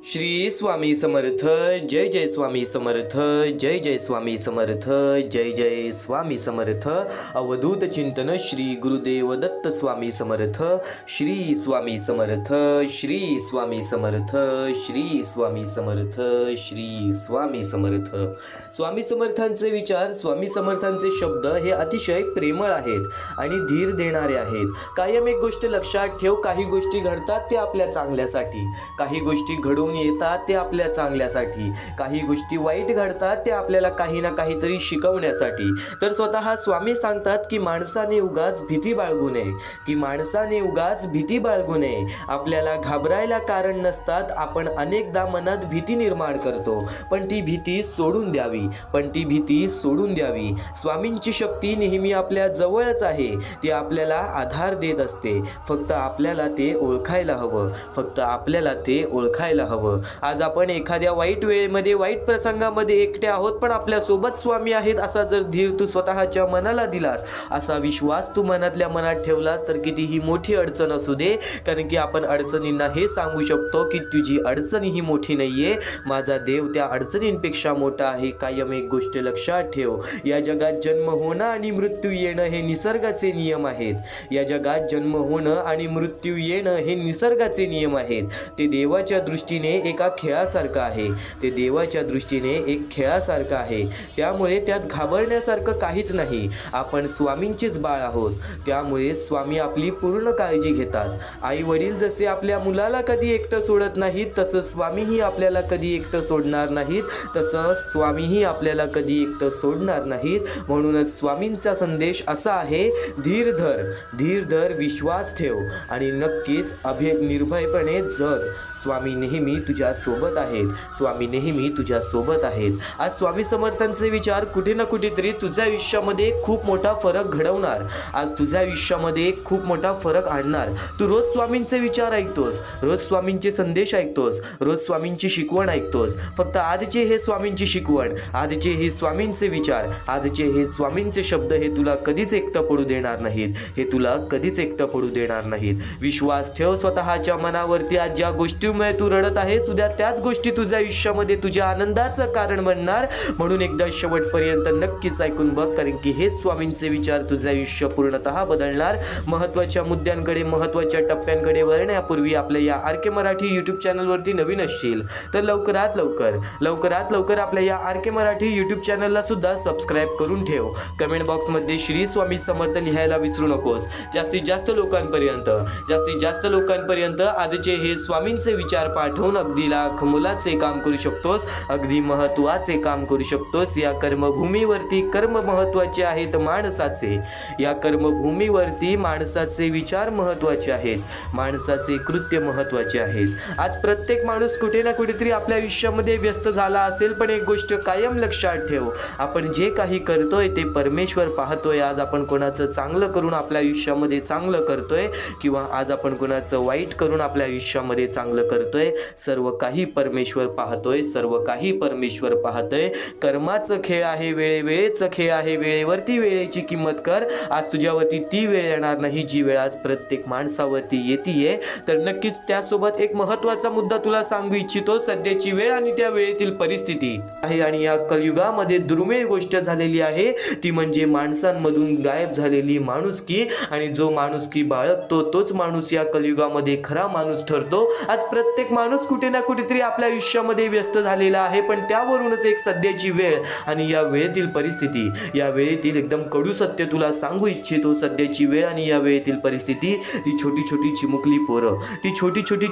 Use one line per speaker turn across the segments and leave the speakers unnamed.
श्री स्वामी समर्थ. जय जय स्वामी समर्थ. जय जय स्वामी समर्थ. जय जय स्वामी समर्थ. अवधूत चिंतन श्री गुरुदेव दत्त स्वामी समर्थ. श्री स्वामी समर्थ. श्री स्वामी समर्थ. श्री स्वामी समर्थ. श्री स्वामी समर्थ. स्वामी समर्थांचे विचार, स्वामी समर्थांचे शब्द हे अतिशय प्रेमळ आहेत आणि धीर देणारे आहेत. कायम एक गोष्ट लक्षात ठेव, काही गोष्टी घडतात ते आपल्या चांगल्यासाठी, काही गोष्टी घडून येतात ते आपल्या चांगल्यासाठी, काही गोष्टी वाईट घडतात ते आपल्याला काही ना काहीतरी शिकवण्यासाठी. तर स्वतः स्वामी सांगतात की माणसाने उगाच भीती बाळगू नये, की माणसाने उगाच भीती बाळगू नये. आपल्याला घाबरायला कारण नसतात. आपण अनेकदा मनात भीती निर्माण करतो, पण ती भीती सोडून द्यावी, पण ती भीती सोडून द्यावी. स्वामींची शक्ती नेहमी आपल्या जवळच आहे. ती आपल्याला आधार देत असते. फक्त आपल्याला ते ओळखायला हवं, फक्त आपल्याला ते ओळखायला हवं. आज आपण एखाद्या वाईट वेळेमध्ये, वाईट प्रसंगामध्ये एकटे आहोत, पण आपल्या सोबत स्वामी आहेत असा जर धीर तू स्वतःच्या मनाला दिलास, असा विश्वास तू मनातल्या मनात ठेवलास, तर कितीही मोठी अडचण असू दे, कारण की आपण अडचणींना हे सांगू शकतो की तुझी अडचण ही मोठी नाहीये, माझा देव त्या अडचणींपेक्षा मोठा आहे. कायम एक गोष्ट लक्षात ठेव, या जगात जन्म होणं आणि मृत्यू येणं हे निसर्गाचे नियम आहेत. या जगात जन्म होणं आणि मृत्यू येणं हे निसर्गाचे नियम आहेत. ते देवाच्या दृष्टीने एका खेळासारखं आहे. ते देवाच्या दृष्टीने एक खेळासारखं आहे. त्यामुळे त्यात घाबरण्यासारखं काहीच नाही. आपण स्वामींचीच बाळ आहोत, त्यामुळे स्वामी आपली पूर्ण काळजी घेतात. आई वडील जसे आपल्या मुलाला कधी एकटं सोडत नाहीत, तसं स्वामीही आपल्याला कधी एकटं सोडणार नाहीत. तसं स्वामीही आपल्याला कधी एकटं सोडणार नाहीत. म्हणूनच स्वामींचा संदेश असा आहे, धीर धर, धीर धर, विश्वास ठेव आणि नक्कीच निर्भयपणे जग. स्वामी नेहमी तुझ्या सोबत आहेत. स्वामी नेहमी तुझ्या सोबत आहेत. आज स्वामी समर्थांचे विचार कुठे ना कुठेतरी तुझ्या आयुष्यामध्ये खूप मोठा फरक घडवणार. आज तुझ्या आयुष्यामध्ये खूप मोठा फरक आणणार. तू रोज स्वामींचे विचार ऐकतोस, रोज स्वामींचे संदेश ऐकतोस, रोज स्वामींची शिकवण ऐकतोस. फक्त आजचे हे स्वामींची शिकवण, आजचे हे स्वामींचे विचार, आजचे हे स्वामींचे शब्द हे तुला कधीच एकटं पडू देणार नाहीत. हे तुला कधीच एकटं पडू देणार नाहीत. विश्वास ठेव स्वतःच्या मनावरती. आज ज्या गोष्टीमुळे तू रडत आहेस, उद्या त्याच गोष्टी तुझ्या आयुष्यामध्ये तुझ्या आनंदाचं कारण बनणार. म्हणून एकदा शेवटपर्यंत नक्कीच ऐकून बघ, कारण की हे स्वामींचे विचार तुझं आयुष्य पूर्णतः बदलणार. महत्त्वाच्या मुद्द्यांकडे, महत्त्वाच्या टप्प्यांकडे वळण्यापूर्वी आपल्या या आर के मराठी यूट्यूब चॅनलवरती नवीन असशील तर लवकरात लवकर आपल्या या आर के मराठी यूट्यूब चॅनलला सुद्धा सबस्क्राईब करून ठेव. कमेंट बॉक्समध्ये श्री स्वामी समर्थ लिहायला विसरू नकोस. जास्तीत जास्त लोकांपर्यंत आजचे हे स्वामींचे विचार पाठवून अगदी लाख मुलाचे काम करू शकतोस, अगदी महत्त्वाचे काम करू शकतोस. या कर्मभूमीवरती कर्म महत्त्वाचे आहेत माणसाचे. या कर्मभूमीवरती माणसाचे विचार महत्त्वाचे आहेत, माणसाचे कृत्य महत्त्वाचे आहेत. आज प्रत्येक माणूस कुठे ना कुठेतरी आपल्या आयुष्यामध्ये व्यस्त झाला असेल, पण एक गोष्ट कायम लक्षात ठेव, आपण जे काही करतोय ते परमेश्वर पाहतोय. आज आपण कोणाचं चांगलं करून आपल्या आयुष्यामध्ये चांगलं करतोय, किंवा आज आपण कोणाचं वाईट करून आपल्या आयुष्यामध्ये चांगलं करतोय, सर्व काही परमेश्वर पाहतोय, सर्व काही परमेश्वर पाहतोय. कर्माचं खेळ आहे, वेळेचं खेळ आहे. वेळेवरती वेळेची किंमत कर. आज तुझ्यावरती ती वेळ येणार नाही जी वेळ आज प्रत्येक माणसावरती येतीये. तर नक्कीच त्यासोबत एक महत्त्वाचा मुद्दा तुला सांगू इच्छितो. सध्याची वेळ आणि त्या वेळेतील परिस्थिती आहे, आणि या कलियुगामध्ये दुर्मिळ गोष्ट झालेली आहे, ती म्हणजे माणसांमधून गायब झालेली माणुसकी. आणि जो माणुसकी बाळगतो तोच माणूस या कलियुगामध्ये खरा माणूस ठरतो. आज प्रत्येक माणूस कुठे ना कुठेतरी आपल्या आयुष्यामध्ये व्यस्त झालेला आहे, पण त्यावरूनच एक सध्याची वेळ आणि या वेळेतील परिस्थिती, या वेळेतील एकदम कडू सत्य तुला सांगू इच्छितो. सध्याची वेळ आणि या वेळेतील परिस्थिती, ती छोटी छोटी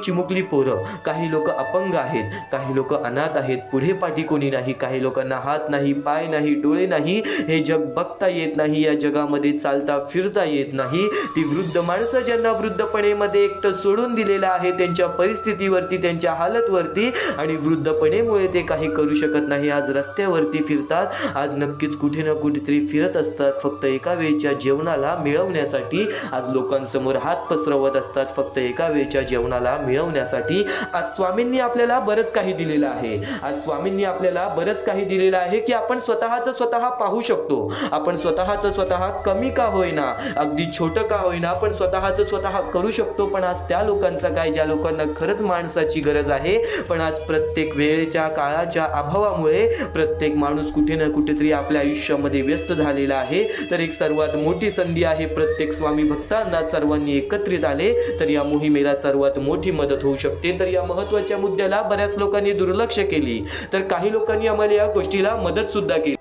चिमुकली पोरं, काही लोक अपंग आहेत, काही लोक अनाथ आहेत, पुढे पाठी कोणी नाही, काही लोकांना हात नाही, पाय नाही, डोळे नाही, हे जग बघता येत नाही, या जगामध्ये चालता फिरता येत नाही. ती वृद्ध माणसं ज्यांना वृद्धपणेमध्ये एकटं सोडून दिलेलं आहे, त्यांच्या परिस्थितीवरती, त्यांच्या हालतवरती, आणि वृद्धपणेमुळे ते काही करू शकत नाही, आज रस्त्यावरती फिरतात. आज नक्कीच कुठे ना कुठेतरी फिरत असतात, फक्त एका वेळच्या जेवणाला मिळवण्यासाठी. आज लोकांसमोर हात पसरवत असतात, फक्त एका वेळच्या जेवणाला मिळवण्यासाठी. आज स्वामींनी आपल्याला बरंच काही दिलेलं आहे. आज स्वामींनी आपल्याला बरंच काही दिलेलं आहे की आपण स्वतः पाहू शकतो. आपण स्वतः कमी का होईना, अगदी छोटं का होईना, पण स्वतः करू शकतो. पण आज त्या लोकांचा काय, ज्या लोकांना खरंच माणसाची गरज गरज आहे, पण आज प्रत्येक वेळेच्या काळाच्या अभावामुळे प्रत्येक माणूस कुठे ना कुठेतरी आपल्या आयुष्यामध्ये व्यस्त झालेला आहे. तर एक सर्वात मोठी संधी आहे, प्रत्येक स्वामी भक्तांना सर्वांनी एकत्रित आले तर या मोहिमेला सर्वात मोठी मदत होऊ शकते. तर या महत्त्वाच्या मुद्द्याला बऱ्याच लोकांनी दुर्लक्ष केली, तर काही लोकांनी आम्हाला या गोष्टीला मदत सुद्धा केली.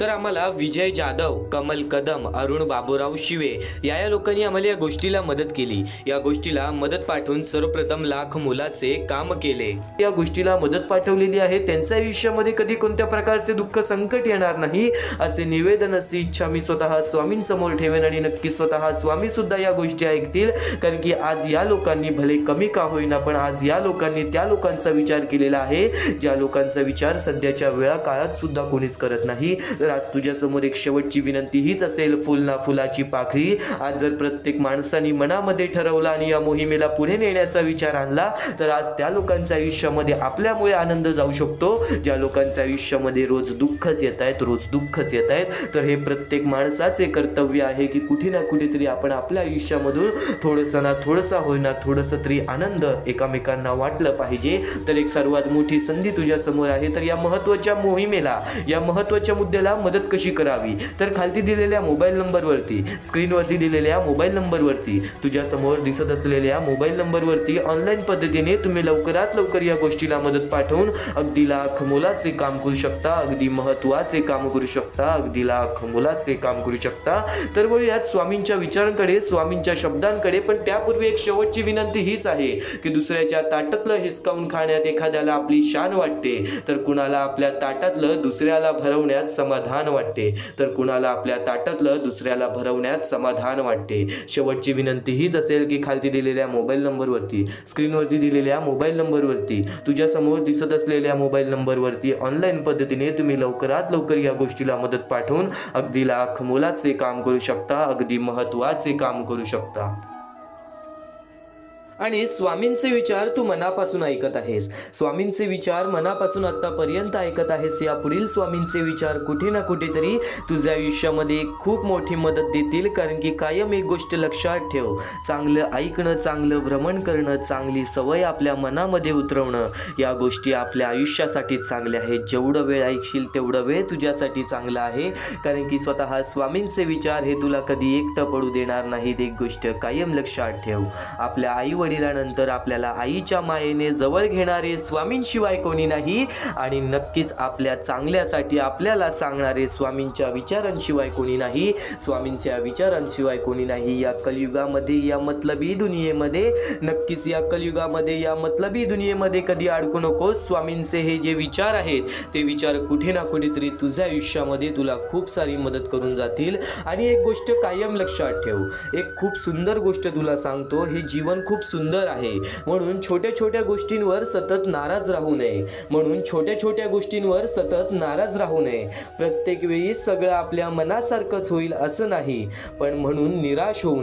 तर आम्हाला विजय जाधव, कमल कदम, अरुण बाबूराव शिवे या लोकांनी आम्हाला या गोष्टीला मदत केली. या गोष्टीला मदत पाठवून सर्वप्रथम लाख मोलाचे काम केले. या गोष्टीला मदत पाठवलेली आहे, त्यांच्या आयुष्यामध्ये कधी कोणत्या प्रकारचे दुःख संकट येणार नाही असे निवेदन, अशी इच्छा मी स्वतः स्वामींसमोर ठेवेन आणि नक्की स्वतः स्वामी सुद्धा या गोष्टी ऐकतील. कारण की आज या लोकांनी भले कमी का होईना, पण आज या लोकांनी त्या लोकांचा विचार केलेला आहे ज्या लोकांचा विचार सध्याच्या वेळा काळात सुद्धा कोणीच करत नाही. आज तुझ्यासमोर एक शेवटची विनंती हीच असेल, फुल ना फुलाची पाकळी. आज जर प्रत्येक माणसाने मनामध्ये ठरवला आणि या मोहिमेला पुढे नेण्याचा विचार आणला तर आज त्या लोकांच्या आयुष्यामध्ये आपल्यामुळे आनंद जाऊ शकतो, ज्या लोकांच्या आयुष्यामध्ये रोज दुःखच येत आहेत. तर हे प्रत्येक माणसाचे कर्तव्य आहे की कुठे ना कुठेतरी आपण आपल्या आयुष्यामधून थोडंसं होईना थोडंसं तरी आनंद एकामेकांना वाटलं पाहिजे. तर एक सर्वात मोठी संधी तुझ्या समोर आहे. तर या महत्त्वाच्या मोहिमेला, या महत्त्वाच्या मुद्द्याला मदत कशी करावी, तर खालती दिलेल्या मोबाईल नंबरवरती, स्क्रीनवरती दिलेल्या मोबाईल नंबरवरती, तुझ्या समोर दिसत असलेल्या मोबाईल नंबरवरती ऑनलाईन पद्धतीने तुम्ही लवकरात लवकर या गोष्टीला मदत पाठवून अगदी लाख मोलाचे काम करू शकता, अगदी महत्त्वाचे काम करू शकता, अगदी लाख मोलाचे काम करू शकता. तर वळूयात स्वामींच्या विचारांकडे, स्वामींच्या शब्दांकडे. पण त्यापूर्वी एक शेवटची विनंती हीच आहे की दुसऱ्याच्या ताटातलं हिसकावून खाण्यात एखाद्याला आपली शान वाटते, तर कुणाला आपल्या ताटातलं दुसऱ्याला भरवण्यात समाधान वाटते. तर कुणाला आपल्या ताटातलं दुसऱ्याला भरवण्यात समाधान वाटते. शेवटची विनंती हीच असेल की खालती दिलेल्या मोबाईल नंबरवरती, स्क्रीनवरती दिलेल्या मोबाईल नंबरवरती, तुझ्या समोर दिसत असलेल्या मोबाईल नंबरवरती ऑनलाईन पद्धतीने तुम्ही लवकरात लवकर या गोष्टीला मदत पाठवून अगदी लाख मोलाचे काम करू शकता, अगदी महत्त्वाचे काम करू शकता. आणि स्वामींचे विचार तू मनापासून ऐकत आहेस, स्वामींचे विचार मनापासून आतापर्यंत ऐकत आहेस. या पुढील स्वामींचे विचार कुठे ना कुठेतरी तुझ्या आयुष्यामध्ये खूप मोठी मदत देतील. कारण की कायम एक गोष्ट लक्षात ठेव, चांगलं ऐकणं, चांगलं भ्रमण करणं, चांगली सवय आपल्या मनामध्ये उतरवणं, या गोष्टी आपल्या आयुष्यासाठी चांगल्या आहेत. जेवढं वेळ ऐकशील तेवढं वेळ तुझ्यासाठी चांगला आहे. कारण की स्वतः स्वामींचे विचार हे तुला कधी एकटं पडू देणार नाहीत. एक गोष्ट कायम लक्षात ठेव, आपल्या आई वडिलांनंतर आपल्याला आईच्या मायेने जवळ घेणारे स्वामींशिवाय कोणी नाही. आणि नक्कीच आपल्या चांगल्यासाठी आपल्याला सांगणारे स्वामींच्या विचारांशिवाय कोणी नाही, स्वामींच्या विचारांशिवाय कोणी नाही. या कलियुगामध्ये, या मतलबी दुनियेमध्ये, नक्कीच या कलियुगामध्ये, या मतलबी दुनियेमध्ये कधी अडकू नको. स्वामींचे हे जे विचार आहेत ते विचार कुठे ना कुठेतरी तुझ्या आयुष्यामध्ये तुला खूप सारी मदत करून जातील. आणि एक गोष्ट कायम लक्षात ठेव, एक खूप सुंदर गोष्ट तुला सांगतो, हे जीवन खूप सुंदर आहे. म्हणून छोट्या छोट्या गोष्टींवर सतत नाराज राहू नये, प्रत्येक वेळी सगळं आपल्या मनासारखंच होईल असं नाही, पण म्हणून निराश होऊ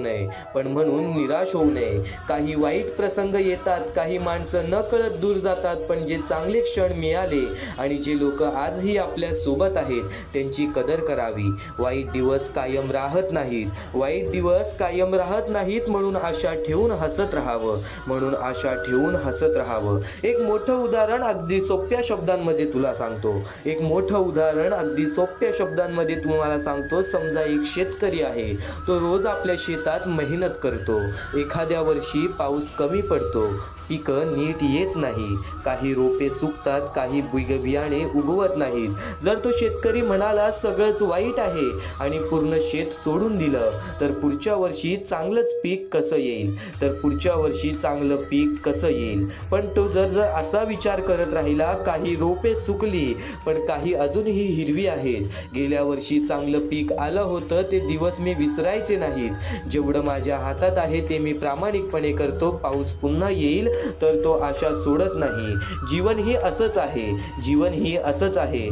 नये. काही वाईट प्रसंग येतात, काही माणसं न कळत दूर जातात, पण जे चांगले क्षण मिळाले आणि जे लोक आजही आपल्या सोबत आहेत त्यांची कदर करावी. वाईट दिवस कायम राहत नाहीत, म्हणून आशा ठेवून हसत राहावं. एक मोठं उदाहरण अगदी सोप्या शब्दांमध्ये तुम्हाला सांगतो. समजा एक शेतकरी आहे, तो रोज आपल्या शेतात मेहनत करतो. एखाद्या वर्षी पाऊस कमी पडतो, पिकं नीट येत नाही, काही रोपे सुकतात, काही बियाणे उगवत नाहीत. जर तो शेतकरी म्हणाला सगळंच वाईट आहे आणि पूर्ण शेत सोडून दिलं तर पुढच्या वर्षी चांगलंच पीक कसं येईल. पण तो जर असा विचार करत राहिला, काही रोपे सुकली पण काही अजूनही हिरवी आहेत, गेल्या वर्षी चांगलं पीक आलं होतं, ते दिवस मी विसरायचे नाहीत, जेवढं माझ्या हातात आहे ते मी प्रामाणिकपणे करतो, पाऊस पुन्हा येईल, तर तो आशा सोडत नाही. जीवन ही असंच आहे.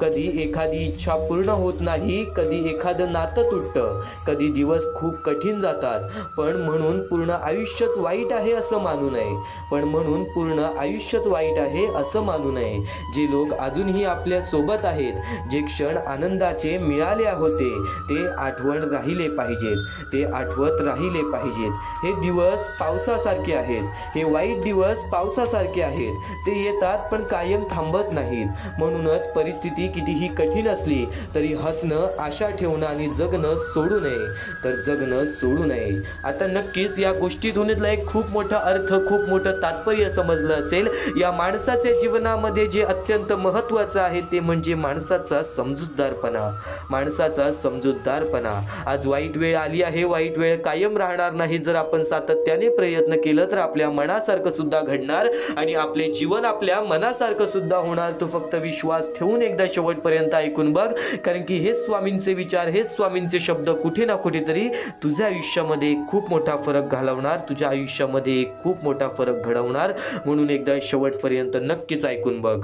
कधी एखादी इच्छा पूर्ण होत नाही, कधी एखादं नातं तुटतं, कधी दिवस खूप कठीण जातात, पण म्हणून पूर्ण आयुष्यच वाईट वाईट आहे असं मानू नये, पण म्हणून पूर्ण आयुष्यच वाईट आहे असं मानू नये. जे लोक अजूनही आपल्या सोबत आहेत, जे क्षण आनंदाचे मिळाले होते, ते आठवण राहिले पाहिजेत, ते आठवत राहिले पाहिजेत. हे दिवस पावसासारखे आहेत, हे वाईट दिवस पावसासारखे आहेत. ते येतात पण कायम थांबत नाहीत. म्हणूनच परिस्थिती कितीही कठीण असली तरी हसणं, आशा ठेवणं आणि जगणं सोडू नये, तर जगणं सोडू नये. आता नक्कीच या गोष्टीतून एक खूप मोठा अर्थ, खूप मोठं तात्पर्य समजलं असेल. या माणसाच्या जीवनामध्ये जे अत्यंत महत्त्वाचं आहे ते म्हणजे माणसाचा समजूतदारपणा, माणसाचा समजूतदारपणा. आज वाईट वेळ आली आहे, वाईट वेळ कायम राहणार नाही. जर आपण सातत्याने प्रयत्न केलं तर आपल्या मनासारखं सुद्धा घडणार आणि आपले जीवन आपल्या मनासारखं सुद्धा होणार. तो फक्त विश्वास ठेवून एकदा शेवटपर्यंत ऐकून बघ, कारण की हे स्वामींचे विचार, हे स्वामींचे शब्द कुठे ना कुठेतरी तुझ्या आयुष्यामध्ये खूप मोठा फरक घालवणार, तुझ्या आयुष्यामध्ये खूप मोठा फरक घडवणार. म्हणून एकदा शेवटपर्यंत नक्कीच ऐकून बघ.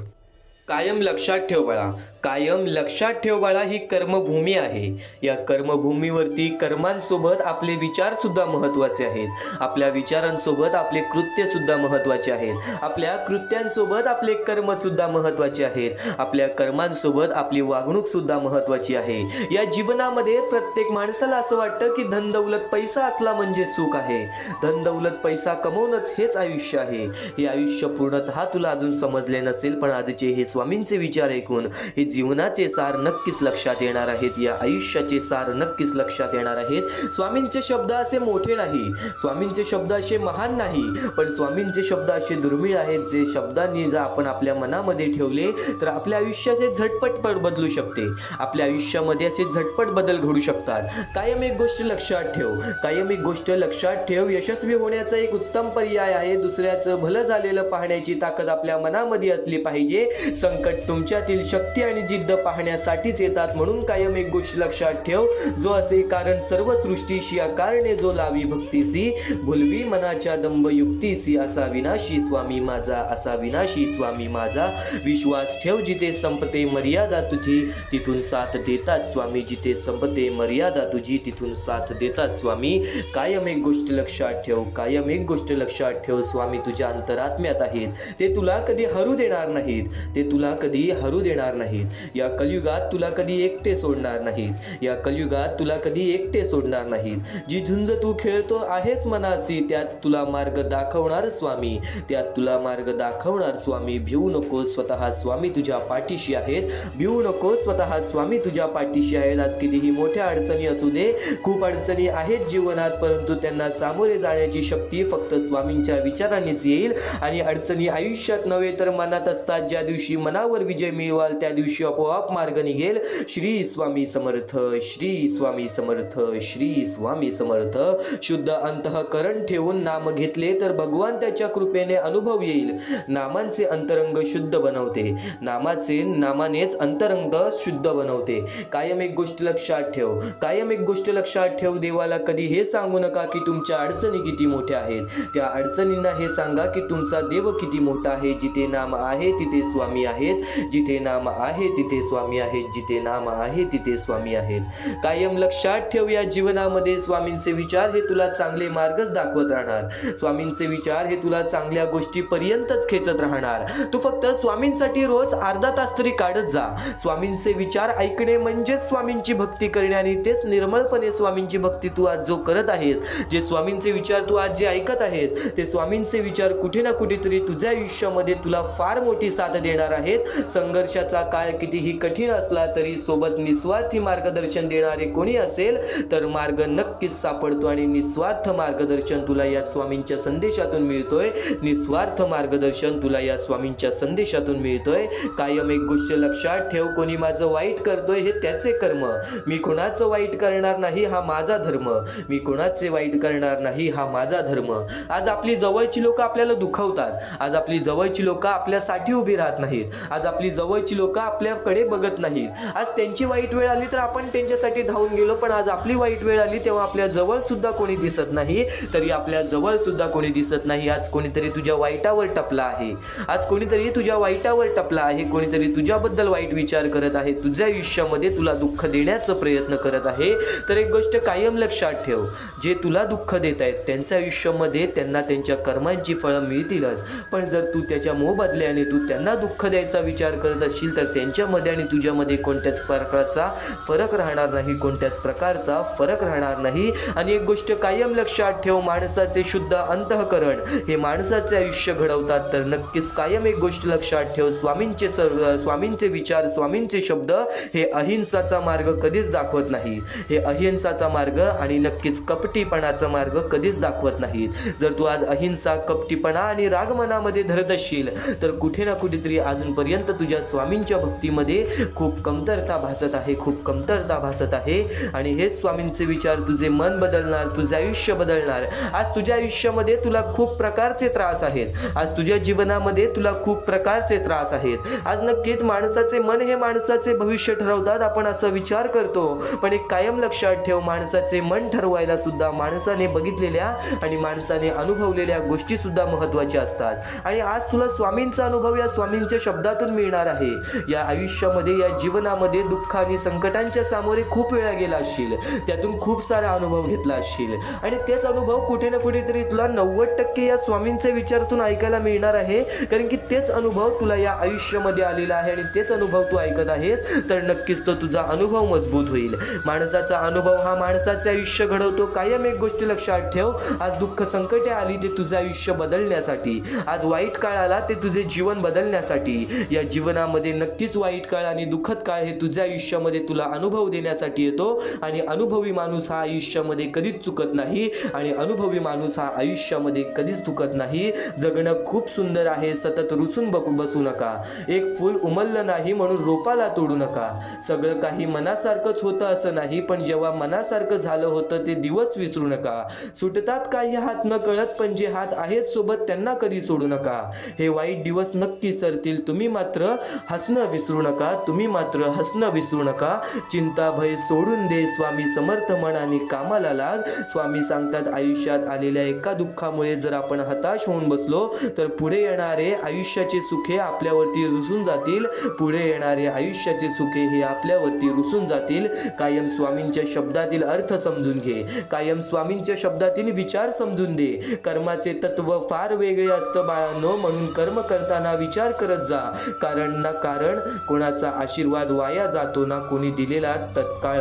कायम लक्षात ठेव बाळा, कायम लक्षात ठेव बाळा, ही कर्मभूमी आहे. या कर्मभूमीवरती कर्मांसोबत आपले विचार सुद्धा महत्त्वाचे आहेत, आपल्या विचारांसोबत आपले कृत्य सुद्धा महत्त्वाचे आहेत, आपल्या कृत्यांसोबत आपले कर्म सुद्धा महत्त्वाचे आहेत, आपल्या कर्मांसोबत आपली वागणूक सुद्धा महत्त्वाची आहे. या जीवनामध्ये प्रत्येक माणसाला असं वाटतं की धन दौलत पैसा असला म्हणजे सुख आहे, धन दौलत पैसा कमवणंच हेच आयुष्य आहे. हे आयुष्य पूर्णतः तुला अजून समजले नसेल, पण आजचे हे स्वामींचे विचार ऐकून हे जीवनाचे सार नक्कीच लक्षात येणार आहेत, या आयुष्याचे सार नक्कीच लक्षात येणार आहेत. स्वामींचे शब्द असे मोठे नाही, स्वामींचे शब्द असे महान नाही, पण स्वामींचे शब्द असे दुर्मिळ आहेत, जे शब्दांनी जर आपण आपल्या मनामध्ये ठेवले तर आपल्या आयुष्याचे झटपट बदलू शकते, आपल्या आयुष्यामध्ये असे झटपट बदल घडू शकतात. कायम एक गोष्ट लक्षात ठेव, कायम एक गोष्ट लक्षात ठेव, यशस्वी होण्याचा एक उत्तम पर्याय आहे दुसऱ्याचं भलं झालेलं पाहण्याची ताकद आपल्या मनामध्ये असली पाहिजे. संकट तुमच्यातील शक्ती आणि जिद्द पाहण्यासाठीच येतात. म्हणून कायम एक गोष्ट लक्षात ठेव, जो असे कारण सर्व सृष्टीशी अकारणे जो लावी भक्तीसी, भुलवी मनाच्या दंभ युक्तीसी, असा विनाशी स्वामी माझा, असा विनाशी स्वामी माझा. विश्वास ठेव, जिथे संपते मर्यादा तुझी तिथून साथ देतात स्वामी, जिथे संपते मर्यादा तुझी तिथून साथ देतात स्वामी. कायम एक गोष्ट लक्षात ठेव, कायम एक गोष्ट लक्षात ठेव, स्वामी तुझ्या अंतरात्म्यात आहेत, ते तुला कधी हरू देणार नाहीत, ते तुला कधी हरू देणार नाहीत. या कलियुगात तुला कधी एकटे सोडणार नाहीत, या कलियुगात तुला कधी एकटे सोडणार नाहीत. जी झुंज तू खेळतो आहेस मनासी, त्यात तुला मार्ग दाखवणार स्वामी, त्यात तुला मार्ग दाखवणार स्वामी. भिवू नको, स्वतः स्वामी तुझ्या पाठीशी आहेत, भिवू नको, स्वतः स्वामी तुझ्या पाठीशी आहेत. आज कितीही मोठ्या अडचणी असू दे, खूप अडचणी आहेत जीवनात, परंतु त्यांना सामोरे जाण्याची शक्ती फक्त स्वामींच्या विचारांनीच येईल. आणि अडचणी आयुष्यात नव्हे तर मनात असतात. ज्या दिवशी मनावर विजय मिळवाल त्या दिवशी आपोआप मार्ग निघेल. श्री स्वामी समर्थ, श्री स्वामी समर्थ, श्री स्वामी समर्थ. शुद्ध अंतःकरण ठेवून नाम घेतले तर भगवान त्याच्या कृपेने अनुभव येईल. नामांचे अंतरंग शुद्ध बनवते, नामानेच अंतरंग शुद्ध बनवते. कायम एक गोष्ट लक्षात ठेव, कायम एक गोष्ट लक्षात ठेव, देवाला कधी हे सांगू नका की तुमच्या अडचणी किती मोठ्या आहेत. त्या अडचणींना हे सांगा की तुमचा देव किती मोठा आहे. जिथे नाम आहे तिथे स्वामी आहेत, जिथे नाम आहे तिथे स्वामी आहेत, जिथे नाम आहे तिथे स्वामी आहेत. कायम लक्षात ठेव, या जीवनामध्ये स्वामींचे विचार हे तुला चांगले मार्गच दाखवत राहणार, स्वामींचे विचार हे तुला चांगल्या गोष्टीपर्यंतच खेचत राहणार. तू फक्त स्वामींसाठी रोज अर्धा तास तरी काढत जा. स्वामींचे विचार ऐकणे म्हणजेच स्वामींची भक्ती करणे, आणि तेच निर्मळपणे स्वामींची भक्ती तू आज जो करत आहेस, जे स्वामींचे विचार तू आज जे ऐकत आहेस, ते स्वामींचे विचार कुठे ना कुठेतरी तुझ्या आयुष्यामध्ये तुला फार मोठी साथ देणार आहेत. संघर्षाचा काळ कितीही कठीण असला तरी सोबत निस्वार्थी मार्गदर्शन देणारे कोणी असेल तर मार्ग नक्कीच सापडतो, आणि निस्वार्थ मार्गदर्शन तुला या स्वामींच्या संदेशातून मिळतोय, निस्वार्थ मार्गदर्शन तुला या स्वामींच्या संदेशातून मिळतोय. कायम एक गोष्ट लक्षात ठेव, कोणी माझं वाईट करतोय हे त्याचे कर्म, मी कोणाचं वाईट करणार नाही हा माझा धर्म, मी कोणाचे वाईट करणार नाही हा माझा धर्म. आज आपली जवळची लोक आपल्याला दुखवतात, आज आपली जवळची लोक आपल्यासाठी उभी राहत नाहीत, आज आपली जवळची लोक आपल्या आपल्याकडे बघत नाहीत. आज त्यांची वाईट वेळ आली तर आपण त्यांच्यासाठी धावून गेलो, पण आज आपली वाईट वेळ आली तेव्हा आपल्या जवळ सुद्धा कोणी दिसत नाही. तरी आपल्या जवळ सुद्धा कोणी दिसत नाही. आज कोणीतरी तुझ्या वाईटावर टपला आहे. आज कोणीतरी तुझ्या वाईटावर टपला आहे. कोणीतरी तुझ्याबद्दल वाईट विचार करत आहे. तुझ्या आयुष्यामध्ये तुला दुःख देण्याचा प्रयत्न करत आहे. तर एक गोष्ट कायम लक्षात ठेव, जे तुला दुःख देत आहेत त्यांच्या आयुष्यामध्ये त्यांना त्यांच्या कर्मांची फळं मिळतीलच. पण जर तू त्याच्या मोबदल्याने तू त्यांना दुःख द्यायचा विचार करत असशील तर त्यांच्यामध्ये आणि तुझ्यामध्ये कोणत्याच प्रकारचा फरक राहणार नाही. कोणत्याच प्रकारचा फरक राहणार नाही. आणि एक गोष्ट कायम लक्षात ठेव, माणसाचे शुद्ध अंतःकरण हे माणसाचे आयुष्य घडवतात. तर नक्कीच कायम एक गोष्ट लक्षात ठेव, स्वामींचे विचार, स्वामींचे शब्द हे अहिंसाचा मार्ग कधीच दाखवत नाही. हे अहिंसाचा मार्ग आणि नक्कीच कपटीपणाचा मार्ग कधीच दाखवत नाहीत. जर तू आज अहिंसा, कपटीपणा आणि राग मनामध्ये धरत असशील तर कुठे ना कुठेतरी अजूनपर्यंत तुझ्या स्वामींच्या भक्तीमध्ये खूप कमतरता भासत आहे, खूप कमतरता भासत आहे. आणि हेच स्वामींचे विचार तुझे मन बदलणार, तुझे आयुष्य बदलणार. आज तुझ्या आयुष्यामध्ये तुला खूप प्रकारचे त्रास आहेत. आज तुझ्या जीवनामध्ये तुला खूप प्रकारचे त्रास आहेत. आज नक्कीच माणसाचे मन हे माणसाचे भविष्य ठरवतात, आपण असा विचार करतो. पण एक कायम लक्षात ठेव, माणसाचे मन ठरवायला सुद्धा माणसाने बघितलेल्या आणि माणसाने अनुभवलेल्या गोष्टी सुद्धा महत्त्वाच्या असतात. आणि आज तुला स्वामींचा अनुभव या स्वामींच्या शब्दातून मिळणार आहे. या आयुष्यामध्ये, या जीवनामध्ये दुःख आणि संकटांच्या सामोरे खूप वेळा गेला असशील, त्यातून खूप सारा अनुभव घेतला असशील आणि तेच अनुभव कुठे ना कुठेतरी तुला 90% या स्वामींचे विचारातून ऐकायला मिळणार आहे. कारण की तेच अनुभव तुला या आयुष्यामध्ये आलेला आहे आणि तेच अनुभव तू ऐकत आहेस. तर नक्कीच तो तुझा अनुभव मजबूत होईल. माणसाचा अनुभव हा माणसाचे आयुष्य घडवतो. कायम एक गोष्ट लक्षात ठेव, आज दुःख संकटे आली ते तुझं आयुष्य बदलण्यासाठी, आज वाईट काळ आला ते तुझे जीवन बदलण्यासाठी. या जीवनामध्ये नक्कीच वाईट काळ आणि दुःखद काळ हे तुझ्या आयुष्यामध्ये तुला अनुभव देण्यासाठी येतो. आणि अनुभवी माणूस हा आयुष्यामध्ये कधीच चुकत नाही. आणि अनुभवी माणूस हा आयुष्यामध्ये कधीच चुकत नाही. जगणं खूप सुंदर आहे, सतत रुसून बसू नका. एक फूल उमललं नाही म्हणून रोपाला तोडू नका. सगळं काही मनासारखंच होतं असं नाही, पण जेव्हा मनासारखं झालं होतं ते दिवस विसरू नका. सुटतात काही हात न कळत, पण जे हात आहेत सोबत त्यांना कधी सोडू नका. हे वाईट दिवस नक्की सरतील, तुम्ही मात्र हसणं विसरू नका. तुम्ही मात्र हसणं विसरू नका. चिंता भय सोडून दे, स्वामी समर्थ मनाने कामाला लाग. स्वामी सांगतात, आयुष्यात आलेल्या एका दुःखामुळे जर आपण हताश होऊन बसलो तर पुढे येणारे आयुष्याचे सुखे आपल्यावरती रुसून जातील. पुढे येणारे आयुष्याचे सुखे हे आपल्यावरती रुसून जातील. कायम स्वामींच्या शब्दातील अर्थ समजून घे. कायम स्वामींच्या शब्दातील विचार समजून दे. कर्माचे तत्व फार वेगळे असतं बाळांनो, म्हणून कर्म करताना विचार करत जा. कारण कोणाचा आशीर्वाद वाया जातो ना कोणी दिलेला तत्काळ.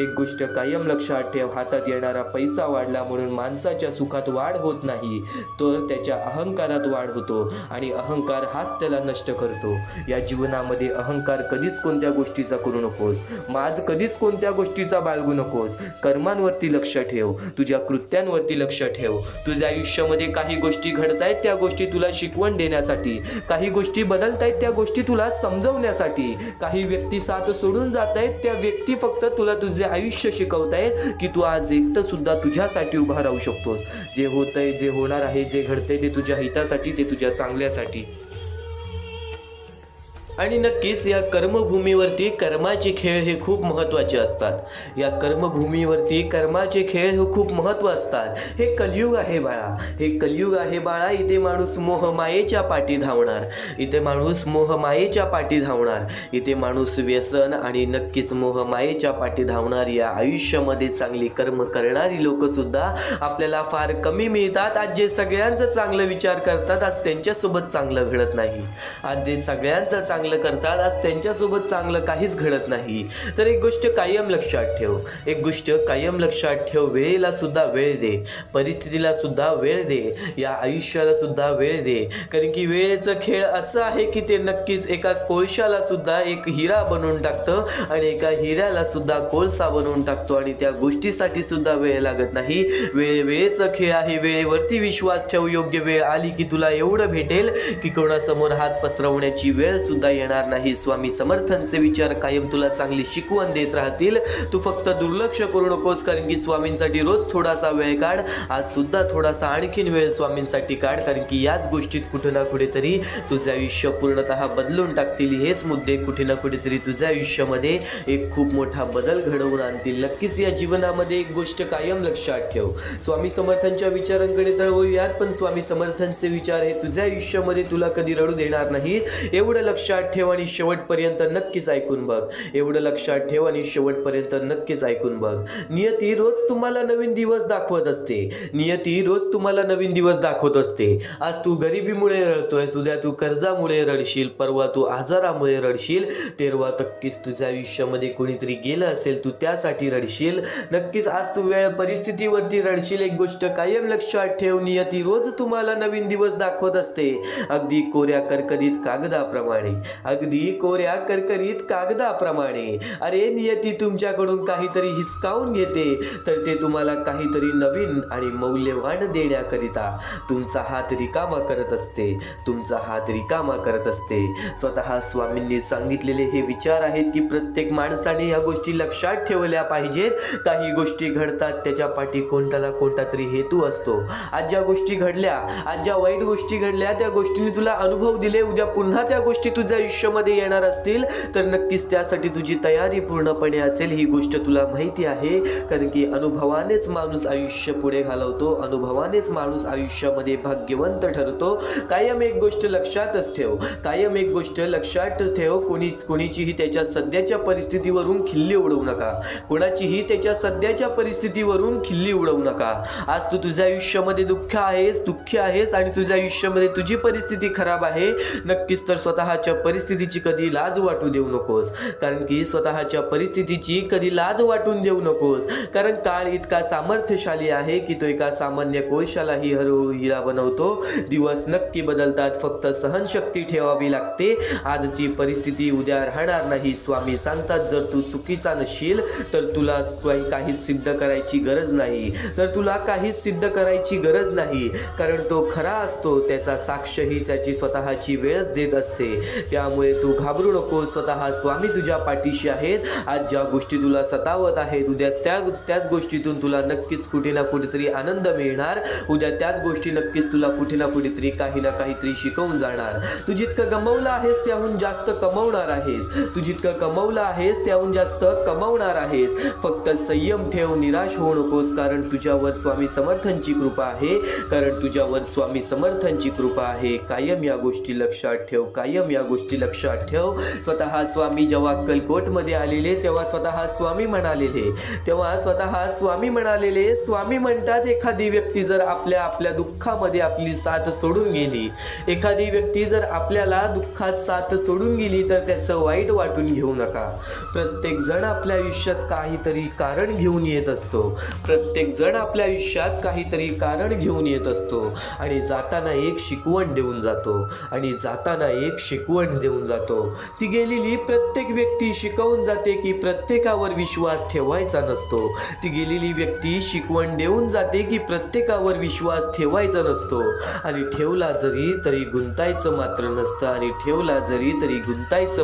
एक गोष्ट कायम लक्षात ठेव, हातात येणारा पैसा वाढला म्हणून माणसाच्या सुखात वाढ होत नाही, तर त्याच्या अहंकारात वाढ होतो. आणि अहंकार हाच त्याला नष्ट करतो. या जीवनामध्ये अहंकार कधीच कोणत्या गोष्टीचा करू नकोस. माज कधीच कोणत्या गोष्टीचा बाळगू नकोस. कर्मांवरती लक्ष ठेव, तुझ्या कृत्यांवरती लक्ष ठेव. तुझ्या आयुष्यामध्ये काही गोष्टी घडतायत त्या गोष्टी तुला शिकवण देण्यासाठी, काही गोष्टी बदलतायत त्या गोष्टी तुला समजवण्यासाठी, काही व्यक्ती साथ सोडून जात आहेत त्या व्यक्ती फक्त तुला तुझे आयुष्य शिकवतायत की तू आज एकटं सुद्धा तुझ्यासाठी उभा राहू शकतोस. जे होतंय, जे होणार आहे, जे घडतंय ते तुझ्या हितासाठी, ते तुझ्या चांगल्यासाठी. आणि नक्कीच या कर्मभूमीवरती कर्माचे खेळ हे खूप महत्त्वाचे असतात. या कर्मभूमीवरती कर्माचे खेळ हे खूप महत्त्व असतात. हे कलियुग आहे बाळा, हे कलियुग आहे बाळा. इथे माणूस मोहमायेच्या पाठी धावणार, इथे माणूस मोहमायेच्या पाठी धावणार, इथे माणूस व्यसन आणि नक्कीच मोहमायेच्या पाठी धावणार. या आयुष्यामध्ये चांगली कर्म करणारी लोकंसुद्धा आपल्याला फार कमी मिळतात. आज जे सगळ्यांचं चांगलं विचार करतात आज त्यांच्यासोबत चांगलं घडत नाही. आज जे सगळ्यांचं चांगलं करतात आज त्यांच्यासोबत चांगलं काहीच घडत नाही. तर एक गोष्ट कायम लक्षात ठेव, एक गोष्ट कायम लक्षात ठेव, वेळेला सुद्धा वेळ दे, परिस्थितीला सुद्धा वेळ दे, या आयुष्याला सुद्धा वेळ दे. कारण की वेळेचं खेळ असं आहे की ते नक्कीच एका कोळशाला सुद्धा एक हिरा बनवून टाकतं आणि एका हिऱ्याला सुद्धा कोळसा बनवून टाकतो. आणि त्या गोष्टीसाठी सुद्धा वेळ लागत नाही. वेळेचं खेळ आहे. वेळेवरती विश्वास ठेव. योग्य वेळ आली की तुला एवढं भेटेल की कोणासमोर हात पसरवण्याची वेळ सुद्धा येणार नाही. स्वामी समर्थांचे विचार कायम तुला चांगली शिकवण देत राहतील. तू फक्त दुर्लक्ष करू नकोस, कारण की स्वामींसाठी रोज थोडासा वेळ काढ. आज सुद्धा थोडासा आणखीन वेळ स्वामींसाठी काढ, कारण की याच गोष्टीत कुठे ना कुठेतरी तुझे आयुष्य पूर्णतः बदलून टाकतील. हेच मुद्दे कुठे ना कुठेतरी तुझ्या आयुष्यामध्ये एक खूप मोठा बदल घडवून आणतील. नक्कीच या जीवनामध्ये एक गोष्ट कायम लक्षात ठेव. स्वामी समर्थांच्या विचारांकडे तर वळूयात, पण स्वामी समर्थांचे विचार हे तुझ्या आयुष्यामध्ये तुला कधी रडू देणार नाही. एवढं लक्षात ठेव आणि शेवटपर्यंत नक्कीच ऐकून बघ. एवढं लक्षात ठेव आणि शेवटपर्यंत नक्कीच ऐकून बघ. नियती रोज तुम्हाला नवीन दिवस दाखवत असते. नियती रोज तुम्हाला नवीन दिवस दाखवत असते. आज तू गरिबीमुळे रडतोय, उद्या तू कर्जामुळे रडशील, परवा तू आजारामुळे रडशील, तेरवा नक्कीच तुझ्या आयुष्यामध्ये कोणीतरी गेलं असेल, तू त्यासाठी रडशील. नक्कीच आज तू वेळ परिस्थितीवरती रडशील. एक गोष्ट कायम लक्षात ठेव, नियती रोज तुम्हाला नवीन दिवस दाखवत असते. अगदी कोऱ्या करकरीत कागदाप्रमाणे. अगदी कोऱ्या करकरीत कागदाप्रमाणे. अरे नियती तुमच्याकडून काहीतरी हिसकावून घेते, तर ते तुम्हाला काहीतरी नवीन आणि मौल्यवान देण्याकरिता तुमचा हात रिकामा करत असते. तुमचा हात रिकामा करत असते. स्वतः स्वामींनी सांगितलेले हे विचार आहेत की प्रत्येक माणसाने या गोष्टी लक्षात ठेवल्या पाहिजेत. काही गोष्टी घडतात त्याच्या पाठी कोणता ना कोणता तरी हेतू असतो. आज ज्या गोष्टी घडल्या, आज ज्या वाईट गोष्टी घडल्या, त्या गोष्टींनी तुला अनुभव दिले, उद्या पुन्हा त्या गोष्टी तुझ्या आयुष्यामध्ये येणार असतील, तर नक्कीच त्यासाठी तुझी तयारी पूर्णपणे असेल. ही गोष्ट तुला माहिती आहे, कारण की अनुभवानेच माणूस आयुष्य पुढे घालवतो. अनुभवानेच माणूस आयुष्यामध्ये भाग्यवंत ठरतो. कायम एक गोष्ट लक्षातच ठेव. कायम एक गोष्ट लक्षातच ठेव. कोणीचीही त्याच्या सध्याच्या परिस्थितीवरून खिल्ली उडवू नका. कोणाचीही त्याच्या सध्याच्या परिस्थितीवरून खिल्ली उडवू नका. आज तू तुझ्या आयुष्यामध्ये दुःखी आहेस आणि तुझ्या आयुष्यामध्ये तुझी परिस्थिती खराब आहे. नक्कीच तर स्वतःच्या परिस्थितीची कधी लाज वाटू देऊ नकोस. कारण की स्वतःच्या परिस्थितीची कधी लाज वाटून देऊ नकोस. कारण काळ इतका सामर्थ्यशाली आहे की तो एका सामान्य कोळशालाही हरवू हिरा बनवतो. दिवस नक्की बदलतात, फक्त सहनशक्ती ठेवावी लागते. आजची परिस्थिती उद्या राहणार नाही. स्वामी सांगतात, जर तू चुकीचा नशील तर तुला काहीच सिद्ध करायची गरज नाही. तर तुला काहीच सिद्ध करायची गरज नाही, कारण तो खरा असतो. त्याचा साक्षही त्याची स्वतःची वेळच देत असते. त्यामुळे तू घाबरू नको. स्वतः स्वामी तुझ्या पाठीशी आहेत. आज ज्या गोष्टी तुला सतावत आहेत, उद्या त्याच गोष्टीतून तुला नक्कीच कुठे ना कुठेतरी आनंद मिळणार. उद्या त्याच गोष्टी नक्कीच तुला कुठे ना कुठेतरी काही ना काहीतरी शिकवून जाणार. तू जितकं गमावलं आहेस त्याहून जास्त कमावणार आहेस. तू जितकं कमावलं आहेस त्याहून जास्त कमावणार आहेस. फक्त संयम ठेव, निराश होऊ नकोस, कारण तुझ्यावर स्वामी समर्थांची कृपा आहे. कारण तुझ्यावर स्वामी समर्थांची कृपा आहे. कायम या गोष्टी लक्षात ठेव. कायम या गोष्टी लक्षात ठेव. स्वतः स्वामी जेव्हा अक्कलकोटमध्ये आलेले तेव्हा स्वतः स्वामी म्हणालेले, स्वामी म्हणतात, एखादी व्यक्ती जर आपल्या दुःखामध्ये आपली साथ सोडून गेली, एखादी व्यक्ती जर आपल्याला दुःखात साथ सोडून गेली, तर त्याचं वाईट वाटून घेऊ नका. प्रत्येक जण आपल्या आयुष्यात काहीतरी कारण घेऊन येत असतो. प्रत्येक जण आपल्या आयुष्यात काहीतरी कारण घेऊन येत असतो आणि जाताना एक शिकवण देऊन जातो. ती गेलेली प्रत्येक व्यक्ती शिकवून जाते की प्रत्येकावर विश्वास ठेवायचा नसतो. ती गेलेली व्यक्ती शिकवण देऊन जाते की प्रत्येकावर विश्वास ठेवायचा नसतो. आणि ठेवला जरी तरी गुंतायचं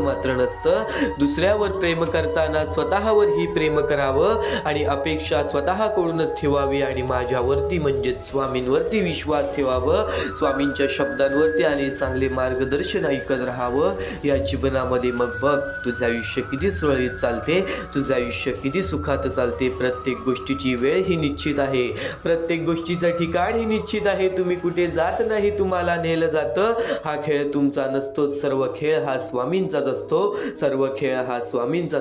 मात्र नसतं. दुसऱ्यावर प्रेम करताना स्वतःवरही प्रेम करावं आणि अपेक्षा स्वतःकडूनच ठेवावी आणि माझ्यावरती म्हणजेच स्वामींवरती विश्वास ठेवावं. स्वामींच्या शब्दांवरती आणि चांगले मार्गदर्शन ऐकत राहावं. या जीवनामध्ये मग बघ तुझं आयुष्य किती सुरळीत चालते, तुझं आयुष्य किती सुखात चालते. प्रत्येक गोष्टीची वेळ ही निश्चित आहे. प्रत्येक गोष्टीचं ठिकाण ही निश्चित आहे. तुम्ही कुठे जात नाही, तुम्हाला नेलं जातं. हा खेळ तुमचा नसतो. सर्व खेळ हा स्वामींचाच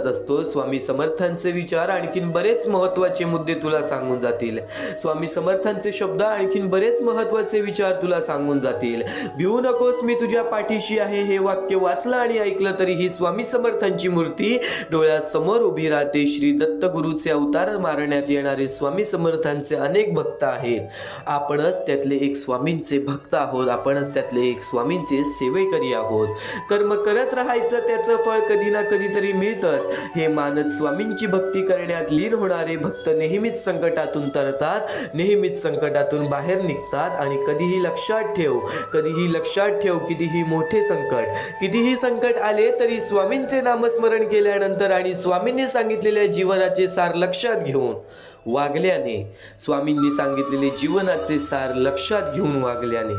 असतो. स्वामी समर्थांचे विचार आणखीन बरेच महत्त्वाचे मुद्दे तुला सांगून जातील. स्वामी समर्थांचे शब्द आणखीन बरेच महत्त्वाचे विचार तुला सांगून जातील. भिवू नकोस, मी तुझ्या पाठीशी आहे. हे वाक्य वाचलं आणि ऐकलं तरी ही स्वामी समर्थांची मूर्ती डोळ्यासमोर उभी राहते. श्री दत्त गुरुचे अवतार मारण्यात येणारे स्वामी समर्थांचे अनेक भक्त आहेत. आपणच त्यातले एक स्वामींचे भक्त आहोत. आपणच त्यातले एक स्वामींचे सेवेकरी आहोत. कर्म करत राहायचं, त्याचं फळ कधी ना कधीतरी मिळतंच. हे मानत स्वामींची भक्ती करण्यात लीन होणारे भक्त नेहमीच संकटातून तरतात, नेहमीच संकटातून बाहेर निघतात. आणि कधीही लक्षात ठेव, कितीही मोठे संकट, कितीही संकट आले तरी स्वामींचे नामस्मरण केल्यानंतर आणि स्वामींनी सांगितलेल्या जीवनाचे सार लक्षात घेऊन वागल्याने, स्वामींनी सांगितलेले जीवनाचे सार लक्षात घेऊन वागल्याने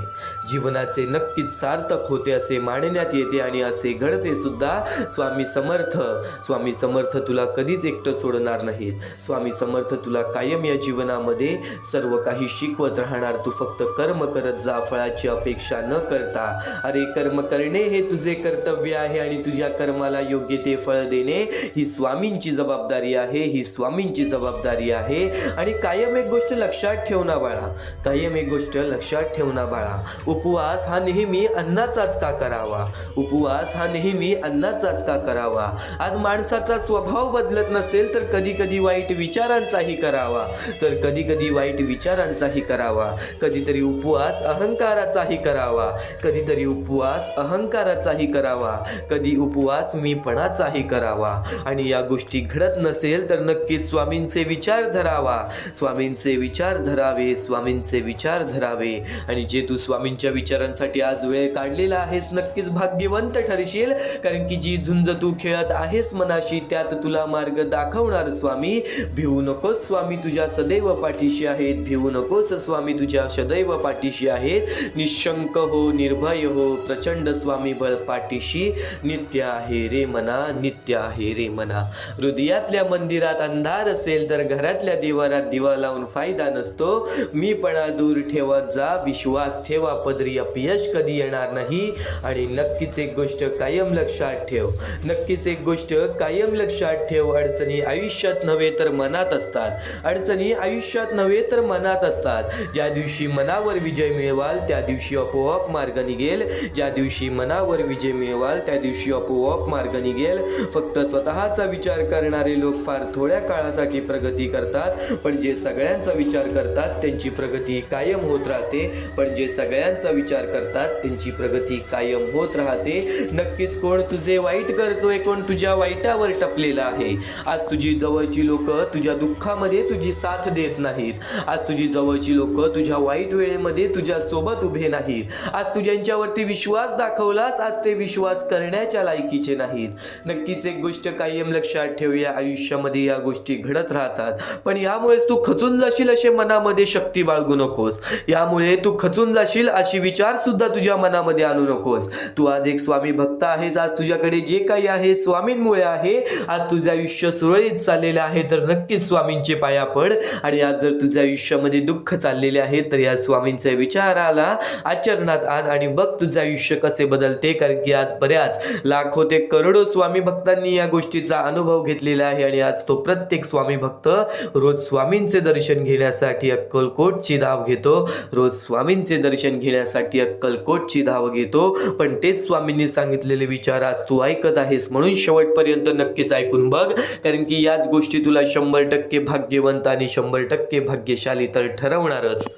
जीवनाचे नक्कीच सार्थक होते असे मानण्यात येते आणि असे घडते सुद्धा. स्वामी समर्थ तुला कधीच एकटं सोडणार नाहीत. स्वामी समर्थ तुला कायम या जीवनामध्ये सर्व काही शिकवत राहणार. तू फक्त कर्म करत जा, फळाची अपेक्षा न करता. अरे कर्म करणे हे तुझे कर्तव्य आहे आणि तुझ्या कर्माला योग्य ते फळ देणे ही स्वामींची जबाबदारी आहे, ही स्वामींची जबाबदारी आहे. आणि कायम एक गोष्ट लक्षात ठेव ना बाळा, कायम एक गोष्ट लक्षात ठेव ना बाळा, उपवास हा नेहमी अन्नाचाच का करावा? उपवास हा नेहमी अन्नाचाच का करावा? आज माणसाचा स्वभाव बदलत नसेल तर कधी कधी वाईट विचारांचाही करावा, तर कधी कधी वाईट विचारांचाही करावा. कधीतरी उपवास अहंकाराचाही करावा, कधीतरी उपवास अहंकाराचाही करावा, कधी उपवास मीपणाचाही करावा. आणि या गोष्टी घडत नसेल तर नक्कीच स्वामींचे विचार धरावा, स्वामींचे विचार धरावे, स्वामींचे विचार धरावे. आणि जे तू स्वामींच्या विचारांसाठी आज वेळ काढलेला आहेस नक्कीच भाग्यवंत ठरशील. कारण की जी झुंज तू खेळत आहेस मनाशी त्यात तुला मार्ग दाखवणार स्वामी. भिवू नकोस, स्वामी तुझ्या सदैव पाठीशी आहेत. भिवू नकोस, स्वामी तुझ्या सदैव पाठीशी आहेत. निशंक हो, निर्भय हो, प्रचंड स्वामी बळ पाठीशी नित्य आहे रे मना, नित्य आहे रे मना. हृदयातल्या मंदिरात अंधार असेल तर घरातल्या देवारात दिवा लावून फायदा नसतो. मीपणा दूर ठेवत जा, विश्वास ठेवा, पदरी अपयश कधी येणार नाही. आणि नक्कीच एक गोष्ट कायम लक्षात ठेव, नक्कीच एक गोष्ट कायम लक्षात ठेव. अडचणी आयुष्यात नव्हे तर मनात असतात, अडचणी आयुष्यात नव्हे तर मनात असतात. ज्या दिवशी मनावर विजय मिळवाल त्या दिवशी आपोआप मार्ग निघेल. ज्या दिवशी मनावर विजय मिळवाल त्या दिवशी आपोआप मार्ग निघेल. फक्त स्वतःचा विचार करणारे लोक फार थोड्या काळासाठी प्रगती करतात, पण जे सगळ्यांचा विचार करतात त्यांची प्रगती कायम होत राहते. पण जे सगळ्यांचा विचार करतात त्यांची प्रगती कायम होत राहते. नक्कीच कोण तुझे वाईट करतोय, कोण तुझ्या वाईटावर टपलेला आहे. आज तुझी जवळची लोक तुझ्या दुःखामध्ये तुझी साथ देत नाहीत. आज तुझी जवळची लोक तुझ्या वाईट वेळेमध्ये तुझ्या सोबत उभे नाहीत. आज तू ज्यांच्यावरती विश्वास दाखवलास आज ते विश्वास करण्याच्या लायकीचे नाहीत. नक्कीच एक गोष्ट कायम लक्षात ठेव, या आयुष्यामध्ये या गोष्टी घडत राहतात. पण यामुळेच तू खचून जाशील असे मनामध्ये शक्ती बाळगू नकोस. यामुळे तू खचून जाशील अशी विचार सुद्धा तुझ्या मनामध्ये आणू नकोस. तू आज एक स्वामी भक्त आहेस. आज तुझ्याकडे जे काही आहे स्वामींमुळे आहे. आज तुझं आयुष्य सुरळीत चाललेलं आहे तर नक्कीच स्वामींचे पाया पड. आणि आज जर तुझ्या आयुष्यामध्ये दुःख चाललेले आहे तर या स्वामींच्या विचाराला आचरणात आण आणि बघ तुझं आयुष्य कसे बदलते. कारण की आज बऱ्याच लाखो ते करोडो स्वामी भक्तांनी या गोष्टीचा अनुभव घेतलेला आहे. आणि आज तो प्रत्येक स्वामी भक्त रोज स्वामींचे दर्शन घेण्यासाठी अक्कलकोटची धाव घेतो. रोज स्वामींचे दर्शन घेण्यासाठी अक्कलकोटची धाव घेतो. पण तेच स्वामींनी सांगितलेले विचार आज तू ऐकत आहेस म्हणून शेवटपर्यंत नक्कीच ऐकून बघ. कारण की याच गोष्टी तुला 100% भाग्यवंत आणि 100% भाग्यशाली तर ठरवणारच.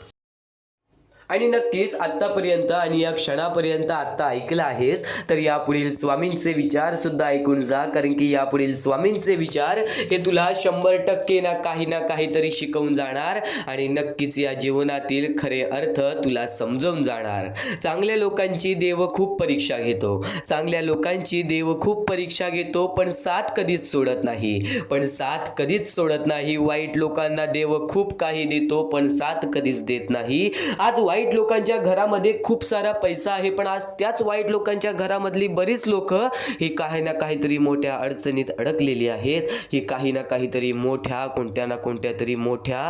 आणि नक्कीच आत्तापर्यंत आणि या क्षणापर्यंत आत्ता ऐकलं आहेस तर यापुढील स्वामींचे विचार सुद्धा ऐकून जा. कारण की यापुढील स्वामींचे विचार हे तुला 100% ना काहीतरी शिकवून जाणार आणि नक्कीच या जीवनातील खरे अर्थ तुला समजवून जाणार. चांगल्या लोकांची देव खूप परीक्षा घेतो, चांगल्या लोकांची देव खूप परीक्षा घेतो, पण साथ कधीच सोडत नाही, पण साथ कधीच सोडत नाही. वाईट लोकांना देव खूप काही देतो पण साथ कधीच देत नाही. आज वाईट लोकांच्या घरामध्ये खूप सारा पैसा आहे, पण आज त्याच वाईट लोकांच्या घरामधली बरीच लोक ही काही ना काहीतरी मोठ्या अडचणीत अडकलेली आहेत. ही काही ना काहीतरी कोणत्या ना कोणत्या तरी मोठ्या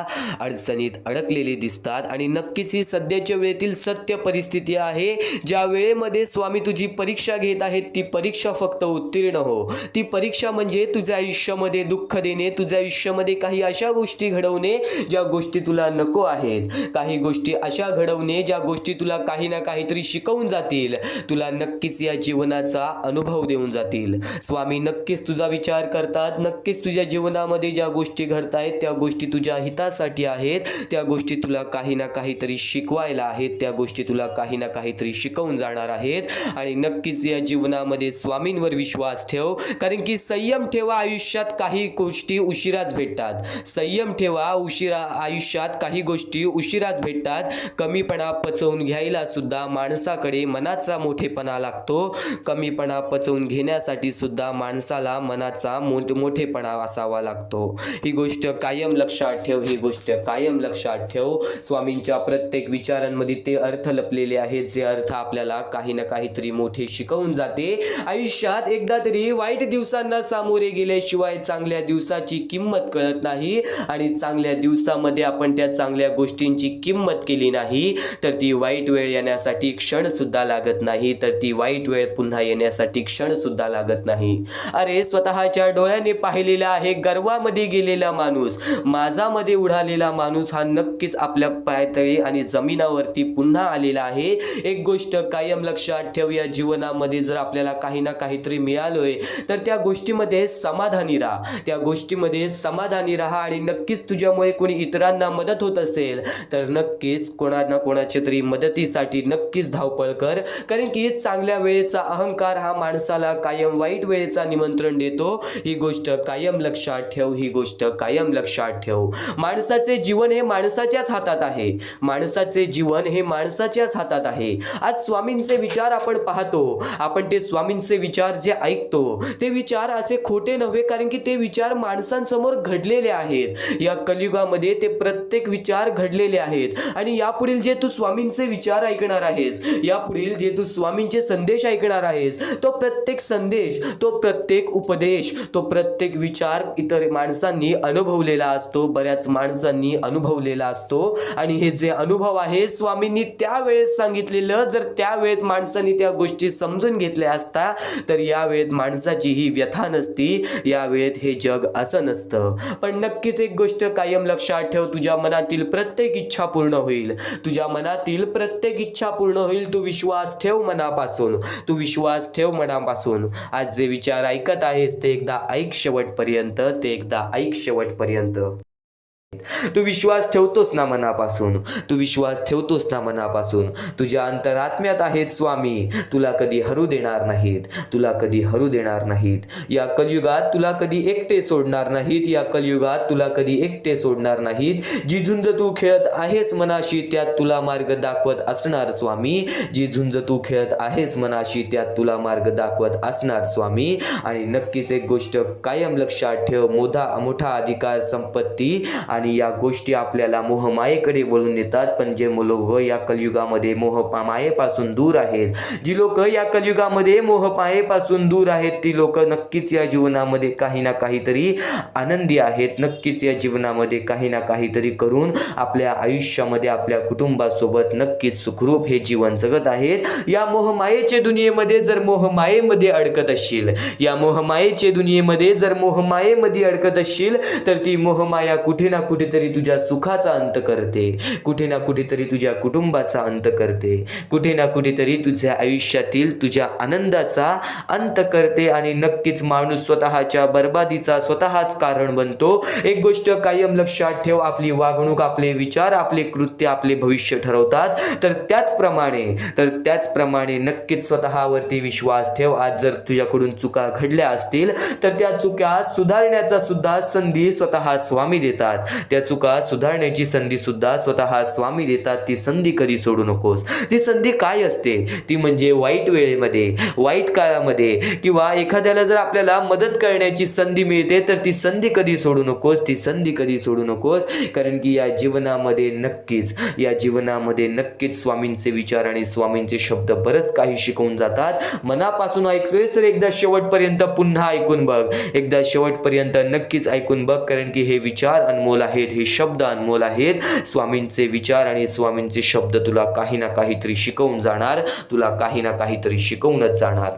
अडचणीत अडकलेली दिसतात. आणि नक्कीच ही सध्याच्या वेळेतील सत्य परिस्थिती आहे. ज्या वेळेमध्ये स्वामी तुझी परीक्षा घेत आहेत ती परीक्षा फक्त उत्तीर्ण हो. ती परीक्षा म्हणजे तुझ्या आयुष्यामध्ये दुःख देणे, तुझ्या आयुष्यामध्ये काही अशा गोष्टी घडवणे ज्या गोष्टी तुला नको आहेत, काही गोष्टी अशा घडवणे ज्या गोष्टी तुला काही ना काहीतरी शिकवून जातील, तुला नक्कीच या जीवनाचा अनुभव देऊन जातील. स्वामी नक्कीच तुझा विचार करतात. नक्कीच तुझ्या जीवनामध्ये ज्या गोष्टी घडत आहेत त्या गोष्टी तुझ्या हितासाठी आहेत. त्या गोष्टी तुला काही ना काहीतरी शिकवायला आहेत, त्या गोष्टी तुला काही ना काहीतरी शिकवून जाणार आहेत. आणि नक्कीच या जीवनामध्ये स्वामींवर विश्वास ठेव. कारण की संयम ठेवा, आयुष्यात काही गोष्टी उशिराच भेटतात. संयम ठेवा, आयुष्यात काही गोष्टी उशिराच भेटतात. कमी कमीपणा पचवून घ्यायला सुद्धा माणसाकडे मनाचा मोठेपणा लागतो. कमीपणा पचवून घेण्यासाठी सुद्धा माणसाला मनाचा मोठेपणा असावा लागतो. ही गोष्ट कायम लक्षात ठेव, ही गोष्ट कायम लक्षात ठेव. स्वामींच्या प्रत्येक विचारांमध्ये ते अर्थ लपलेले आहेत, जे अर्थ आपल्याला काही ना काहीतरी मोठे शिकवून जाते. आयुष्यात एकदा तरी वाईट दिवसांना सामोरे गेल्याशिवाय चांगल्या दिवसाची किंमत कळत नाही, आणि चांगल्या दिवसामध्ये आपण त्या चांगल्या गोष्टींची किंमत केली नाही तर ती वाईट वेळ येण्यासाठी क्षण सुद्धा लागत नाही, तर ती वाईट वेळ पुन्हा येण्यासाठी क्षण सुद्धा लागत नाही. अरे स्वतःच्या डोळ्याने पाहिलेला आहे गर्वामध्ये गेलेला माणूस, माझामध्ये उडालेला माणूस हा नक्कीच आपल्या पायतळी आणि जमिनावरती पुन्हा आलेला आहे. एक गोष्ट कायम लक्षात ठेव, या जीवनामध्ये जर आपल्याला काही ना काहीतरी मिळालोय तर त्या गोष्टीमध्ये समाधानी राहा, त्या गोष्टीमध्ये समाधानी राहा. आणि नक्कीच तुझ्यामुळे कोणी इतरांना मदत होत असेल तर नक्कीच कोणा ना कोणाच्या तरी मदतीसाठी नक्कीच धावपळ कर, कारण की चांगल्या वेळेचा अहंकार हा माणसाला कायम वाईट वेळेचा निमंत्रण देतो. ही गोष्ट कायम लक्षात ठेव, ही गोष्ट कायम लक्षात ठेव. माणसाचे जीवन हे माणसाच्याच हातात आहे, माणसाचे जीवन हे माणसाच्याच हातात आहे. आज स्वामींचे विचार आपण पाहतो, आपण ते स्वामींचे विचार जे ऐकतो ते विचार असे खोटे नव्हे, कारण की ते विचार माणसांसमोर घडलेले आहेत. या कलियुगामध्ये ते प्रत्येक विचार घडलेले आहेत. आणि यापुढील जे तू स्वामींचे विचार ऐकणार आहेस, यापुढील जे तू स्वामींचे संदेश ऐकणार आहेस, तो प्रत्येक संदेश, तो प्रत्येक उपदेश, तो प्रत्येक विचार इतर माणसांनी अनुभवलेला असतो, बऱ्याच माणसांनी अनुभवलेला असतो. आणि हे जे अनुभव आहे स्वामींनी त्यावेळेस सांगितलेलं, जर त्यावेळेत माणसांनी त्या गोष्टी समजून घेतल्या असता तर यावेळेत माणसाची ही व्यथा नसती, यावेळेत हे जग असं नसतं. पण नक्कीच एक गोष्ट कायम लक्षात ठेव, तुझ्या मनातील प्रत्येक इच्छा पूर्ण होईल, तुझ्या मनातील प्रत्येक इच्छा पूर्ण होईल. तू विश्वास ठेव मनापासून, तू विश्वास ठेव मनापासून. आज जे विचार ऐकत आहेस ते एकदा ऐक शेवटपर्यंत, ते एकदा ऐक शेवटपर्यंत. तू विश्वास ठेवतोस ना मनापासून, तू विश्वास ठेवतोस ना मनापासून. तुझ्या अंतरात्म्यात आहेत स्वामी, तुला कधी हरू देणार नाहीत, तुला कधी हरू देणार नाहीत. या कलियुगात तुला कधी एकटे सोडणार नाहीत, या कलियुगात तुला कधी एकटे सोडणार नाहीत. जी झुंज तू खेळत आहेस मनाशी त्यात तुला मार्ग दाखवत असणार स्वामी, जी झुंज तू खेळत आहेस मनाशी त्यात तुला मार्ग दाखवत असणार स्वामी. आणि नक्कीच एक गोष्ट कायम लक्षात ठेव, मोठा अधिकार संपत्ती आणि या गोष्टी आपल्याला मोहमायेकडे वळून नेतात. पण जे लोक या कलियुगामध्ये मोहमायेपासून दूर आहेत, जी लोक या कलियुगामध्ये मोहमायेपासून दूर आहेत, ती लोक नक्कीच या जीवनामध्ये काही ना काहीतरी आनंदी आहेत, नक्कीच या जीवनामध्ये काही ना काहीतरी करून आपल्या आयुष्यामध्ये आपल्या कुटुंबासोबत नक्कीच सुखरूप हे जीवन जगत आहेत. या मोहमायेच्या दुनियेमध्ये जर मोहमायेमध्ये अडकत असशील, या मोहमायेच्या दुनियेमध्ये जर मोहमायेमध्ये अडकत असशील तर ती मोहमाया कुठे ना कुठेतरी तुझ्या सुखाचा अंत करते, कुठे ना कुठेतरी तुझ्या कुटुंबाचा अंत करते, कुठे ना कुठेतरी तुझ्या आयुष्यातील तुझ्या आनंदाचा अंत करते. आणि नक्कीच माणूस स्वतःच्या बर्बादीचा स्वतःच कारण बनतो. एक गोष्ट कायम लक्षात ठेव, आपली वागणूक, आपले विचार, आपले कृत्य आपले भविष्य ठरवतात. तर त्याचप्रमाणे नक्कीच स्वतःवरती विश्वास ठेव. आज जर तुझ्याकडून चुका घडल्या असतील तर त्या चुका सुधारण्याचा सुद्धा संधी स्वतः स्वामी देतात, त्या चुका सुधारण्याची संधी सुद्धा स्वतः स्वामी देतात. ती संधी कधी सोडू नकोस. ती संधी काय असते? ती म्हणजे वाईट वेळेमध्ये, वाईट काळामध्ये किंवा एखाद्याला जर आपल्याला मदत करण्याची संधी मिळते तर ती संधी कधी सोडू नकोस, ती संधी कधी सोडू नकोस. कारण की या जीवनामध्ये नक्कीच स्वामींचे विचार आणि स्वामींचे शब्द बरंच काही शिकवून जातात. मनापासून ऐकतोय तर एकदा शेवटपर्यंत पुन्हा ऐकून बघ, एकदा शेवटपर्यंत नक्कीच ऐकून बघ, कारण की हे विचार अनमोल आहेत, हे शब्द अनमोल आहेत. स्वामींचे विचार आणि स्वामींचे शब्द तुला काही ना काहीतरी शिकवून जाणार, तुला काही ना काहीतरी शिकवूनच जाणार.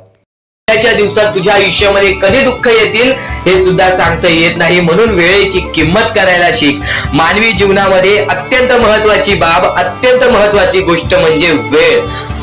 त्याच्या दिवसात तुझ्या आयुष्यामध्ये कधी दुःख येतील हे सुद्धा सांगता येत नाही, म्हणून वेळेची किंमत करायला शिक. मानवी जीवनामध्ये अत्यंत महत्वाची बाब, अत्यंत महत्वाची गोष्ट म्हणजे वेळ.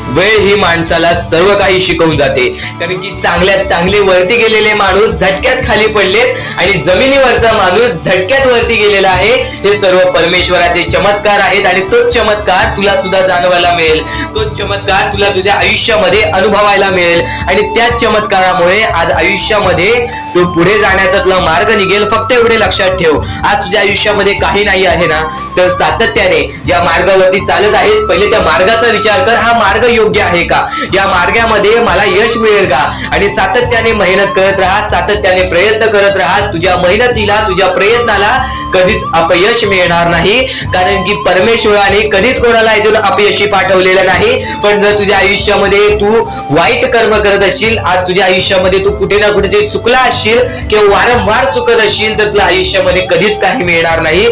वेळ ही माणसाला सर्व काही शिकवून जाते. कारण की चांगल्यात चांगले वरती गेलेले माणूस झटक्यात खाली पडलेत आणि जमिनीवरचा माणूस झटक्यात वरती गेलेला आहे. हे सर्व परमेश्वराचे चमत्कार आहेत आणि तोच चमत्कार तुला सुद्धा जाणवायला मिळेल. तोच चमत्कार तुला तुझ्या आयुष्यामध्ये अनुभवायला मिळेल आणि त्याच चमत्कारामुळे आज आयुष्यामध्ये तू पुढे जाण्याचा तुला मार्ग निघेल. फक्त एवढे लक्षात ठेव, आज तुझ्या आयुष्यामध्ये काही नाही आहे ना, तर सातत्याने ज्या मार्गावरती चालत आहेस पहिले त्या मार्गाचा विचार कर. हा मार्ग योग्य आहे का? या मार्गामध्ये मला यश मिळेल का? आणि सातत्याने मेहनत करत राहा, सातत्याने प्रयत्न करत राहा. तुझ्या मेहनतीला, तुझ्या प्रयत्नाला कधीच अपयश मिळणार नाही. कारण की परमेश्वराने कधीच कोणाला इथून अपयशी पाठवलेलं नाही. पण जर तुझ्या आयुष्यामध्ये तू वाईट कर्म करत असशील, आज तुझ्या आयुष्यामध्ये तू कुठे ना कुठे चुकला असशील किंवा वारंवार चुकत असशील, तर तुला आयुष्यामध्ये कधीच काही मिळणार नाही.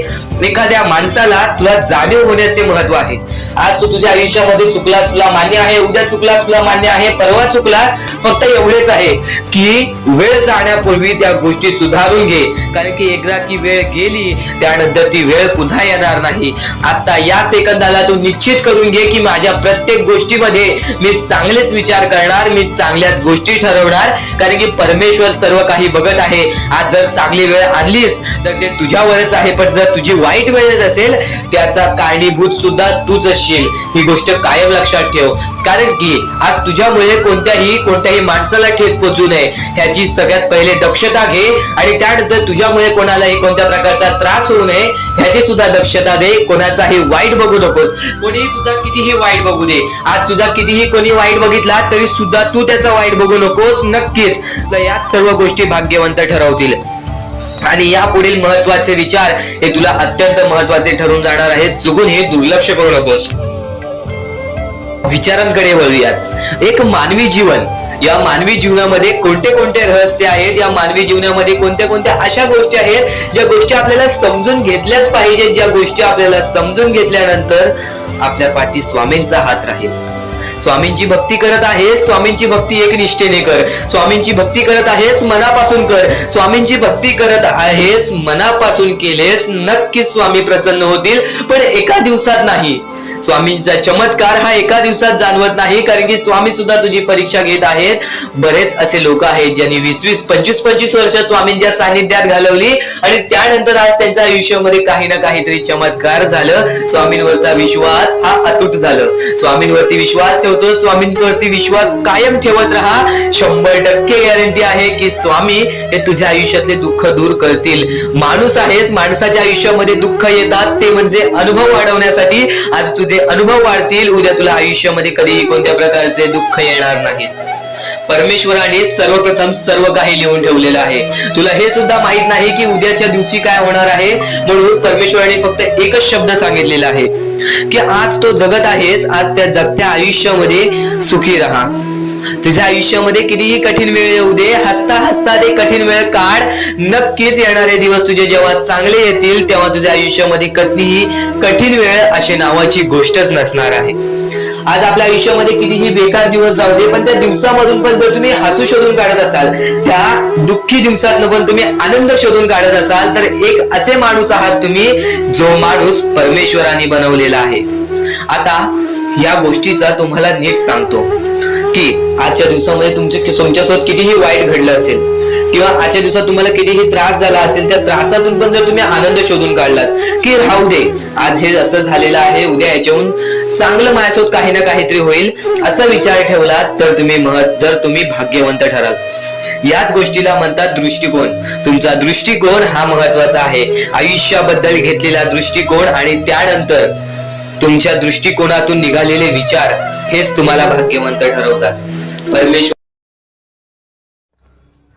एखाद्या माणसाला तुला जाणीव होण्याचे महत्व आहे. आज तू तुझ्या आयुष्यामध्ये चुकलास, तुला मान्य आहे. उद्या चुकलास, तुला मान्य आहे. परवा चुकलास, फक्त एवढेच आहे की वेळ जाण्यापूर्वी त्या गोष्टी सुधारून घे. कारण की एकदा की वेळ गेली त्यानंतर ती वेळ पुन्हा येणार नाही. आता या सेकंदाला तू निश्चित करून घे की माझ्या प्रत्येक गोष्टीमध्ये मी चांगलेच विचार करणार, मी चांगल्याच गोष्टी ठरवणार. कारण की परमेश्वर सर्व काही बघत आहे. आज जर चांगली वेळ आणलीस तर ते तुझ्यावरच आहे, पण जर तुझी वाईट वेळ असेल त्याचा कारणीभूत सुद्धा तूच असशील. ही गोष्ट कायम लक्षात ठेव. कारण की आज तुझ्यामुळे कोणत्याही माणसाला ठेच पोचू नये ह्याची सगळ्यात पहिले दक्षता घे. आणि त्यानंतर तुझ्यामुळे कोणालाही कोणत्या प्रकारचा त्रास होऊ नये ह्याची सुद्धा दक्षता दे. कोणाचाही वाईट बघू नकोस. कोणीही तुझा कितीही वाईट बघू दे. आज तुझा कितीही कोणी वाईट बघितला तरी सुद्धा तू त्याचा वाईट बघू नकोस. नक्कीच याच सर्व गोष्टी भाग्यवंत ठरवतील. आणि या पुढील महत्वाचे विचार हे तुला अत्यंत महत्वाचे ठरून जाणार आहेत. चुकून हे दुर्लक्ष करू नकोस. विचारांकडे वळूयात. एक मानवी जीवन, या मानवी जीवनामध्ये कोणते कोणते रहस्य आहेत, या मानवी जीवनामध्ये कोणत्या कोणत्या अशा गोष्टी आहेत ज्या गोष्टी आपल्याला समजून घेतल्याच पाहिजेत. ज्या गोष्टी आपल्याला समजून घेतल्यानंतर आपल्या पाठी स्वामींचा हात राहील. स्वामींची भक्ती करत आहेस, स्वामींची भक्ती एक निष्ठेने कर. स्वामींची भक्ती करत आहेस, मनापासून कर. स्वामींची भक्ती करत आहेस, मनापासून केलेस, नक्कीच स्वामी प्रसन्न होतील. पण एका दिवसात नाही. स्वामींचा चमत्कार हा एका दिवसात जाणवत नाही. कारण की स्वामी सुद्धा तुझी परीक्षा घेत आहेत. बरेच असे लोक आहेत ज्यांनी 20-20, 25-25 वर्ष स्वामींच्या सानिध्यात घालवली आणि त्यानंतर आज त्यांच्या आयुष्यामध्ये काही ना काहीतरी चमत्कार झालं. स्वामींवरचा विश्वास हा अतूट झालं. स्वामींवरती विश्वास ठेवतो, स्वामींवरती विश्वास कायम ठेवत राहा. 100% गॅरंटी आहे की स्वामी हे तुझ्या आयुष्यातले दुःख दूर करतील. माणूस आहेस, माणसाच्या आयुष्यामध्ये दुःख येतात, ते म्हणजे अनुभव वाढवण्यासाठी. आज तुझे अनुभव वाढतील, उद्या तुला आयुष्यामध्ये कधीही कोणत्या प्रकारचे दुःख येणार नाही. परमेश्वराने सर्वप्रथम सर्व काही लिहून ठेवलेलं आहे. तुला हे सुद्धा माहित नाही की उद्याच्या दिवशी काय होणार आहे. म्हणून परमेश्वराने फक्त एकच शब्द सांगितलेला आहे की आज तो जगत आहेस, आज त्या जगत्या आयुष्यामध्ये सुखी राहा. तुझ्या आयुष्यामध्ये कितीही कठीण वेळ येऊ दे, हसता हसता ते कठीण वेळ काढ. नक्कीच येणारे दिवस तुझे जेव्हा चांगले येतील तेव्हा तुझ्या आयुष्यामध्ये कधीही कठीण वेळ अशी नावाची गोष्टच नसणार आहे. आज आपल्या आयुष्यामध्ये कितीही बेकार दिवस जाऊ दे, पण त्या दिवसामधून पण जर तुम्ही हसू शोधून काढत असाल, त्या दुःखी दिवसातनं पण तुम्ही आनंद शोधून काढत असाल, तर एक असे माणूस आहात तुम्ही जो माणूस परमेश्वराने बनवलेला आहे. आता या गोष्टीचा तुम्हाला नीट सांगतो की आजच्या दिवसामध्ये तुमच्यासोबत कितीही वाईट घडलं असेल किंवा आजच्या दिवसात तुम्हाला कितीही त्रास झाला असेल, त्या त्रासातून पण जर तुम्ही आनंद शोधून काढलात की राहू दे, आज हे असं झालेलं आहे, उद्या याच्याहून चांगलं माझ्यासोबत काही ना काहीतरी होईल, असा विचार ठेवला तर तुम्ही भाग्यवंत ठराल. याच गोष्टीला म्हणतात दृष्टिकोन. तुमचा दृष्टिकोन हा महत्वाचा आहे. आयुष्याबद्दल घेतलेला दृष्टिकोन आणि त्यानंतर तुमच्या दृष्टिकोनातून निघालेले विचार हेच तुम्हाला भाग्यवंत ठरवतात. परमेश्वर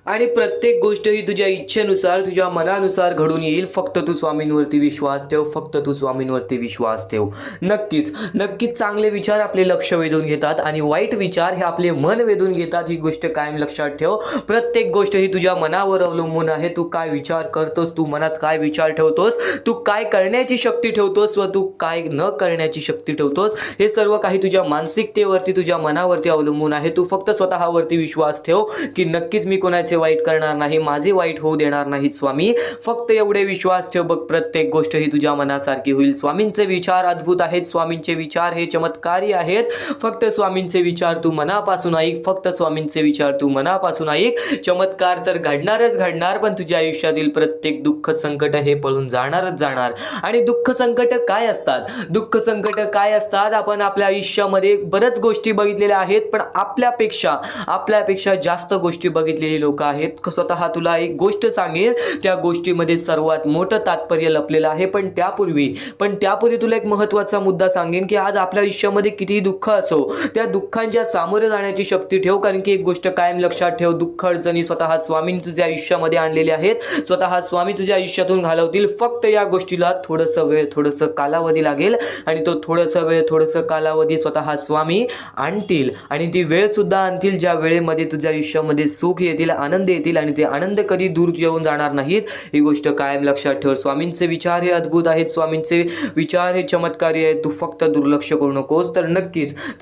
आणि प्रत्येक गोष्ट ही तुझ्या इच्छेनुसार, तुझ्या मनानुसार घडून येईल. फक्त तू स्वामींवरती विश्वास ठेव, फक्त तू स्वामींवरती विश्वास ठेव. नक्कीच चांगले विचार आपले लक्ष वेधून घेतात आणि वाईट विचार हे आपले मन वेधून घेतात. ही गोष्ट कायम लक्षात ठेव. प्रत्येक गोष्ट ही तुझ्या मनावर अवलंबून आहे. तू काय विचार करतोस, तू मनात काय विचार ठेवतोस, तू काय करण्याची शक्ती ठेवतोस व तू काय न करण्याची शक्ती ठेवतोस, हे सर्व काही तुझ्या मानसिकतेवरती, तुझ्या मनावरती अवलंबून आहे. तू फक्त स्वतःवरती विश्वास ठेव की नक्कीच मी कोणाचे कोणाचे वाईट करणार नाही, माझे वाईट होऊ देणार नाहीत स्वामी. फक्त एवढे विश्वास ठेव बघ, प्रत्येक गोष्ट ही तुझ्या मनासारखी होईल. स्वामींचे विचार अद्भुत आहेत, स्वामींचे विचार हे चमत्कारी आहेत. फक्त स्वामींचे विचार तू मनापासून ऐक, फक्त स्वामींचे विचार तू मनापासून ऐक. चमत्कार तर घडणारच घडणार, पण तुझ्या आयुष्यातील प्रत्येक दुःख संकट हे पळून जाणारच जाणार. आणि दुःख संकट काय असतात, दुःख संकट काय असतात, आपण आपल्या आयुष्यामध्ये बऱ्याच गोष्टी बघितलेल्या आहेत, पण आपल्यापेक्षा जास्त गोष्टी बघितलेली लोक आहेत. स्वतः तुला एक गोष्ट सांगेल, त्या गोष्टीमध्ये सर्वात मोठं तात्पर्य लपलेलं आहे. पण त्यापूर्वी तुला एक महत्त्वाचा मुद्दा सांगेन की आज आपल्या आयुष्यामध्ये किती दुःख असो, त्या दुःखांच्या सामोरे जाण्याची शक्ती ठेव. कारण की एक गोष्ट कायम लक्षात ठेव, दुःख अडचणी स्वतः स्वामी तुझ्या आयुष्यामध्ये आणलेले आहेत, स्वतः स्वामी तुझ्या आयुष्यातून घालवतील. फक्त या गोष्टीला थोडंसं वेळ, थोडंसं कालावधी लागेल आणि तो थोडंसं वेळ, थोडंसं कालावधी स्वतः स्वामी आणतील. आणि ती वेळ सुद्धा आणतील ज्या वेळेमध्ये तुझ्या आयुष्यामध्ये सुख येतील, आनंद येतील, आणि ते आनंद कधी दूर येऊन जाणार नाहीत. ही गोष्ट कायम लक्षात ठेव. स्वामींचे विचार हे अद्भुत आहेत, स्वामींचे विचार हे चमत्कारी आहेत. तू फक्त दुर्लक्ष करू नकोस. तर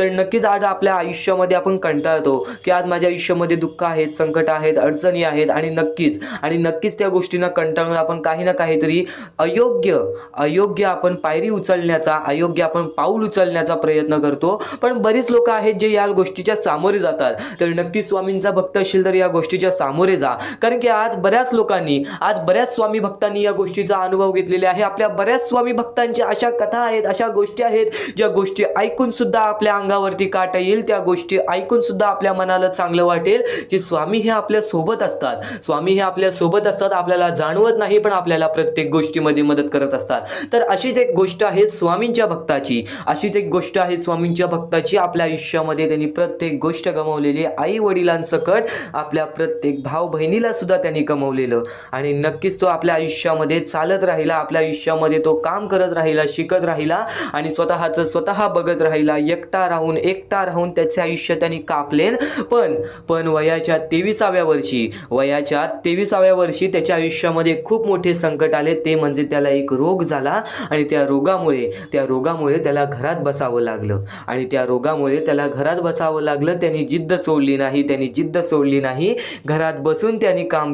नक्कीच आज आपल्या आयुष्यामध्ये आपण कंटाळतो की आज माझ्या आयुष्यामध्ये दुःख आहेत, संकट आहेत, अडचणी आहेत, आणि नक्कीच त्या गोष्टींना कंटाळून आपण काही ना काहीतरी अयोग्य आपण पायरी उचलण्याचा, अयोग्य आपण पाऊल उचलण्याचा प्रयत्न करतो. पण बरीच लोक आहेत जे या गोष्टीच्या सामोरे जातात. तर नक्कीच स्वामींचा भक्त असेल तर या गोष्टीच्या सामोरे जा. कारण की आज बऱ्याच स्वामी भक्तांनी या गोष्टीचा अनुभव घेतलेला आहे. आपल्या बऱ्याच स्वामी भक्तांच्या अशा कथा आहेत, अशा गोष्टी आहेत, ज्या गोष्टी ऐकून सुद्धा आपल्या अंगावरती काटा येईल, त्या गोष्टी ऐकून सुद्धा आपल्या मनाला चांगलं वाटेल की स्वामी हे आपल्या सोबत असतात. आपल्याला जाणवत नाही, पण आपल्याला प्रत्येक गोष्टीमध्ये मदत करत असतात. तर अशीच एक गोष्ट आहे स्वामींच्या भक्ताची. आपल्या आयुष्यामध्ये त्यांनी प्रत्येक गोष्ट गमावलेली, आई वडिलांसकट आपल्या प्रत्येक भाऊ बहिणीला सुद्धा त्यांनी गमावलेलं. आणि नक्कीच तो आपल्या आयुष्यामध्ये चालत राहिला, आपल्या आयुष्यामध्ये तो काम करत राहिला, शिकत राहिला, आणि स्वतः बघत राहिला. एकटा राहून त्याचे आयुष्य त्यांनी कापले. पण वयाच्या 23व्या वर्षी त्याच्या आयुष्यामध्ये खूप मोठे संकट आले. ते म्हणजे त्याला एक रोग झाला, आणि त्या रोगामुळे त्याला घरात बसावं लागलं. त्यांनी जिद्द सोडली नाही. घरात बसून त्यांनी काम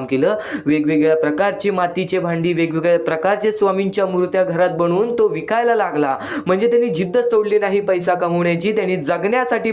केलं. वेगवेगळ्या प्रकारची मातीचे भांडी, वेगवेगळ्या प्रकारचे स्वामींच्या मूर्त्या घरात बनवून तो विकायला लागला. म्हणजे त्यांनी जिद्द सोडली नाही पैसा कमवण्याची. त्यांनी जगण्यासाठी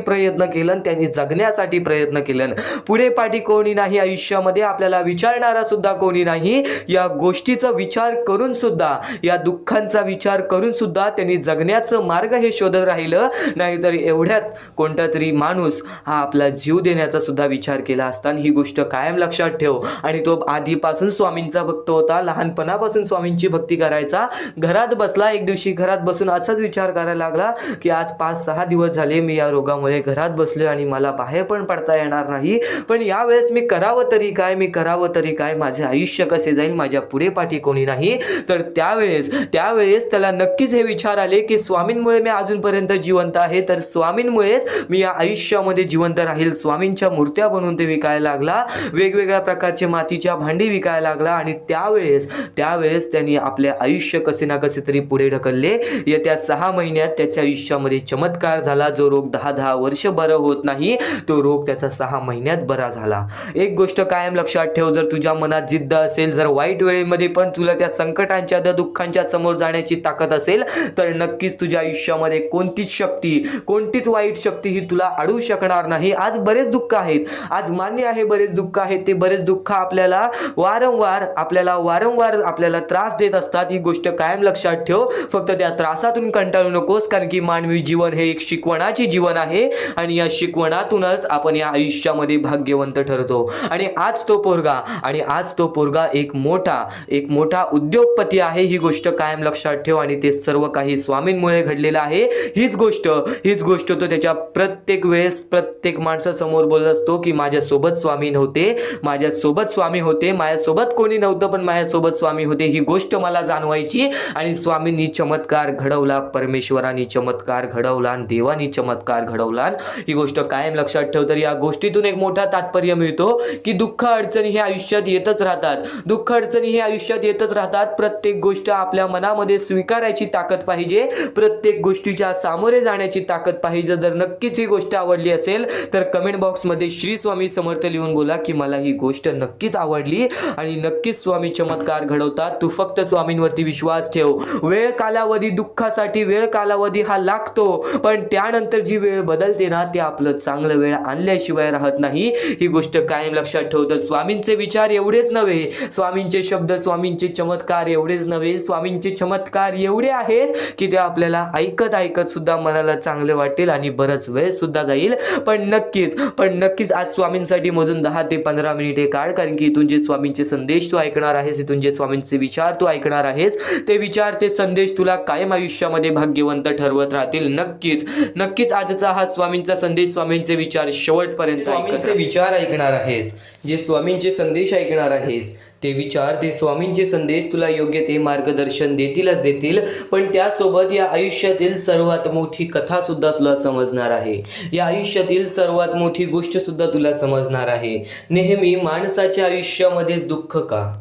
प्रयत्न केलं. पुढे पाठी कोणी नाही आयुष्यामध्ये, आपल्याला विचारणारा सुद्धा कोणी नाही. या गोष्टीचा विचार करून सुद्धा, या दुःखांचा विचार करून सुद्धा त्यांनी जगण्याचं मार्ग हे शोधत राहिलं. नाहीतर एवढ्यात कोणता तरी माणूस हा आपला जीव देण्याचा सुद्धा विचार केला असता. ही गोष्ट कायम लक्षात ठेव. आणि तो आधीपासून स्वामींचा भक्त होता, लहानपणापासून स्वामींची भक्ती करायचा. घरात बसला, एक दिवशी घरात बसून असाच विचार करायला लागला की आज 5-6 दिवस झाले मी या रोगामुळे घरात बसलोय आणि मला बाहेर पण पडता येणार नाही. पण यावेळेस मी करावं तरी काय, माझे आयुष्य कसे जाईल, माझ्या पुढे पाठी कोणी नाही. तर त्यावेळेस त्याला नक्कीच हे विचार आले की स्वामींमुळे मी अजूनपर्यंत जिवंत आहे, तर स्वामींमुळेच मी या आयुष्यामध्ये जिवंत राहील. स्वामींच्या मूर्त्या बनवून ते विकायला लागला, वेगवेगळ्या प्रकारचे मातीच्या भांडी विकायला लागला. आणि त्यावेळेस त्यांनी आपले आयुष्य कसे ना कसे तरी पुढे ढकलले. येत्या 6 महिन्यात त्याच्या आयुष्यामध्ये चमत्कार झाला. जो रोग 10 वर्ष बरं होत नाही, तो रोग त्याचा 6 महिन्यात बरा झाला. एक गोष्ट कायम लक्षात ठेव, जर तुझ्या मनात जिद्द असेल, जर वाईट वेळेमध्ये पण तुला त्या संकटांच्या, त्या दुःखांच्या समोर जाण्याची ताकद असेल, तर नक्कीच तुझ्या आयुष्यामध्ये कोणतीच वाईट शक्ती ही तुला अडवू शकणार नाही. आज बरेच दुःख आहेत, आज मान्य आहे बरेच दुःख आहेत. ते बरेच दुःख आपल्याला वारंवार आपल्याला त्रास देत असतात. ही गोष्ट कायम लक्षात ठेव. फक्त त्या त्रासातून कंटाळू नकोस, कारण की मानवी जीवन हे एक शिकवणाचे जीवन आहे, आणि या शिकवणातूनच आपण या आयुष्यामध्ये भाग्यवंत ठरतो. आणि आज तो पोरगा एक मोठा उद्योगपती आहे. ही गोष्ट कायम लक्षात ठेव. आणि ते सर्व काही स्वामींमुळे घडलेलं आहे. हीच गोष्ट तो त्याच्या प्रत्येक वेळेस प्रत्येक माणसासमोर बोलत असतो की माझ्यासोबत स्वामी होते, माझ्यासोबत कोणी नव्हतं, पण माझ्यासोबत स्वामी होते. ही गोष्ट मला जाणवायची. आणि स्वामींनी चमत्कार घडवला, परमेश्वरांनी चमत्कार घडवला, आणि देवानी चमत्कार घडवला. ही गोष्ट कायम लक्षात ठेव. तर या गोष्टीतून एक मोठा तात्पर्य मिळतो की दुःख अडचणी हे आयुष्यात येतच राहतात. प्रत्येक गोष्ट आपल्या मनामध्ये स्वीकारायची ताकद पाहिजे, प्रत्येक गोष्टीच्या सामोरे जाण्याची ताकद पाहिजे. जर नक्कीच ही गोष्ट आवडली असेल तर कमेंट बॉक्समध्ये श्री स्वामी समर्थ लिहून बोला की मला ही गोष्ट नक्कीच आवडली आणि नक्कीच स्वामी चमत्कार घडवतात. तू फक्त स्वामींवरती विश्वास ठेव. वेळ कालावधी दुःखासाठी वेळ कालावधी हा लागतो, पण त्यानंतर जी वेळ बदलते ना ते आपलं चांगलं वेळ आणल्याशिवाय राहत नाही. ही गोष्ट कायम लक्षात ठेव. तर स्वामींचे विचार एवढेच नव्हे, स्वामींचे शब्द, स्वामींचे चमत्कार एवढेच नव्हे, स्वामींचे चमत्कार एवढे आहेत की ते आपल्याला ऐकत ऐकत सुद्धा मनाला चांगले वाटेल आणि बराच वेळ सुद्धा जाईल. पण नक्कीच आज स्वामींसाठी मोजून 10 ते 15 मिनिटे काढ, कारण की इथून जे स्वामींचे संदेश तू ऐकणार आहेस, इथून जे स्वामींचे विचार तू ऐकणार आहेस, ते विचार, ते संदेश तुला कायम आयुष्यामध्ये भाग्यवंत ठरवत राहतील. नक्कीच आजचा हा स्वामींचा संदेश, स्वामींचे विचार शेवटपर्यंत स्वामींचे विचार ऐकणार आहेस, जे स्वामींचे संदेश ऐकणार आहेस, ते विचार, ते स्वामींचे संदेश तुला योग्य ते मार्गदर्शन देतील, पण त्यासोबत या आयुष्यातील सर्वात मोठी कथा सुद्धा तुला समजणार आहे. या आयुष्यातील सर्वात मोठी गोष्ट सुद्धा तुला समजणार आहे. नेहमी माणसाच्या आयुष्यामध्येच दुःख का?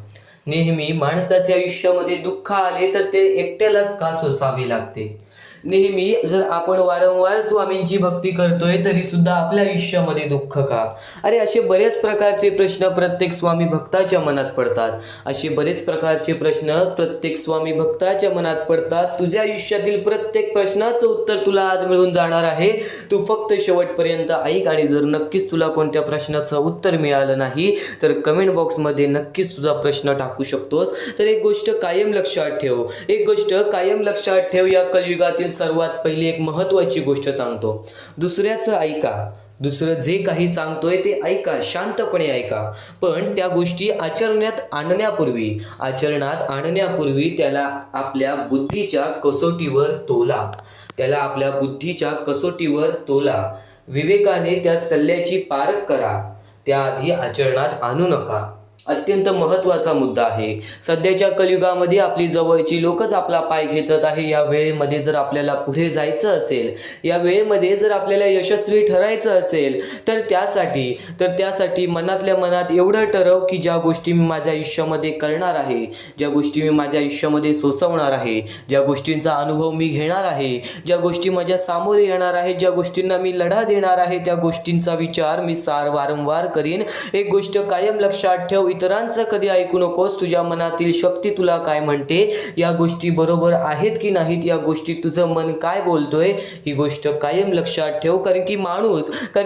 नेहमी माणसाच्या आयुष्यामध्ये दुःख आले तर ते एकट्यालाच का सोसावे लागते? नेहमी जर आपण वारंवार स्वामींची भक्ती करतोय तरी सुद्धा आपल्या आयुष्यामध्ये दुःख का? अरे असे बरेच प्रकारचे प्रश्न प्रत्येक स्वामी भक्ताच्या मनात पडतात. असे बरेच प्रकारचे प्रश्न प्रत्येक स्वामी भक्ताच्या मनात पडतात. तुझ्या आयुष्यातील प्रत्येक प्रश्नाचं उत्तर तुला आज मिळून जाणार आहे. तू फक्त शेवटपर्यंत ऐक आणि जर नक्कीच तुला कोणत्या प्रश्नाचं उत्तर मिळालं नाही तर कमेंट बॉक्समध्ये नक्कीच तुझा प्रश्न टाकू शकतोस. तर एक गोष्ट कायम लक्षात ठेव, या कलियुगातील सर्वात पहिली एक महत्त्वाची गोष्ट सांगतो. दुसऱ्याचं ऐका. दुसरं जे काही सांगतोय ते ऐका, शांतपणे ऐका, पण त्या गोष्टी आचरणात आणण्यापूर्वी त्याला आपल्या बुद्धीच्या कसोटीवर तोला. विवेकाने त्या सल्ल्याची पारख करा, त्याआधी आचरणात आणू नका. अत्यंत महत्त्वाचा मुद्दा आहे. सध्याच्या कलियुगामध्ये आपली जवळची लोकच आपला पाय खेचत आहे. या वेळेमध्ये जर आपल्याला पुढे जायचं असेल, या वेळेमध्ये जर आपल्याला यशस्वी ठरायचं असेल तर त्यासाठी मनातल्या मनात एवढं ठरव की ज्या गोष्टी मी माझ्या आयुष्यामध्ये करणार आहे, ज्या गोष्टी मी माझ्या आयुष्यामध्ये सोसवणार आहे, ज्या गोष्टींचा अनुभव मी घेणार आहे, ज्या गोष्टी माझ्या सामोरे येणार आहेत, ज्या गोष्टींना मी लढा देणार आहे, त्या गोष्टींचा विचार मी वारंवार करीन. एक गोष्ट कायम लक्षात ठेव, इतरांचं कधी ऐकू नकोस. तुझ्या मनातील शक्ती तुला काय म्हणते, या गोष्टी बरोबर आहेत की नाहीत, या गोष्टी तुझं मन काय बोलतोय, ही गोष्ट कायम लक्षात ठेव. कारण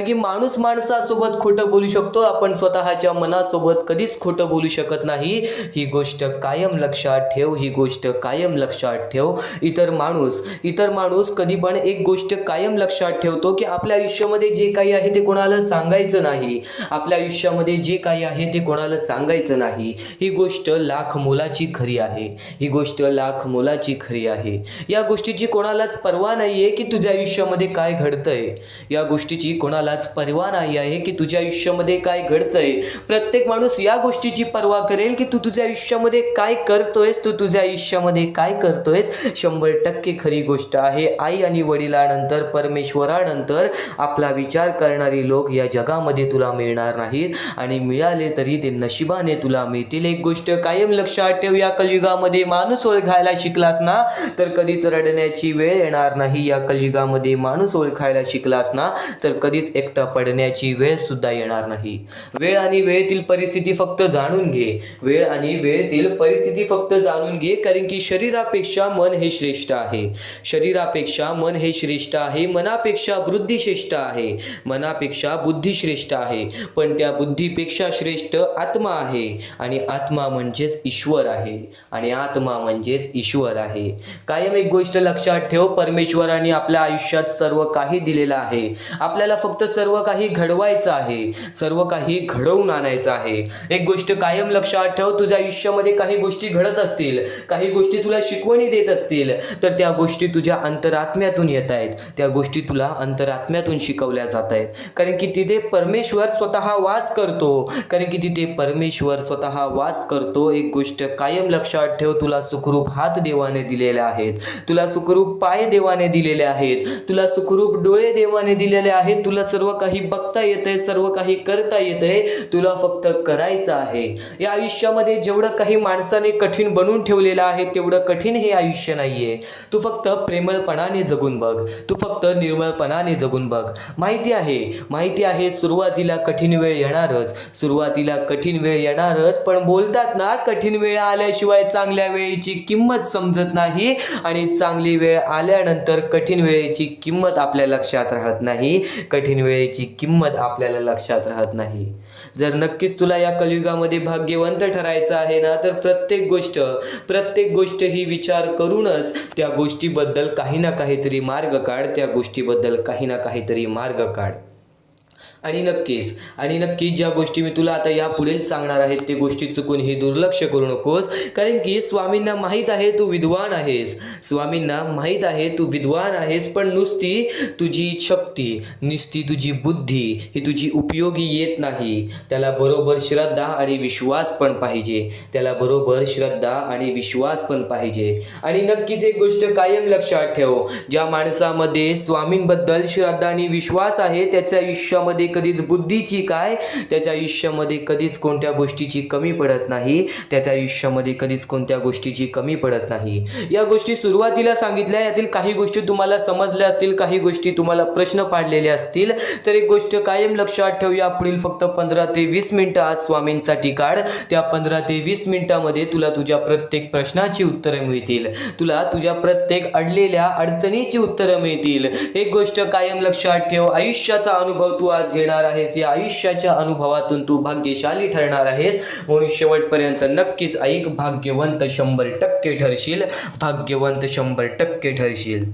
की माणूस माणसासोबत खोटं बोलू शकतो, आपण स्वतःच्या मनासोबत कधीच खोटं बोलू शकत नाही. ही गोष्ट कायम लक्षात ठेव. इतर माणूस कधी पण एक गोष्ट कायम लक्षात ठेवतो की आपल्या आयुष्यामध्ये जे काही आहे ते कोणाला सांगायचं नाही. ही गोष्ट लाख मोलाची खरी आहे. या गोष्टीची कोणालाच पर्वा नाहीये की तुझ्या आयुष्यामध्ये काय घडतंय. प्रत्येक माणूस या गोष्टीची पर्वा करेल की तू तुझ्या आयुष्यामध्ये काय करतोयस. 100% खरी गोष्ट आहे. आई आणि वडिलांनंतर, परमेश्वरानंतर आपला विचार करणारी लोक या जगामध्ये तुला मिळणार नाहीत, आणि मिळाले तरी ते नशिबाने तुला मिळतील. एक गोष्ट कायम लक्षात ठेव, या कलियुगामध्ये माणूस ओळखायला शिकलास ना तर कधीच रडण्याची वेळ येणार नाही. या कलियुगामध्ये माणूस ओळखायला शिकलास ना तर कधीच एकटा पडण्याची वेळ सुद्धा येणार नाही. वेळ आणि वेळेतील परिस्थिती फक्त जाणून घे, कारण की शरीरापेक्षा मन हे श्रेष्ठ आहे. मनापेक्षा बुद्धी श्रेष्ठ आहे. पण त्या बुद्धीपेक्षा श्रेष्ठ आत्मा आहे, आणि आत्मा म्हणजेच ईश्वर आहे. कायम एक गोष्ट लक्षात ठेव, परमेश्वराने आपल्या आयुष्यात सर्व काही दिलेलं आहे. आपल्याला फक्त सर्व काही घडवायचं आहे, सर्व काही घडवून आणायचं आहे. एक गोष्ट कायम लक्षात ठेव, तुझ्या आयुष्यामध्ये काही गोष्टी घडत असतील, काही गोष्टी तुला शिकवणी देत असतील, तर त्या गोष्टी तुझ्या अंतरात्म्यातून येत आहेत. त्या गोष्टी तुला अंतरात्म्यातून शिकवल्या जात आहेत, कारण की तिथे परमेश्वर स्वतः वास करतो. कारण की तिथे परमेश्वर स्वतः वास करतो. एक गोष्ट कायम लक्षात ठेव, तुला सुखरूप हात देवाने दिलेले आहेत, तुला सुखरूप पाय देवाने दिलेले आहेत, तुला सुखरूप डोळे देवाने दिलेले आहेत, तुला सर्व काही बघता येतंय, सर्व काही करता येतंय, तुला फक्त करायचं आहे. या आयुष्यामध्ये जेवढं काही माणसाने कठीण बनवून ठेवलेलं आहे तेवढं कठीण हे आयुष्य नाहीये. तू फक्त प्रेमळपणाने जगून बघ, तू फक्त निर्मळपणाने जगून बघ. माहिती आहे सुरुवातीला कठीण वेळ येणारच, सुरुवातीला कठीण वेळ येणारच, पण बोलतात ना, कठीण वेळ आल्याशिवाय चांगल्या वेळेची किंमत समजत नाही आणि चांगली वेळ आल्यानंतर कठीण वेळेची किंमत आपल्या लक्षात राहत नाही, कठीण वेळेची किंमत आपल्याला लक्षात राहत नाही. जर नक्कीच तुला या कलियुगामध्ये भाग्यवंत ठरायचं आहे ना, तर प्रत्येक गोष्ट ही विचार करूनच त्या गोष्टीबद्दल काही ना काहीतरी मार्ग काढ, त्या गोष्टीबद्दल काही ना काहीतरी मार्ग काढ. आणि नक्कीच ज्या गोष्टी मी तुला आता यापुढे सांगणार आहेत ते गोष्टी चुकून ही दुर्लक्ष करू नकोस, कारण की स्वामींना माहीत आहे तू विद्वान आहेस, स्वामींना माहीत आहे तू विद्वान आहेस, पण नुसती तुझी शक्ती, नुसती तुझी बुद्धी ही तुझी उपयोगी येत नाही. त्याला बरोबर श्रद्धा आणि विश्वास पण पाहिजे, त्याला बरोबर श्रद्धा आणि विश्वास पण पाहिजे. आणि नक्कीच एक गोष्ट कायम लक्षात ठेव, ज्या माणसामध्ये स्वामींबद्दल श्रद्धा आणि विश्वास आहे त्याच्या आयुष्यामध्ये कधीच बुद्धीची काय, त्याच्या आयुष्यामध्ये कधीच कोणत्या गोष्टीची कमी पडत नाही, त्याच्या आयुष्यामध्ये कधीच कोणत्या गोष्टीची कमी पडत नाही. या गोष्टी सुरुवातीला सांगितल्या, यातील काही गोष्टी तुम्हाला समजल्या असतील, काही गोष्टी तुम्हाला प्रश्न पाडलेले असतील, तर एक गोष्ट कायम लक्षात ठेव, या पुढील फक्त 15 ते 20 मिनिटं आज स्वामींसाठी काढ. त्या 15 ते 20 मिनिटांमध्ये तुला तुझ्या प्रत्येक प्रश्नाची उत्तरं मिळतील, तुला तुझ्या प्रत्येक अडलेल्या अडचणीची उत्तरं मिळतील. एक गोष्ट कायम लक्षात ठेव, आयुष्याचा अनुभव तू आज घेणार आहेस, या आयुष्याच्या अनुभवातून तू भाग्यशाली ठरणार आहेस. म्हणून शेवटपर्यंत नक्कीच ऐक, भाग्यवंत 100% ठरशील, भाग्यवंत 100% ठरशील.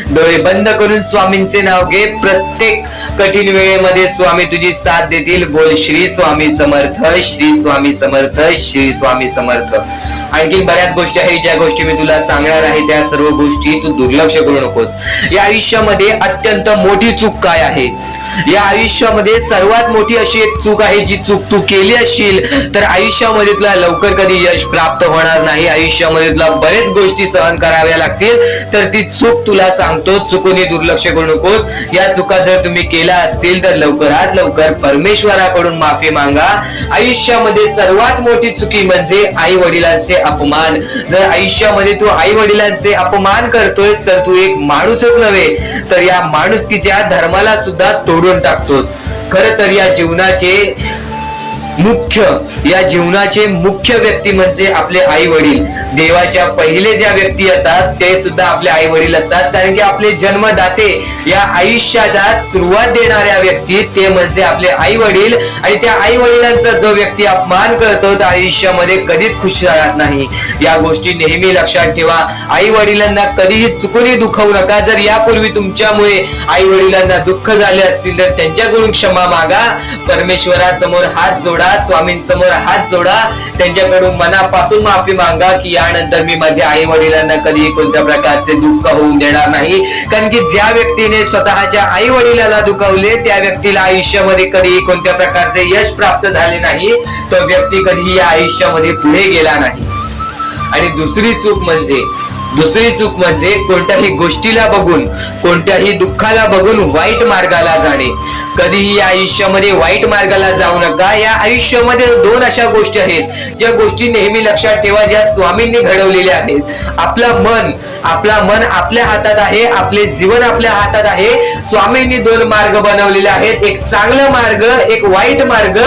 डोळे बंद करून स्वामींचे नाव घे, प्रत्येक कठीण वेळेमध्ये स्वामी तुझी साथ देतील. बोल श्री स्वामी समर्थ, श्री स्वामी समर्थ, श्री स्वामी समर्थ. आणखी बऱ्याच गोष्टी आहेत ज्या गोष्टी मी तुला सांगणार आहे, त्या सर्व गोष्टी तू दुर्लक्ष करू नकोस. या आयुष्यामध्ये अत्यंत मोठी चूक काय आहे, या आयुष्यामध्ये सर्वात मोठी अशी एक चूक आहे, जी चूक तू केली असशील तर आयुष्यामध्ये तुला लवकर कधी यश प्राप्त होणार नाही, आयुष्यामध्ये तुला बरेच गोष्टी सहन कराव्या लागतील. तर ती चूक तुला सांगतो, चुकूनही दुर्लक्ष करू नकोस. या चुका जर तुम्ही केल्या असतील तर लवकरात लवकर परमेश्वराकडून माफी मागा. आयुष्यामध्ये सर्वात मोठी चुकी म्हणजे आई वडिलांचे अपमान. जर आयुष्यामध्ये तू आई वडिलांचे अपमान करतोयस तर तू एक माणूसच नव्हे तर या माणुसकीच्या धर्माला सुद्धा तोडून टाकतोस. खरं तर या जीवनाचे मुख्य व्यक्ती म्हणजे आपले आई वडील. देवाच्या पहिले ज्या व्यक्ती येतात ते सुद्धा आपले आई वडील असतात, कारण की आपले जन्मदाते, या आयुष्याला सुरुवात देणाऱ्या व्यक्ती ते म्हणजे आपले आई वडील. आणि त्या आई वडिलांचा जो व्यक्ती अपमान करतो तो आयुष्यामध्ये कधीच खुश राहत नाही. या गोष्टी नेहमी लक्षात ठेवा. आई वडिलांना कधीही चुकूनही दुखवू नका. जर यापूर्वी तुमच्यामुळे आई वडिलांना दुःख झाले असतील तर त्यांच्याकडून क्षमा मागा, परमेश्वरासमोर हात जोडा, स्वामींसमोर हात जोडा, त्यांच्याकडून मनापासून माफी मागा की यानंतर मी माझ्या आई वडिलांना कधी कोणत्या प्रकारचे दुःख होऊन देणार नाही. कारण की ज्या व्यक्तीने स्वतःच्या आई वडिलांना दुखावले त्या व्यक्तीला आयुष्यामध्ये कधी कोणत्या प्रकारचे यश प्राप्त झाले नाही, तो व्यक्ती कधी या आयुष्यामध्ये पुढे गेला नाही. आणि दुसरी चूक म्हणजे कोणत्याही गोष्टीला बघून, कोणत्याही दुःखाला बघून वाईट मार्गाला जाणे. कधीही या आयुष्यामध्ये वाईट मार्गाला जाऊ नका. या आयुष्यामध्ये 2 अशा गोष्टी आहेत ज्या गोष्टी नेहमी लक्षात ठेवा, ज्या स्वामींनी घडवलेल्या आहेत. आपलं मन आपल्या हातात आहे, आपले जीवन आपल्या हातात आहे. स्वामींनी 2 मार्ग बनवलेले आहेत, एक चांगला मार्ग, एक वाईट मार्ग.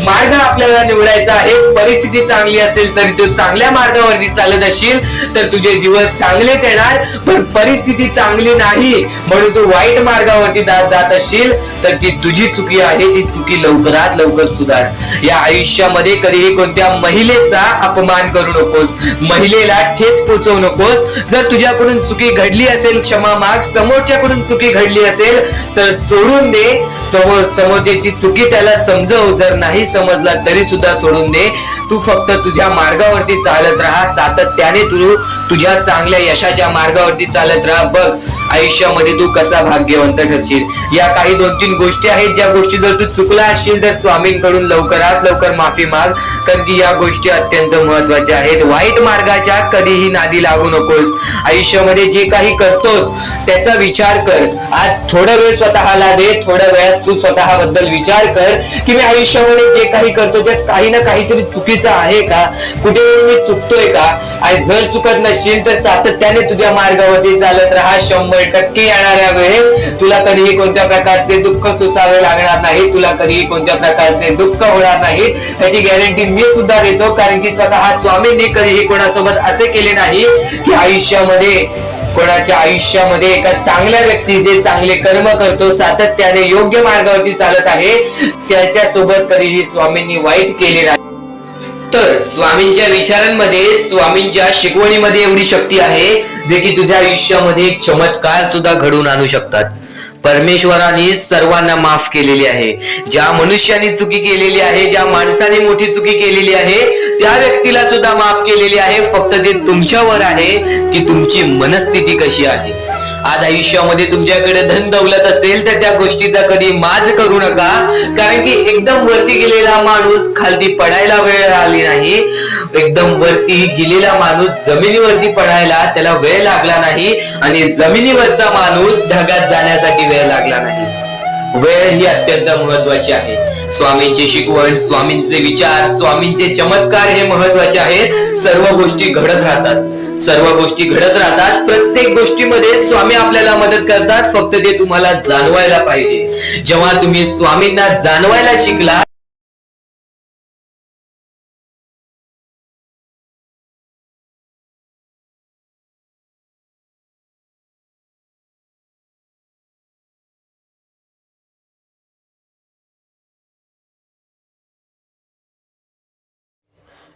मार्ग आपल्याला निवडायचा आहे. परिस्थिती चांगली असेल तर तू चांगल्या मार्गावरती चालत असशील तर तुझे दिवस चांगलेच येणार, पण परिस्थिती चांगली नाही म्हणून तू वाईट मार्गावरती जात असशील तर ती तुझी चुकी आहे. ती चुकी लवकरात लवकर सुधार. या आयुष्यामध्ये कधीही कोणत्या महिलेचा अपमान करू नकोस, महिलेला ठेच पोचवू नकोस. जर तुझ्याकडून चुकी घडली असेल क्षमा माग, समोरच्याकडून चुकी घडली असेल तर सोडून दे. समोरच्याची चुकी त्याला समजव, जर नाही समजला तरी सुद्धा सोडून दे. तू फक्त तुझ्या मार्गावरती चालत राहा, सातत्याने तू तुझ्या चांगल्या यशाच्या मार्गावरती चालत राहा. बघ आयुष्यामध्ये तू कसा भाग्यवंत ठरशील। या काही 2-3 गोष्टी आहेत, ज्या गोष्टी जर तू चुकला असशील तर स्वामींकडून लवकरात लवकर माफी माग, कारण की या गोष्टी अत्यंत महत्वाच्या आहेत। वाईट मार्गाच्या कधीही नादी लागू नकोस। आयुष्यामध्ये जे काही करतोस त्याचा विचार कर। आज थोडा वेळ स्वतःला दे, थोड्या वेळात तू स्वतःबद्दल विचार कर की मी आयुष्यामध्ये जे काही करतो त्यात काही ना काहीतरी चुकीचं आहे का, कुठे मी चुकतोय का। आणि जर चुकत नसशील तर सातत्याने तुझ्या मार्गावरती चालत राहा। 100% येणाऱ्या वेळेत तुला कधीही कोणत्या प्रकारचे दुःख सोसावे लागणार नाही, तुला कधीही कोणत्या प्रकारचे दुःख होणार नाही, याची गॅरंटी मी सुद्धा देतो। कारण की स्वतः स्वामींनी कधीही कोणासोबत असे केले नाही की कोणाच्या आयुष्यामध्ये एका चांगल्या व्यक्ती जे चांगले कर्म करतो, सातत्याने योग्य मार्गावरती चालत आहे, त्याच्यासोबत कधीही स्वामींनी वाईट केले नाही। तर स्वामींच्या विचारांमध्ये, स्वामींच्या शिकवणीमध्ये एवढी शक्ती आहे जे की तुझ्या आयुष्यामध्ये एक चमत्कार सुद्धा घडवून आणू शकतात। परमेश्वराने सर्वांना माफ केलेली आहे। ज्या मनुष्याने चुकी केलेली आहे, ज्या माणसाने मोठी चुकी केलेली आहे, त्या व्यक्तीला सुद्धा माफ केलेली आहे। फक्त ते तुमच्यावर आहे की तुमची मनस्थिती कशी आहे। आज आयुष्यामध्ये तुमच्याकडे धन दौलत असेल तर त्या गोष्टीचा कधी माज करू नका, कारण की एकदम वरती गेलेला माणूस खालती पडायला वेळ आली नाही, एकदम वरती गेलेला माणूस जमिनीवरती पडायला त्याला वेळ लागला नाही, आणि जमिनीवरचा माणूस ढगात जाण्यासाठी वेळ लागला नाही। वेळ ही अत्यंत महत्वाची आहे। स्वामींची शिकवण, स्वामींचे विचार, स्वामींचे चमत्कार हे महत्वाचे आहेत। सर्व गोष्टी घडत राहतात, प्रत्येक गोष्टीमध्ये स्वामी आपल्याला मदत करतात, फक्त ते तुम्हाला जाणवायला पाहिजे। जेव्हा तुम्ही स्वामींना जाणवायला शिकला,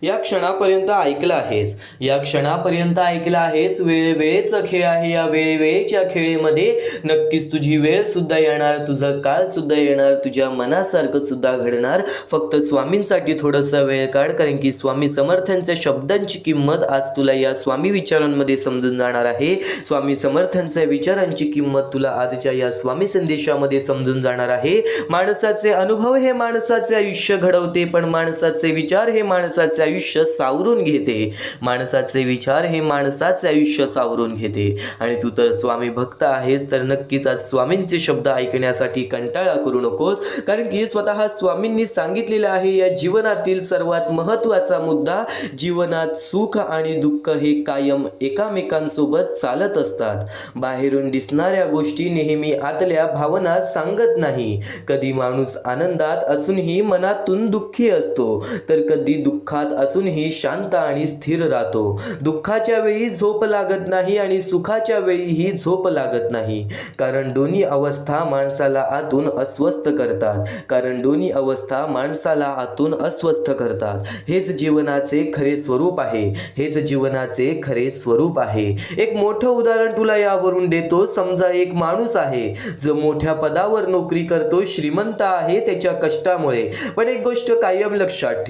या क्षणापर्यंत ऐकलं आहेस, या क्षणापर्यंत ऐकलं आहेस। वेळेचा खेळ आहे, या वेळेच्या खेळीमध्ये नक्कीच तुझी वेळ सुद्धा येणार, तुझा काळ सुद्धा येणार, तुझ्या मनासारखं सुद्धा घडणार। फक्त स्वामींसाठी थोडासा वेळ काढ, कारण की स्वामी समर्थांच्या शब्दांची किंमत आज तुला या स्वामी विचारांमध्ये समजून जाणार आहे। स्वामी समर्थांच्या विचारांची किंमत तुला आजच्या या स्वामी संदेशामध्ये समजून जाणार आहे। माणसाचे अनुभव हे माणसाचे आयुष्य घडवते, पण माणसाचे विचार हे माणसाचे आयुष्य सावरून घेते। माणसाचे विचार हे माणसाचे आयुष्य सावरून घेते। आणि तू तर स्वामी भक्त आहेस, तर नक्कीच आज स्वामींचे शब्द ऐकण्यासाठी कंटाळा करू नकोस, कारण की स्वतः स्वामींनी सांगितलेलं आहे, या जीवनातील सर्वात महत्त्वाचा मुद्दा, जीवनात सुख आणि दुःख हे कायम एकामेकांसोबत चालत असतात। बाहेरून दिसणाऱ्या गोष्टी नेहमी आतल्या भावना सांगत नाही। कधी माणूस आनंदात असूनही मनातून दुःखी असतो, तर कधी दुःखात असूनही शांत आणि स्थिर राहतो। दुःखाच्या वेळी झोप लागत नाही आणि सुखाच्या वेळीही झोप लागत नाही, कारण दोन्ही अवस्था माणसाला आतून अस्वस्थ करतात। हेच जीवनाचे खरे स्वरूप आहे। एक मोठं उदाहरण तुला यावरून देतो। समजा एक माणूस आहे जो मोठ्या पदावर नोकरी करतो, श्रीमंत आहे त्याच्या कष्टामुळे। पण एक गोष्ट कायम लक्षात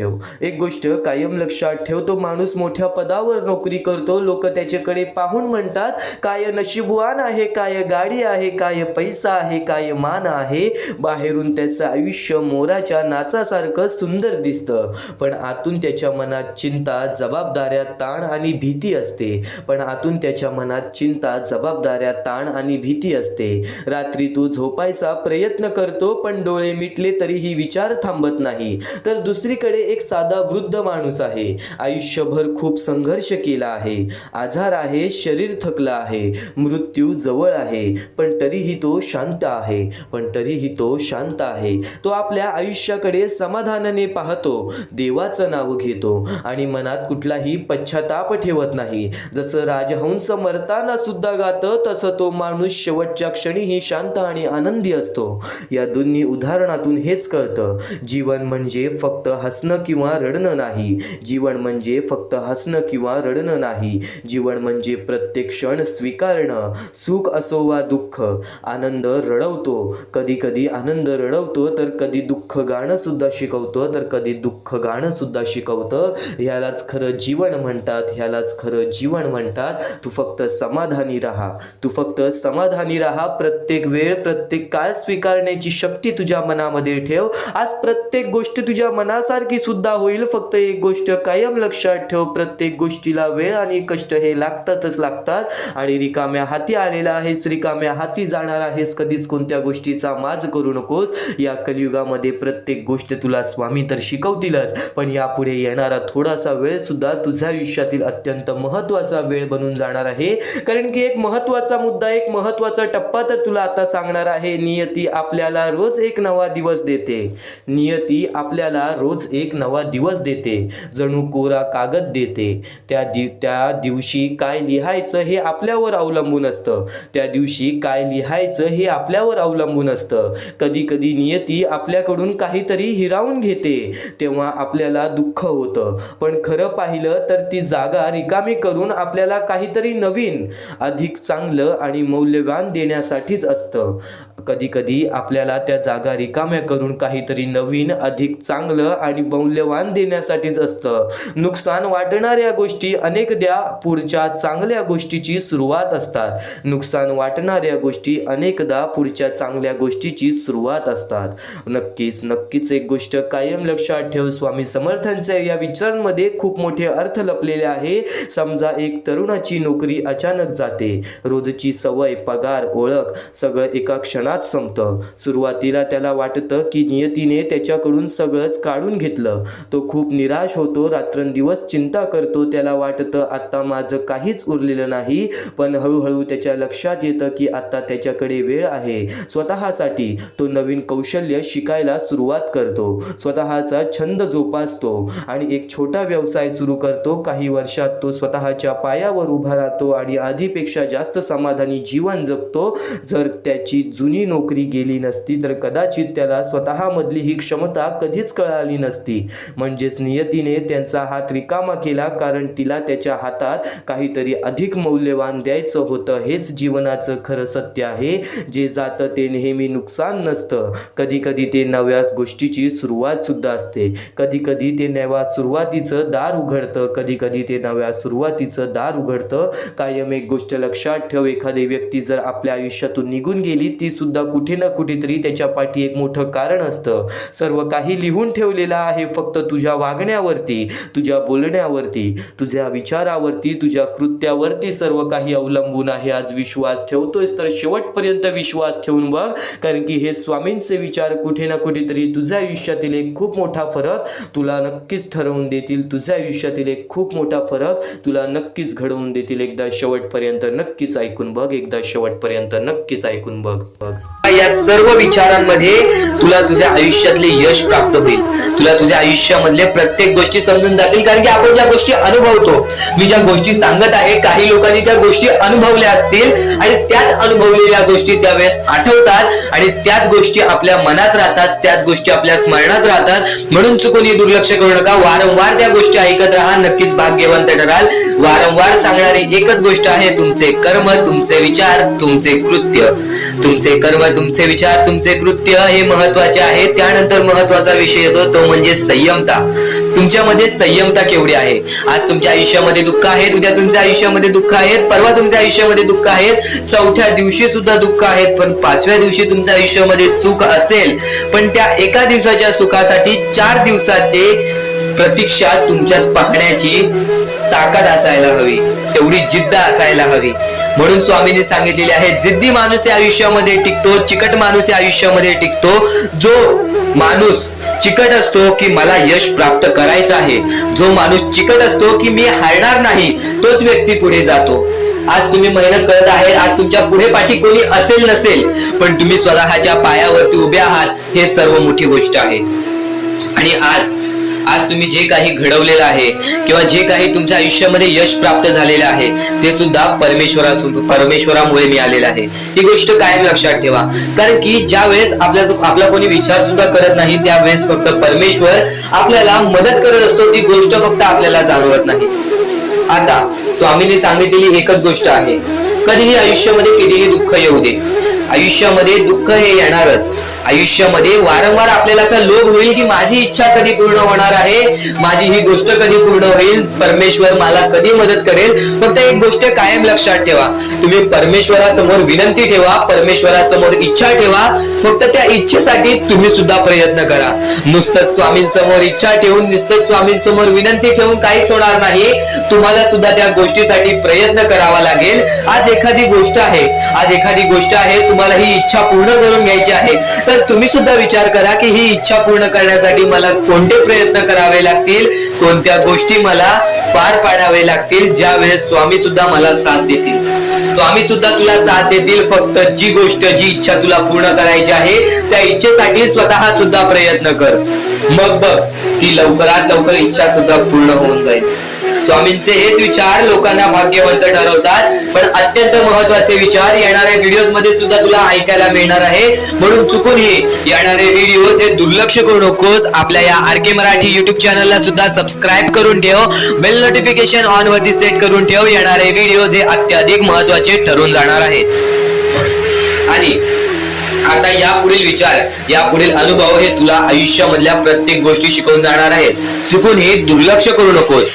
ठेव, तो माणूस मोठ्या पदावर नोकरी करतो, लोक त्याच्याकडे पाहून म्हणतात, काय नशीबवान आहे, काय गाडी आहे, काय पैसा आहे, काय मान आहे। बाहेरून त्याचं आयुष्य मोराच्या नाचासारखं सुंदर दिसतं, पण आतून त्याच्या मनात चिंता, जबाबदाऱ्या, ताण आणि भीती असते। रात्री तू झोपायचा प्रयत्न करतो, पण डोळे मिटले तरीही विचार थांबत नाही। तर दुसरीकडे एक साधा वृद्ध माणूस आहे, आयुष्यभर खूप संघर्ष केला आहे, आजार आहे, शरीर थकला आहे, मृत्यू जवळ आहे, पण तरीही तो शांत आहे। तो आपल्या आयुष्याकडे समाधानाने पाहतो, देवाचं नाव घेतो आणि मनात कुठलाही पश्चाताप ठेवत नाही। जसं राजहंस मरताना सुद्धा गातं, तसं तो माणूस शेवटच्या क्षणीही शांत आणि आनंदी असतो। या दोन्ही उदाहरणातून हेच कळतं, जीवन म्हणजे फक्त हसणं किंवा रडणं नाही, नाही. जीवन म्हणजे फक्त हसणं किंवा रडणं नाही. जीवन म्हणजे प्रत्येक क्षण स्वीकारणं. सुख असो वा दुःख, आनंद रडवतो, कधी कधी आनंद रडवतो, तर कधी दुःख गाणं सुद्धा शिकवतो, तर कधी दुःख गाणं सुद्धा शिकवतं. ह्यालाच खरं जीवन म्हणतात, ह्यालाच खरं जीवन म्हणतात. तू फक्त समाधानी राहा, तू फक्त समाधानी राहा. प्रत्येक वेळ, प्रत्येक काळ स्वीकारण्याची शक्ती तुझ्या मनामध्ये ठेव. आज प्रत्येक गोष्ट तुझ्या मनासारखी सुद्धा होईल. फक्त एक गोष्ट कायम लक्षात ठेव, प्रत्येक गोष्टीला वेळ आणि कष्ट हे लागतातच लागतात. आणि रिकाम्या हाती आलेला आहेस, रिकाम्या हाती जाणार आहेस. कधीच कोणत्या गोष्टीचा माज करू नकोस. या कलियुगामध्ये प्रत्येक गोष्ट तुला स्वामी तर शिकवतीलच, पण यापुढे येणारा थोडासा वेळ सुद्धा तुझ्या आयुष्यातील अत्यंत महत्त्वाचा वेळ बनून जाणार आहे. कारण की एक महत्त्वाचा मुद्दा, एक महत्त्वाचा टप्पा तर तुला आता सांगणार आहे. नियती आपल्याला रोज एक नवा दिवस देते. नियती आपल्याला रोज एक नवा दिवस देते, जणू कोरा कागद देते. त्या दिवशी काय लिहायचं हे आपल्यावर अवलंबून असतं. त्या दिवशी काय लिहायचं हे आपल्यावर अवलंबून असतं. कधी कधी नियती आपल्याकडून काहीतरी हिरावून घेते, तेव्हा आपल्याला दुःख होतं. पण खरं पाहिलं तर ती जागा रिकामी करून आपल्याला काहीतरी नवीन, अधिक चांगलं आणि मौल्यवान देण्यासाठीच असतं. कधी कधी आपल्याला त्या जागा रिकाम्या करून काहीतरी नवीन, अधिक चांगलं आणि मौल्यवान देण्यासाठीच असतं. नुकसान वाटणाऱ्या गोष्टी अनेकदा पुढच्या चांगल्या गोष्टीची सुरुवात असतात. नुकसान वाटणाऱ्या गोष्टी अनेकदा पुढच्या चांगल्या गोष्टीची सुरुवात असतात. नक्कीच नक्कीच एक गोष्ट कायम लक्षात ठेव, स्वामी समर्थांच्या या विचारांमध्ये खूप मोठे अर्थ लपलेले आहे. समजा एक तरुणाची नोकरी अचानक जाते. रोजची सवय, पगार, ओळख सगळं एका क्षणात संपतं. सुरुवातीला त्याला वाटतं की नियतीने त्याच्याकडून सगळंच काढून घेतलं. तो खूप निराश होतो, रात्रंदिवस चिंता करतो. त्याला वाटतं आता माझं काहीच उरलेलं नाही. पण हळूहळू त्याच्या लक्षात येतं की आता त्याच्याकडे वेळ आहे स्वतःसाठी. तो नवीन कौशल्य शिकायला सुरुवात करतो, स्वतःचा छंद जोपासतो आणि एक छोटा व्यवसाय सुरू करतो. काही वर्षात तो स्वतःच्या पायावर उभा राहतो आणि आधीपेक्षा जास्त समाधानी जीवन जगतो. जर त्याची जुनी नोकरी गेली नसती तर कदाचित त्याला स्वतःमधली ही क्षमता कधीच कळाली नसती. म्हणजेच नियतीने त्यांचा हात रिकामा केला, कारण तिला त्याच्या हातात काहीतरी अधिक मौल्यवान द्यायचं होतं. हेच जीवनाचं खरं सत्य आहे. जे जातं ते नेहमी नुकसान नसतं. कधी कधी ते नव्या गोष्टीची सुरुवात सुद्धा असते. कधी कधी ते नव्या सुरुवातीचं दार उघडतं. कधी कधी ते नव्या सुरुवातीचं दार उघडतं. कायम एक गोष्ट लक्षात ठेव, एखादी व्यक्ती जर आपल्या आयुष्यातून निघून गेली, ती सुद्धा कुठे ना कुठेतरी त्याच्या पाठी एक मोठं कारण असतं. सर्व काही लिहून ठेवलेलं आहे. फक्त तुझ्या वागण्यावरती, तुझ्या बोलण्यावरती, तुझ्या विचारावरती, तुझ्या कृत्यावरती सर्व काही अवलंबून आहे. आज विश्वास ठेवतोयस तर शेवटपर्यंत विश्वास ठेवून बघ, कारण की हे स्वामींचे विचार कुठे ना कुठेतरी तुझ्या आयुष्यातील एक खूप मोठा फरक तुला नक्कीच ठरवून देतील. तुझ्या आयुष्यातील एक खूप मोठा फरक तुला नक्कीच घडवून देतील. एकदा शेवटपर्यंत नक्कीच ऐकून बघ, एकदा शेवटपर्यंत नक्कीच ऐकून बघ.
या सर्व विचारांमध्ये तुला तुझ्या आयुष्यातले यश प्राप्त होईल. तुला तुझ्या आयुष्यामधले प्रत्येक गोष्टी समजून जातील, कारण की आपण ज्या गोष्टी अनुभवतो, मी ज्या गोष्टी सांगत आहे, काही लोकांनी त्या गोष्टी अनुभवल्या असतील आणि त्याच अनुभवलेल्या गोष्टी त्यावेळेस आठवतात आणि त्याच गोष्टी आपल्या मनात राहतात, त्याच गोष्टी आपल्या स्मरणात राहतात. म्हणून चुकून दुर्लक्ष करू नका. वारंवार त्या गोष्टी ऐकत राहा, नक्कीच भाग्यवंत ठराल. वारंवार सांगणारी एकच गोष्ट आहे, तुमचे कर्म, तुमचे विचार, तुमचे कृत्य. तुमचे कर्म, तुमचे विचार, तुमचे कृत्य हे महत्वाचे आहे. त्यानंतर महत्वाचा विषय येतो तो म्हणजे संयमता. तुमच्यामध्ये संयमता केवढी आहे? आज तुमच्या आयुष्यामध्ये दुःख आहे, उद्या तुमच्या आयुष्यामध्ये दुःख आहेत, परवा तुमच्या आयुष्यामध्ये दुःख आहेत, चौथ्या दिवशी सुद्धा दुःख आहेत, पण पाचव्या दिवशी तुमच्या आयुष्यामध्ये सुख असेल. पण त्या एका दिवसाच्या सुखासाठी 4 दिवसाचे प्रतीक्षा तुमच्यात पाहण्याची ताकद असायला हवी, तेवढी जिद्द असायला हवी. म्हणून स्वामींनी सांगितलेले आहे, जिद्दी माणूस या आयुष्यामध्ये टिकतो, चिकट माणूस या आयुष्यामध्ये टिकतो. जो माणूस चिकट असतो की मला यश प्राप्त करायचं आहे, जो माणूस चिकट असतो की मी हारणार नाही, तोच व्यक्ती पुढे जातो. आज तुम्ही मेहनत करत आहे, आज तुमच्या पुढे पाठी कोणी असेल नसेल, पण तुम्ही स्वतःच्या पायावरती उभे आहात, हे सर्व मोठी गोष्ट आहे. आणि आज आज तुम्ही जे काही घडवलेलं आहे किंवा जे काही तुमच्या आयुष्यामध्ये यश प्राप्त झालेलं आहे ते सुद्धा परमेश्वरामुळे मिळालेलं आहे. ही गोष्ट कायम लक्षात ठेवा. कारण की ज्या वेळेस आपला कोणी विचार सुद्धा करत नाही त्यावेळेस फक्त परमेश्वर आपल्याला मदत करत असतो. ती गोष्ट फक्त आपल्याला जाणवत नाही. आता स्वामींनी सांगितलेली एकच गोष्ट आहे, कधीही आयुष्यामध्ये कितीही दुःख येऊ दे, आयुष्यामध्ये दुःख हे येणारच. आयुष्यामध्ये वारंवार आपल्याला असा लोभ होईल की माझी इच्छा कधी पूर्ण होणार आहे, माझी ही गोष्ट कधी पूर्ण होईल, परमेश्वर मला कधी मदत करेल. फक्त एक गोष्ट कायम लक्षात ठेवा, तुम्ही परमेश्वरासमोर विनंती ठेवा, परमेश्वरासमोर इच्छा ठेवा. फक्त त्या इच्छेसाठी तुम्ही सुद्धा प्रयत्न करा. नुसतं स्वामींसमोर इच्छा ठेवून, नुसतं स्वामींसमोर विनंती ठेवून काहीच होणार नाही. तुम्हाला सुद्धा त्या गोष्टीसाठी प्रयत्न करावा लागेल. आज एखादी गोष्ट आहे, तुम्हाला ही इच्छा पूर्ण करून घ्यायची आहे, तर तुम्ही सुद्धा विचार करा की ही इच्छा पूर्ण करण्यासाठी मला कोणते प्रयत्न करावे लागतील, कोणत्या गोष्टी मला पार पाडावे लागतील. ज्या वेळेस स्वामी सुद्धा मला साथ देतील, स्वामी सुद्धा तुला साथ देतील. फक्त जी इच्छा तुला पूर्ण करायची आहे त्या इच्छेसाठी स्वतः सुद्धा प्रयत्न कर. मग बघ ती लवकरात लवकर इच्छा सुद्धा पूर्ण होऊन जाईल. स्वामींचे हेच विचार लोकांना भाग्यवंत ठरवतात. पण अत्यंत महत्वाचे विचार येणाऱ्या व्हिडिओज मध्ये सुद्धा तुला ऐकायला मिळणार आहे. म्हणून चुकूनही येणारे व्हिडिओ हे दुर्लक्ष करू नकोस. आपल्या या RK मराठी युट्यूब चॅनलला सुद्धा सबस्क्राईब करून ठेव, बेल नोटिफिकेशन ऑन वरती सेट करून ठेव. येणारे व्हिडिओ हे अत्याधिक महत्वाचे ठरून जाणार आहेत. आणि आता यापुढील विचार, यापुढील अनुभव हे तुला आयुष्यामधल्या प्रत्येक गोष्टी शिकवून जाणार आहेत. चुकूनही दुर्लक्ष करू नकोस.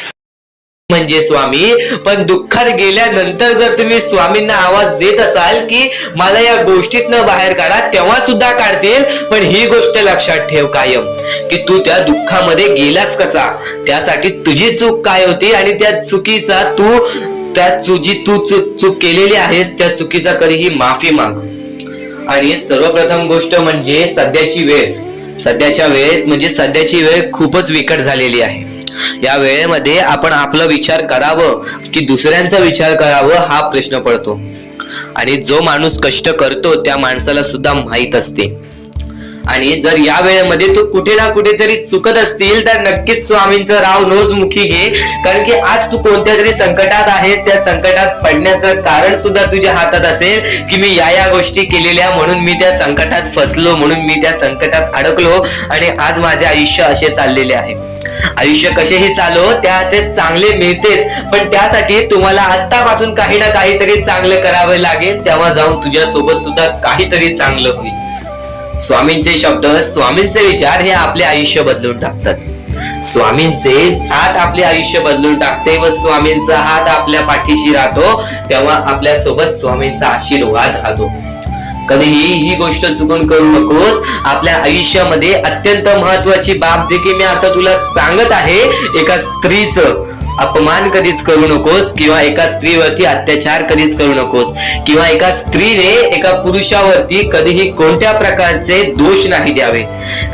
म्हणजे स्वामी, पण दुःखात गेल्यानंतर जर तुम्ही स्वामींना आवाज देत असाल की मला या गोष्टीतनं बाहेर काढा, तेव्हा सुद्धा काढतील. पण ही गोष्ट लक्षात ठेव कायम की तू त्या दुःखामध्ये गेलास कसा, त्यासाठी तुझी चूक काय होती आणि त्या चुकीचा चूक केलेली आहेस त्या चुकीचा कधीही माफी माग. आणि सर्वप्रथम गोष्ट म्हणजे सध्याच्या वेळ खूपच विकट झालेली आहे. या वेळेमध्ये आपण आपला विचार करावं की दुसऱ्यांचा विचार करावं हा प्रश्न पडतो. आणि जो माणूस कष्ट करतो त्या माणसाला सुद्धा माहित असते. आणि जर या वेळेमध्ये तू कुठे ना कुठेतरी चुकत असतील तर नक्कीच स्वामींचं राव नोजमुखी घे. कारण की आज तू कोणत्या तरी संकटात आहेस, त्या संकटात पडण्याचं कारण सुद्धा तुझ्या हातात असेल की मी या गोष्टी केलेल्या म्हणून मी त्या संकटात फसलो, म्हणून मी त्या संकटात अडकलो आणि आज माझे आयुष्य असे चाललेले आहे. आयुष्य कसेही चालो त्याचे चांगले मिळतेच, पण त्यासाठी तुम्हाला आतापासून काही ना काहीतरी चांगलं करावं लागेल. तेव्हा जाऊन तुझ्या सोबत सुद्धा काहीतरी चांगलं होईल. स्वामींचे शब्द, स्वामींचे विचार हे आपले आयुष्य बदलून टाकतात. स्वामींचे साथ आपले आयुष्य बदलून टाकते व स्वामींचा हात आपल्या पाठीशी राहतो. तेव्हा आपल्या सोबत स्वामींचा आशीर्वाद राहतो. कधीही ही गोष्ट चुकून करू नकोस. आपल्या आयुष्यामध्ये अत्यंत महत्वाची बाब जे की मी आता तुला सांगत आहे, एका स्त्रीचं अपमान कधीच करू नकोस किंवा एका स्त्रीवरती अत्याचार कधीच करू नकोस किंवा एका स्त्रीने एका पुरुषावरती कधीही कोणत्या प्रकारचे दोष नाही द्यावे.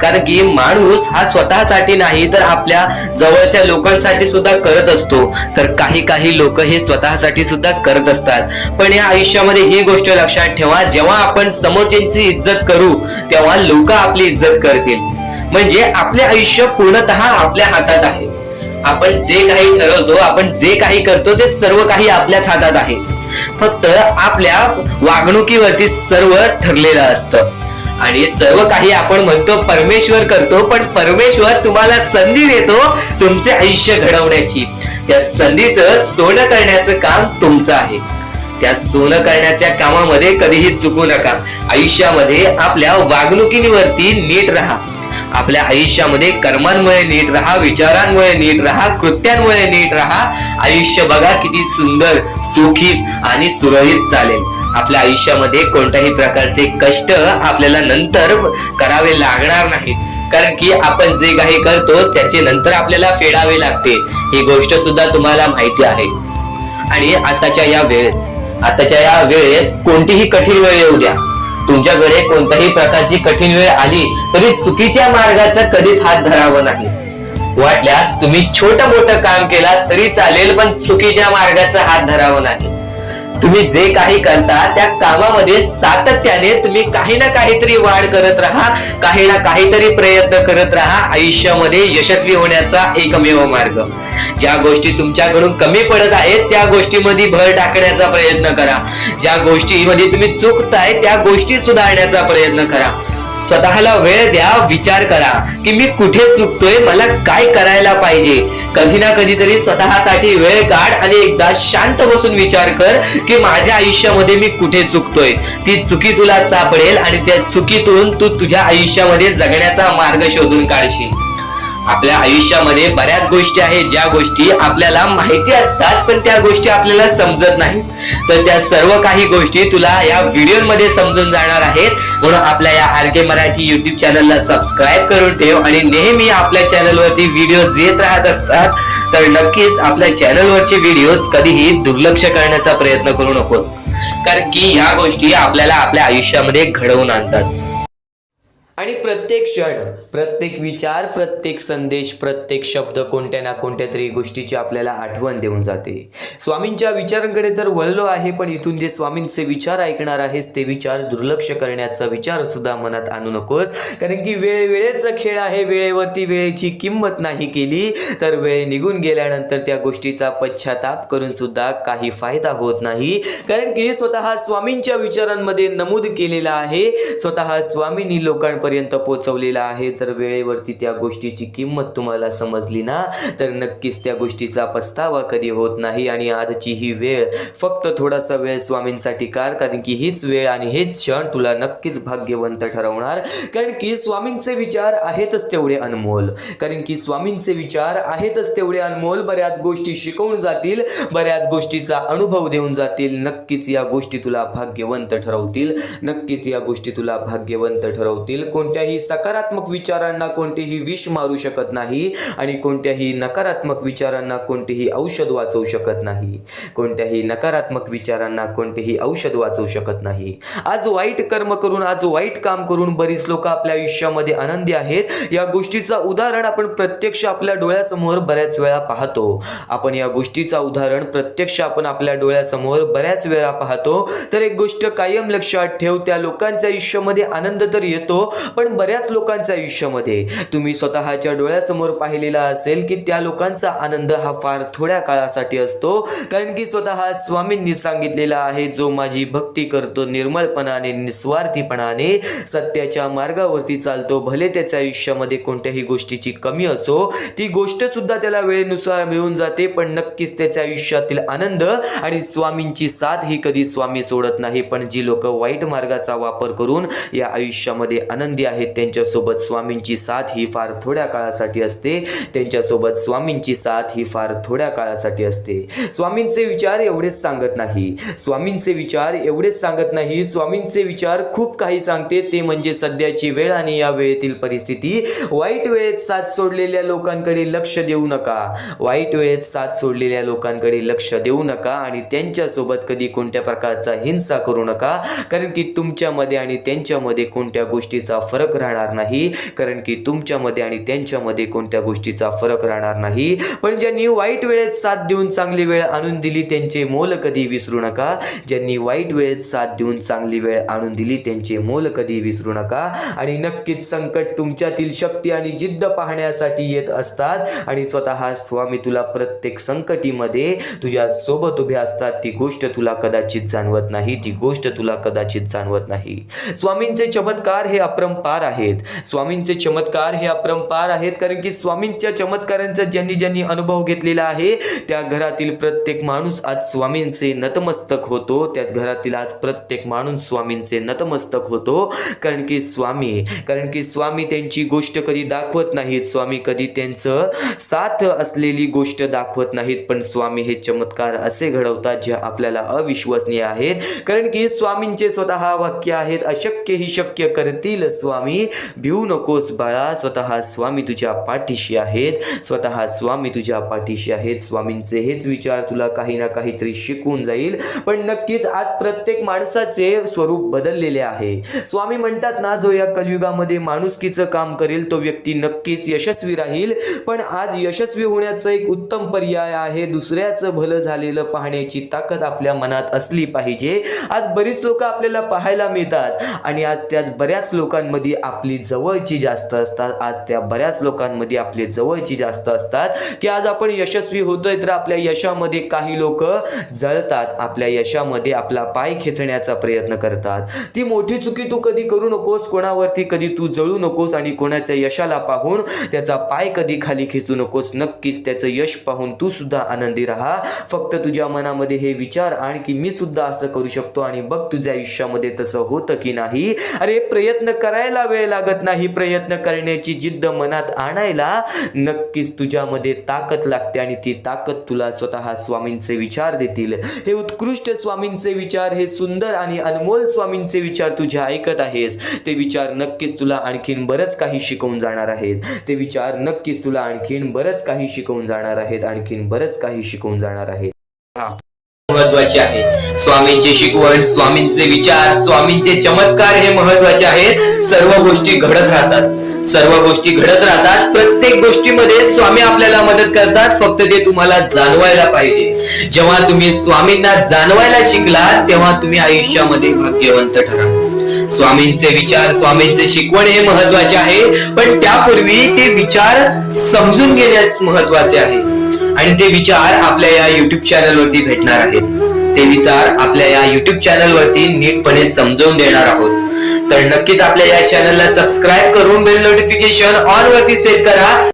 कारण की माणूस हा स्वतःसाठी नाही तर आपल्या जवळच्या लोकांसाठी सुद्धा करत असतो. तर काही लोक हे स्वतःसाठी सुद्धा करत असतात. पण या आयुष्यामध्ये ही गोष्ट लक्षात ठेवा, जेव्हा आपण समोरच्यांची इज्जत करू तेव्हा लोक आपली इज्जत करतील. म्हणजे आपले आयुष्य पूर्णतः आपल्या हातात आहे. आपण जे काही ठरवतो, आपण जे काही करतो ते सर्व काही आपल्याच हातात आहे. फक्त आपल्या वागणुकीवरती सर्व ठरलेलं असतं. आणि सर्व काही आपण म्हणतो परमेश्वर करतो, पण परमेश्वर तुम्हाला संधी देतो तुमचे आयुष्य घडवण्याची. त्या संधीचं सोनं करण्याचं काम तुमचं आहे. त्या सोनं करण्याच्या कामामध्ये कधीही चुकू नका. आयुष्यामध्ये आपल्या वागणुकीवरती नीट राहा. आपल्या आयुष्यामध्ये कर्मांमुळे नीट राहा, विचारांमुळे नीट राहा, कृत्यांमुळे नीट राहा. आयुष्य बघा किती सुंदर, सुखीत आणि सुरळीत चालेल. आपल्या आयुष्यामध्ये कोणत्याही प्रकारचे कष्ट आपल्याला नंतर करावे लागणार नाही. कारण की आपण जे काही करतो त्याचे नंतर आपल्याला फेडावे लागते. ही गोष्ट सुद्धा तुम्हाला माहिती आहे. आणि आताच्या या वेळेत कोणतीही कठीण वेळ येऊ द्या, तुमच्याकडे कोणत्याही प्रकारची कठीण वेळ आली तरी चुकीच्या मार्गाचा कधीच हात धरावा नाही. वाटल्यास तुम्ही छोटं मोठं काम केला तरी चालेल, पण चुकीच्या मार्गाचा हात धरावा नाही. तुम्ही जे काही करता त्या कामामध्ये सातत्याने तुम्ही काही ना काहीतरी वाढ करत राहा, काही ना काहीतरी प्रयत्न करत राहा. आयुष्यामध्ये यशस्वी होण्याचा एकमेव मार्ग. ज्या गोष्टी तुमच्याकडून कमी पडत आहेत त्या गोष्टीमध्ये भर टाकण्याचा प्रयत्न करा. ज्या गोष्टीमध्ये तुम्ही चुकताय त्या गोष्टी सुधारण्याचा प्रयत्न करा. स्वतःला वेळ द्या, विचार करा की मी कुठे चुकतोय, मला काय करायला पाहिजे. कधी ना कधीतरी स्वतःसाठी वेळ काढ आणि एकदा शांत बसून विचार कर की माझ्या आयुष्यामध्ये मी कुठे चुकतोय. ती चुकी तुला सापडेल आणि त्या चुकीतून तू तुझ्या आयुष्यामध्ये जगण्याचा मार्ग शोधून काढशील. आपल्या आयुष्यामध्ये बऱ्याच गोष्टी आहेत ज्या गोष्टी आपल्याला माहिती असतात पण त्या गोष्टी आपल्याला समजत नाहीत. तर त्या सर्व काही गोष्टी तुला या व्हिडिओमध्ये समजून जाणार आहेत. म्हणून आपल्या या RK मराठी YouTube चॅनलला सबस्क्राईब करून ठेव आणि नेहमी आपल्या चॅनलवरती व्हिडिओज येत राहत असतात. तर नक्कीच आपल्या चॅनलवरचे व्हिडिओज कधीही दुर्लक्ष करण्याचा प्रयत्न करू नकोस, कारण की ह्या गोष्टी आपल्याला आपल्या आयुष्यामध्ये घडवून आणतात.
आणि प्रत्येक क्षण, प्रत्येक विचार, प्रत्येक संदेश, प्रत्येक शब्द कोणत्या ना कोणत्या तरी गोष्टीची आपल्याला आठवण देऊन जाते. स्वामींच्या विचारांकडे तर वळलो आहे, पण इथून जे स्वामींचे विचार ऐकणार आहेस ते विचार दुर्लक्ष करण्याचा विचार सुद्धा मनात आणू नकोस. कारण की वेळेचा खेळ आहे. वेळेवरती वेळेची किंमत नाही केली तर वेळ निघून गेल्यानंतर त्या गोष्टीचा पश्चाताप करून सुद्धा काही फायदा होत नाही. कारण की स्वतः स्वामींच्या विचारांमध्ये नमूद केलेला आहे, स्वतः स्वामींनी लोकांपर्यंत पोहोचवलेला आहे. जर वेळेवरती त्या गोष्टीची किंमत तुम्हाला समजली ना तर नक्कीच त्या गोष्टीचा पस्तावा कधी होत नाही. आणि आजची ही वेळ फक्त थोडासा वेळ स्वामींसाठी काढ, कारण की हीच वेळ आणि हेच क्षण तुला नक्कीच भाग्यवंत ठरवणार. कारण की स्वामींचे विचार आहेतच तेवढे अनमोल, कारण की स्वामींचे विचार आहेतच तेवढे अनमोल. बऱ्याच गोष्टी शिकवून जातील, बऱ्याच गोष्टीचा अनुभव देऊन जातील. नक्कीच या गोष्टी तुला भाग्यवंत ठरवतील, नक्कीच या गोष्टी तुला भाग्यवंत ठरवतील. कोणत्याही सकारात्मक विचारांना कोणतेही विष मारू शकत नाही आणि कोणत्याही नकारात्मक विचारांना कोणतेही औषध वाचवू शकत नाही. कोणत्याही नकारात्मक विचारांना कोणतेही औषध वाचवू शकत नाही. आज वाईट कर्म करून, आज वाईट काम करून बरीच लोक आपल्या आयुष्यामध्ये आनंदी आहेत. या गोष्टीचा उदाहरण आपण प्रत्यक्ष आपल्या डोळ्यासमोर बऱ्याच वेळा पाहतो. आपण या गोष्टीचा उदाहरण प्रत्यक्ष आपण आपल्या डोळ्यासमोर बऱ्याच वेळा पाहतो. तर एक गोष्ट कायम लक्षात ठेव, त्या लोकांच्या आयुष्यामध्ये आनंद तर येतो, पण बऱ्याच लोकांच्या आयुष्यामध्ये तुम्ही स्वतःच्या डोळ्यासमोर पाहिलेला असेल की त्या लोकांचा आनंद हा फार थोड्या काळासाठी असतो. कारण की स्वतः स्वामींनी सांगितलेला आहे, जो माझी भक्ती करतो निर्मळपणाने, निस्वार्थीपणाने, सत्याच्या मार्गावरती चालतो, भले त्याच्या आयुष्यामध्ये कोणत्याही गोष्टीची कमी असो, ती गोष्ट सुद्धा त्याला वेळेनुसार मिळून जाते, पण नक्कीच त्याच्या आयुष्यातील आनंद आणि स्वामींची साथ ही कधी स्वामी सोडत नाही. पण जी लोक वाईट मार्गाचा वापर करून या आयुष्यामध्ये आनंदी आहेत त्यांच्यासोबत स्वामींची साथ ही फार थोड्या काळासाठी असते. त्यांच्यासोबत स्वामींची साथ ही फार थोड्या काळासाठी असते. स्वामींचे विचार एवढेच सांगत नाही, स्वामींचे विचार एवढेच सांगत नाही, स्वामींचे विचार खूप काही सांगते. ते म्हणजे सध्याची वेळ आणि या वेळेतील परिस्थिती. वाईट वेळेत साथ सोडलेल्या लोकांकडे लक्ष देऊ नका, वाईट वेळेत साथ सोडलेल्या लोकांकडे लक्ष देऊ नका आणि त्यांच्यासोबत कधी कोणत्या प्रकारचा हिंसा करू नका. कारण की तुमच्यामध्ये आणि त्यांच्यामध्ये कोणत्या गोष्टीचा फरक राहणार नाही, कारण की तुमच्यामध्ये आणि त्यांच्यामध्ये कोणत्या गोष्टीचा फरक राहणार नाही. पण ज्यांनी वाईट वेळेत साथ देऊन चांगली वेळ आणून दिली त्यांचे मोल कधी विसरू नका. ज्यांनी वाईट वेळेत साथ देऊन चांगली वेळ आणून दिली त्यांचे मोल कधी विसरू नका. आणि नक्कीच संकट तुमच्यातील शक्ती आणि जिद्द पाहण्यासाठी येत असतात आणि स्वतः स्वामी तुला प्रत्येक संकटीमध्ये तुझ्या सोबत उभे असतात. ती गोष्ट तुला कदाचित जाणवत नाही, ती गोष्ट तुला कदाचित जाणवत नाही. स्वामींचे चमत्कार हे अपरंपार आहेत, स्वामींचे चमत्कार हे अपरंपार आहेत. कारण की स्वामींच्या चमत्कारांचा ज्यांनी अनुभव घेतलेला आहे त्या घरातील प्रत्येक माणूस आज स्वामींचे नतमस्तक होतो. त्या घरातील आज प्रत्येक माणूस स्वामींचे नतमस्तक होतो. कारण की स्वामी त्यांची गोष्ट कधी दाखवत नाहीत, स्वामी कधी त्यांचं साथ असलेली गोष्ट दाखवत नाहीत, पण स्वामी हे चमत्कार असे घडवतात जे आपल्याला अविश्वसनीय आहेत. कारण की स्वामींचे स्वतः वाक्य आहेत, अशक्य ही शक्य करतील स्वामी, भिवू नकोस बाळा, स्वतः स्वामी तुझ्या पाठीशी आहेत, स्वतः स्वामी तुझ्या पाठीशी आहेत. स्वामींचे हेच विचार तुला काही ना काहीतरी शिकवून जाईल. पण नक्कीच आज प्रत्येक माणसाचे स्वरूप बदललेले आहे. स्वामी म्हणतात ना, जो या कलियुगामध्ये माणुसकीचं काम करेल तो व्यक्ती नक्कीच यशस्वी राहील. पण आज यशस्वी होण्याचं एक उत्तम पर्याय आहे, दुसऱ्याचं भलं झालेलं पाहण्याची ताकद आपल्या मनात असली पाहिजे. आज बरीच लोक आपल्याला पाहायला मिळतात आणि आज त्याच बऱ्याच लोकांमध्ये आपली जवळची जास्त असतात. आज त्या बऱ्याच लोकांमध्ये आपले जवळची जास्त असतात की आज आपण यशस्वी होतोय तर आपल्या यशामध्ये काही लोक जळतात, आपल्या यशामध्ये आपला पाय खेचण्याचा प्रयत्न करतात. ती मोठी चुकी तू कधी करू नकोस, कोणावरती कधी तू जळू नकोस आणि कोणाच्या यशाला पाहून त्याचा पाय कधी खाली खेचू नकोस. नक्कीच त्याचं यश पाहून तू सुद्धा आनंदी राहा. फक्त तुझ्या मनामध्ये हे विचार आण की मी सुद्धा असं करू शकतो आणि बघ तुझ्या आयुष्यामध्ये तसं होतं की नाही. अरे प्रयत्न करायला वेळ लागत नाही, प्रयत्न करण्याची जिद्द मनात आणायला नक्कीच तुझ्यामध्ये ताकद लागते आणि ती ताकद तुला स्वतः स्वामींचे विचार देतील. हे उत्कृष्ट स्वामींचे विचार, हे सुंदर आणि अनमोल स्वामींचे विचार तुझे ऐकत आहेस, ते विचार नक्कीच तुला आणखीन बरंच काही शिकवून जाणार आहेत. ते विचार नक्कीच तुला आणखीन बरंच काही शिकवून जाणार आहेत, आणखीन बरंच काही शिकवून जाणार आहेत.
महत्वाचे आहे. स्वामींची शिकवण, स्वामींचे विचार, स्वामींचे चमत्कार हे महत्वाचे आहेत. सर्व गोष्टी घडत राहतात, सर्व गोष्टी घडत राहतात. प्रत्येक गोष्टीमध्ये स्वामी आपल्याला मदत करतात, फक्त ते तुम्हाला जाणवायला पाहिजे. जेव्हा तुम्ही स्वामींना जाणवायला शिकलात तेव्हा तुम्ही आयुष्यामध्ये भाग्यवंत ठराल. स्वामींचे विचार, स्वामींचे शिकवण हे महत्वाचे आहे, पण त्यापूर्वी ते विचार समजून घेण्यास महत्वाचे आहे. आणि ते विचार आपल्या या युट्यूब चॅनल वरती भेटणार आहेत. ते विचार आपल्या या युट्यूब चॅनल वरती नीटपणे समजावून देणार आहोत. तर नक्कीच आपल्या या चॅनलला सबस्क्राईब करून बेल नोटिफिकेशन ऑन वरती सेट करा.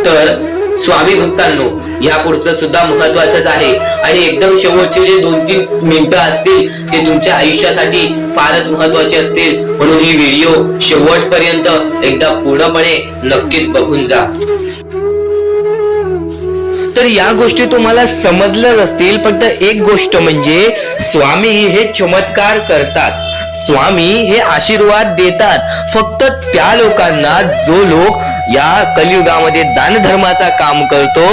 तर स्वामी भक्तांनो, या पुढचं सुद्धा महत्वाचंच आहे आणि एकदम शेवटचे जे 2-3 मिनिटं असतील ते तुमच्या आयुष्यासाठी फारच महत्वाचे असतील. म्हणून ही व्हिडिओ शेवटपर्यंत एकदा पूर्णपणे नक्कीच बघून जा. तर या गोष्टी तुम्हाला समजल्याच असतील, पण एक गोष्ट म्हणजे स्वामी हे चमत्कार करतात, स्वामी हे आशीर्वाद देतात फक्त त्या लोकांना जो लोक या कलियुगामध्ये दानधर्माचा काम करतो,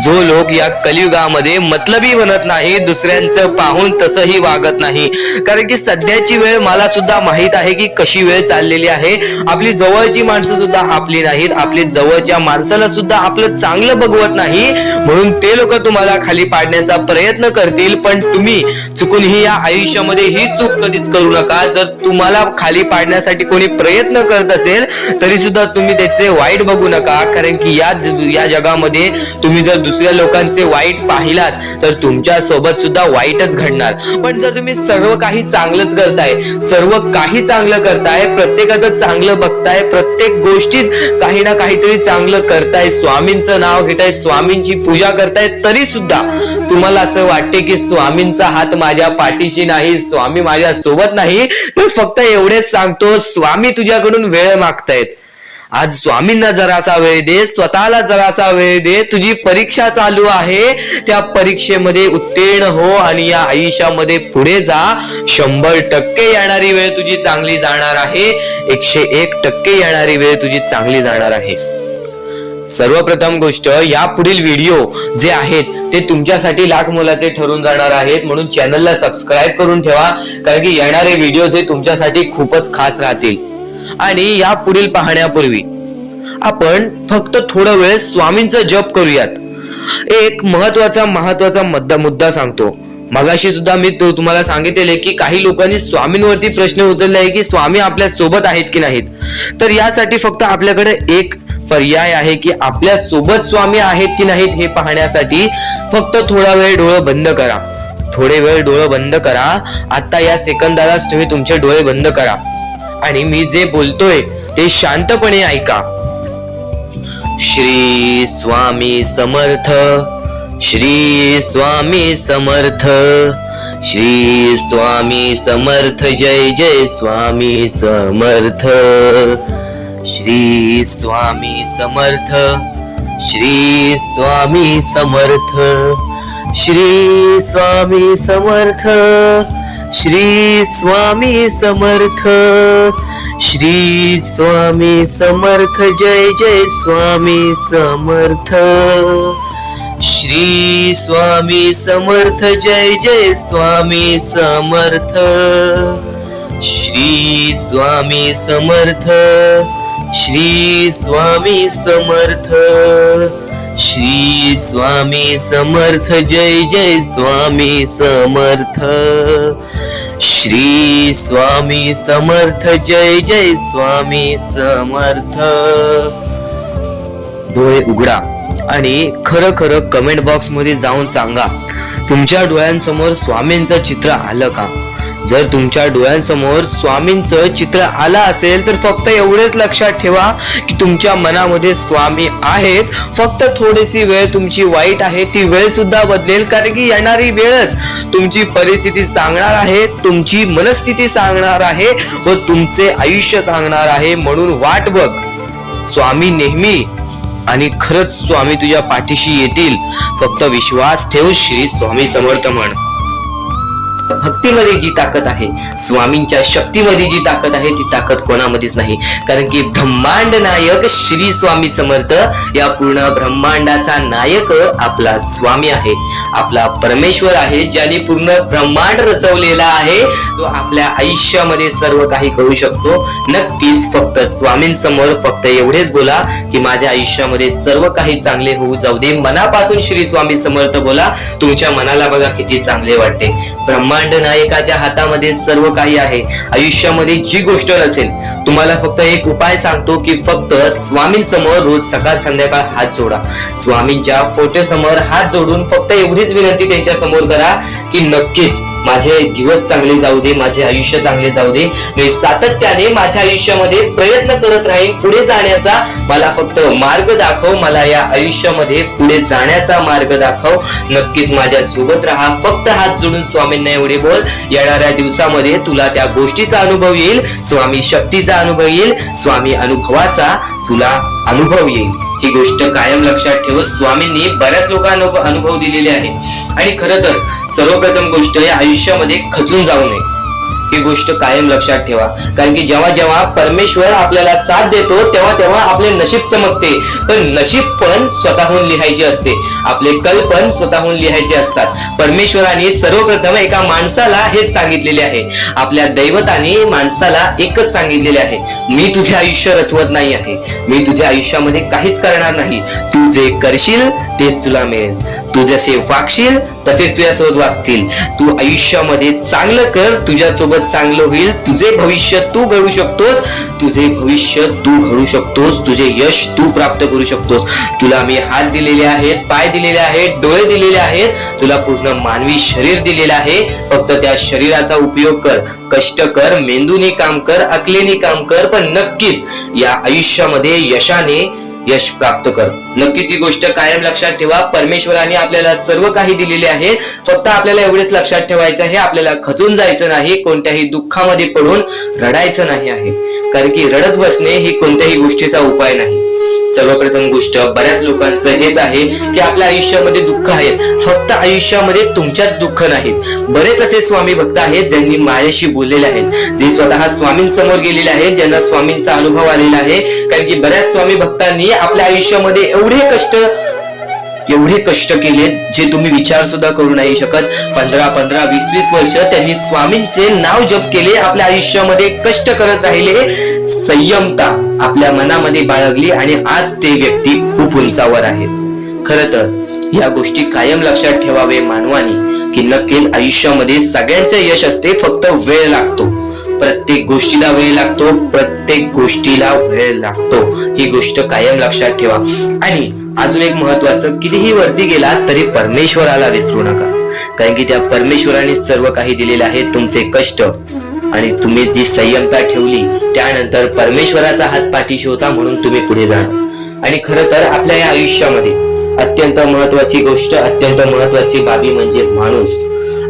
जो लोक या कलियुगामध्ये मतलबी बनत नाही, दुसऱ्यांचं पाहून तसंही वागत नाही. कारण की सध्याची वेळ मला सुद्धा माहित आहे की कशी वेळ चाललेली आहे. आपली जवळची माणसं सुद्धा आपली नाहीत, आपली जवळच्या माणसाला सुद्धा आपलं चांगलं बघवत नाही. म्हणून ते लोक तुम्हाला खाली पाडण्याचा प्रयत्न करतील, पण तुम्ही चुकूनही या आयुष्यामध्ये ही चूक कधीच करू नका. जर तुम्हाला खाली पाडण्यासाठी कोणी प्रयत्न करत असेल तरी सुद्धा तुम्ही त्याचे वाईट बघू नका. कारण की या जगामध्ये तुम्ही जर दुसऱ्या लोकांचे वाईट पाहिलात तर तुमच्या सोबत सुद्धा वाईटच घडणार. पण जर तुम्ही सर्व काही चांगलंच करताय, सर्व काही चांगलं करताय, प्रत्येकाचं चांगलं बघताय, प्रत्येक गोष्टीत काही ना काहीतरी चांगलं करताय, स्वामींचं नाव घेताय, स्वामींची पूजा करताय, तरी सुद्धा तुम्हाला असं वाटते की स्वामींचा हात माझ्या पाठीशी नाही, स्वामी माझ्या सोबत नाही, तर फक्त एवढेच सांगतो, स्वामी तुझ्याकडून वेळ मागतायत. आज स्वामींना जरासा वेळ दे, स्वतःला जरासा वेळ दे. तुझी परीक्षा चालू आहे, त्या परीक्षेमध्ये उत्तीर्ण हो आणि या आयुष्यामध्ये पुढे जा. 100% येणारी वेळ तुझी चांगली जाणार आहे, 101% येणारी वेळ तुझी चांगली जाणार आहे. सर्वप्रथम गोष्ट, या पुढील व्हिडिओ जे आहेत ते तुमच्यासाठी लाख मोलाचे ठरून जाणार आहेत. म्हणून चॅनलला सबस्क्राईब करून ठेवा, कारण की येणारे व्हिडिओ हे तुमच्यासाठी खूपच खास राहतील. आणि या पुढील पाहण्यापूर्वी आपण फक्त थोडा वेळ स्वामींचा जप करूयात. एक महत्वाचा मुद्दा सांगतो. मगाशी सुद्धा मी तुम्हाला सांगितले की काही लोकांनी स्वामींवरती प्रश्न उचलले आहे की स्वामी आपल्या सोबत आहेत की नाहीत. तर यासाठी फक्त आपल्याकडे एक पर्याय आहे की आपल्या सोबत स्वामी आहेत की नाहीत हे पाहण्यासाठी फक्त थोडा वेळ डोळे बंद करा. थोडे वेळ डोळे बंद करा. आता या सेकंदालाच तुम्ही तुमचे डोळे बंद करा आणि मी जे बोलतोय ते शांतपणे ऐका. श्री स्वामी समर्थ, श्री स्वामी समर्थ, श्री स्वामी समर्थ, जय जय स्वामी समर्थ. श्री स्वामी समर्थ, श्री स्वामी समर्थ, श्री स्वामी समर्थ, श्री स्वामी समर्थ, श्री स्वामी समर्थ, जय जय स्वामी समर्थ, श्री स्वामी समर्थ, जय जय स्वामी समर्थ, श्री स्वामी समर्थ, श्री स्वामी समर्थ, श्री स्वामी समर्थ, जय जय स्वामी समर्थ, श्री स्वामी समर्थ, जय जय स्वामी समर्थ. डोळे उघडा आणि खरं खरं कमेंट बॉक्स मध्ये जाऊन सांगा, तुमच्या डोळ्यांसमोर स्वामींचं चित्र आलं का? जर तुमच्या डोळ्यांसमोर स्वामींचं चित्र आलं असेल तर फक्त एवढेच लक्षात ठेवा की तुमच्या मनामध्ये स्वामी आहेत. फक्त थोडीशी वेळ तुमची वाईट आहे, ती वेळ सुद्धा बदलेल, कारण की येणारी वेळच तुमची परिस्थिती सांगणार आहे, तुमची मनस्थिती सांगणार आहे व तुमचे आयुष्य सांगणार आहे. म्हणून वाट बघ, स्वामी नेहमी आणि खरंच स्वामी तुझ्या पाठीशी येतील. फक्त विश्वास ठेव, श्री स्वामी समर्थ म्हण. भक्तीमध्ये जी ताकद आहे, स्वामींच्या शक्तीमध्ये जी ताकद आहे, ती ताकद कोणामध्येच नाही. कारण की ब्रह्मांड नायक श्री स्वामी समर्थ, या पूर्ण ब्रह्मांडाचा नायक आपला स्वामी आहे, आपला परमेश्वर आहे, ज्याने पूर्ण ब्रह्मांड रचवलेला आहे. तो आपल्या आयुष्यामध्ये सर्व काही करू शकतो. नक्कीच फक्त स्वामींसमोर फक्त एवढेच बोला की माझ्या आयुष्यामध्ये सर्व काही चांगले होऊ जाऊ दे. मनापासून श्री स्वामी समर्थ बोला. तुमच्या मनाला बघा किती चांगले वाटते. ब्रह्मांड नायकाच्या हातामध्ये सर्व काही आहे. आयुष्यामध्ये जी गोष्ट नसेल, तुम्हाला फक्त एक उपाय सांगतो की फक्त स्वामींसमोर रोज सकाळ संध्याकाळ हात जोडा. स्वामींच्या फोटो समोर हात जोडून फक्त एवढीच विनंती त्यांच्या समोर करा की नक्कीच माझे दिवस चांगले जाऊ दे, माझे आयुष्य चांगले जाऊ दे. मी सातत्याने माझ्या आयुष्यामध्ये प्रयत्न करत राहीन पुढे जाण्याचा. मला फक्त मार्ग दाखव, मला या आयुष्यामध्ये पुढे जाण्याचा मार्ग दाखव. नक्कीच माझ्या सोबत राहा. फक्त हात जोडून स्वामींना एवढे बोल. येणाऱ्या दिवसामध्ये तुला त्या गोष्टीचा अनुभव येईल, स्वामी शक्तीचा अनुभव येईल, स्वामी अनुभवाचा तुला अनुभव येईल. ही गोष्ट कायम लक्षात ठेव. स्वामींनी बऱ्याच लोकांना अनुभव दिलेले आहे. आणि खरं तर सर्वप्रथम गोष्ट या आयुष्यामध्ये खचून जाऊ नये, ही गोष्ट कायम लक्षात ठेवा. कारण की जेव्हा जेव्हा परमेश्वर आपल्याला साथ देतो तेव्हा तेव्हा आपले नशीब चमकते. पण नशीब पण स्वतःहून लिहायचे असते, आपले कल पण स्वतःहून लिहायचे असतात. परमेश्वराने सर्वप्रथम एका माणसाला हेच सांगितलेले आहे, आपल्या दैवताने माणसाला एकच सांगितलेले आहे, मी तुझे आयुष्य रचवत नाही आहे, मी तुझ्या आयुष्यामध्ये काहीच करणार नाही. तू जे करशील तेच तुला मिळेल. तू जसे वागशील तसेच तुझ्यासोबत वागतील. तू आयुष्यामध्ये चांगलं कर, तुझ्यासोबत चांगलं होईल. तुझे भविष्य तू घडू शकतोस, तुझे भविष्य तू घडू शकतोस, तुझे यश तू प्राप्त करू शकतोस. तुला मी हात दिलेले आहेत, पाय दिलेले आहेत, डोळे दिलेले आहेत, तुला पूर्ण मानवी शरीर दिलेलं आहे. फक्त त्या शरीराचा उपयोग कर, कष्ट कर, मेंदूने काम कर, अकलेने काम कर, पण नक्कीच या आयुष्यामध्ये यशाने यश प्राप्त कर. नक्कीच ही गोष्ट कायम लक्षात ठेवा. परमेश्वराने आपल्याला सर्व काही दिलेले आहे. फक्त आपल्याला एवढेच लक्षात ठेवायचं आहे, आपल्याला खचून जायचं नाही, कोणत्याही दुःखामध्ये पडून रडायचं नाही आहे. कारण की रडत बसणे ही कोणत्याही गोष्टीचा उपाय नाही. सर्वप्रथम गोष्ट बऱ्याच लोकांचं हेच आहे की आपल्या आयुष्यामध्ये दुःख आहेत. फक्त आयुष्यामध्ये तुमच्याच दुःख नाहीत. बरेच असे स्वामी भक्त आहेत ज्यांनी माझ्याशी बोललेले आहेत, जे स्वतः स्वामींसमोर गेलेले आहेत, ज्यांना स्वामींचा अनुभव आलेला आहे. कारण की बऱ्याच स्वामी भक्तांनी आपल्या आयुष्यामध्ये एवढे कष्ट केले जे तुम्ही विचार सुद्धा करू नाही शकत. 15, 20 वर्ष त्यांनी स्वामींचे नाव जप केले, आपल्या आयुष्यामध्ये कष्ट करत राहिले, संयमता आपल्या मनामध्ये बाळगली आणि आज ते व्यक्ती खूप उंचावर आहेत. खरं तर या गोष्टी कायम लक्षात ठेवावे मानवानी की नक्कीच आयुष्यामध्ये सगळ्यांचे यश असते, फक्त वेळ लागतो. प्रत्येक गोष्टीला वेळ लागतो, प्रत्येक गोष्टीला वेळ लागतो. ही गोष्ट कायम लक्षात ठेवा. आणि अजून एक महत्वाचं, कितीही वरती गेला तरी परमेश्वराला विसरू नका. कारण की त्या परमेश्वराने सर्व काही दिलेले आहे. तुमचे कष्ट आणि तुम्ही जी संयमता ठेवली त्यानंतर परमेश्वराचा हात पाठीशी होता, म्हणून तुम्ही पुढे जाणार. आणि खरं तर आपल्या या आयुष्यामध्ये अत्यंत महत्वाची गोष्ट, अत्यंत महत्वाची बाबी म्हणजे माणूस.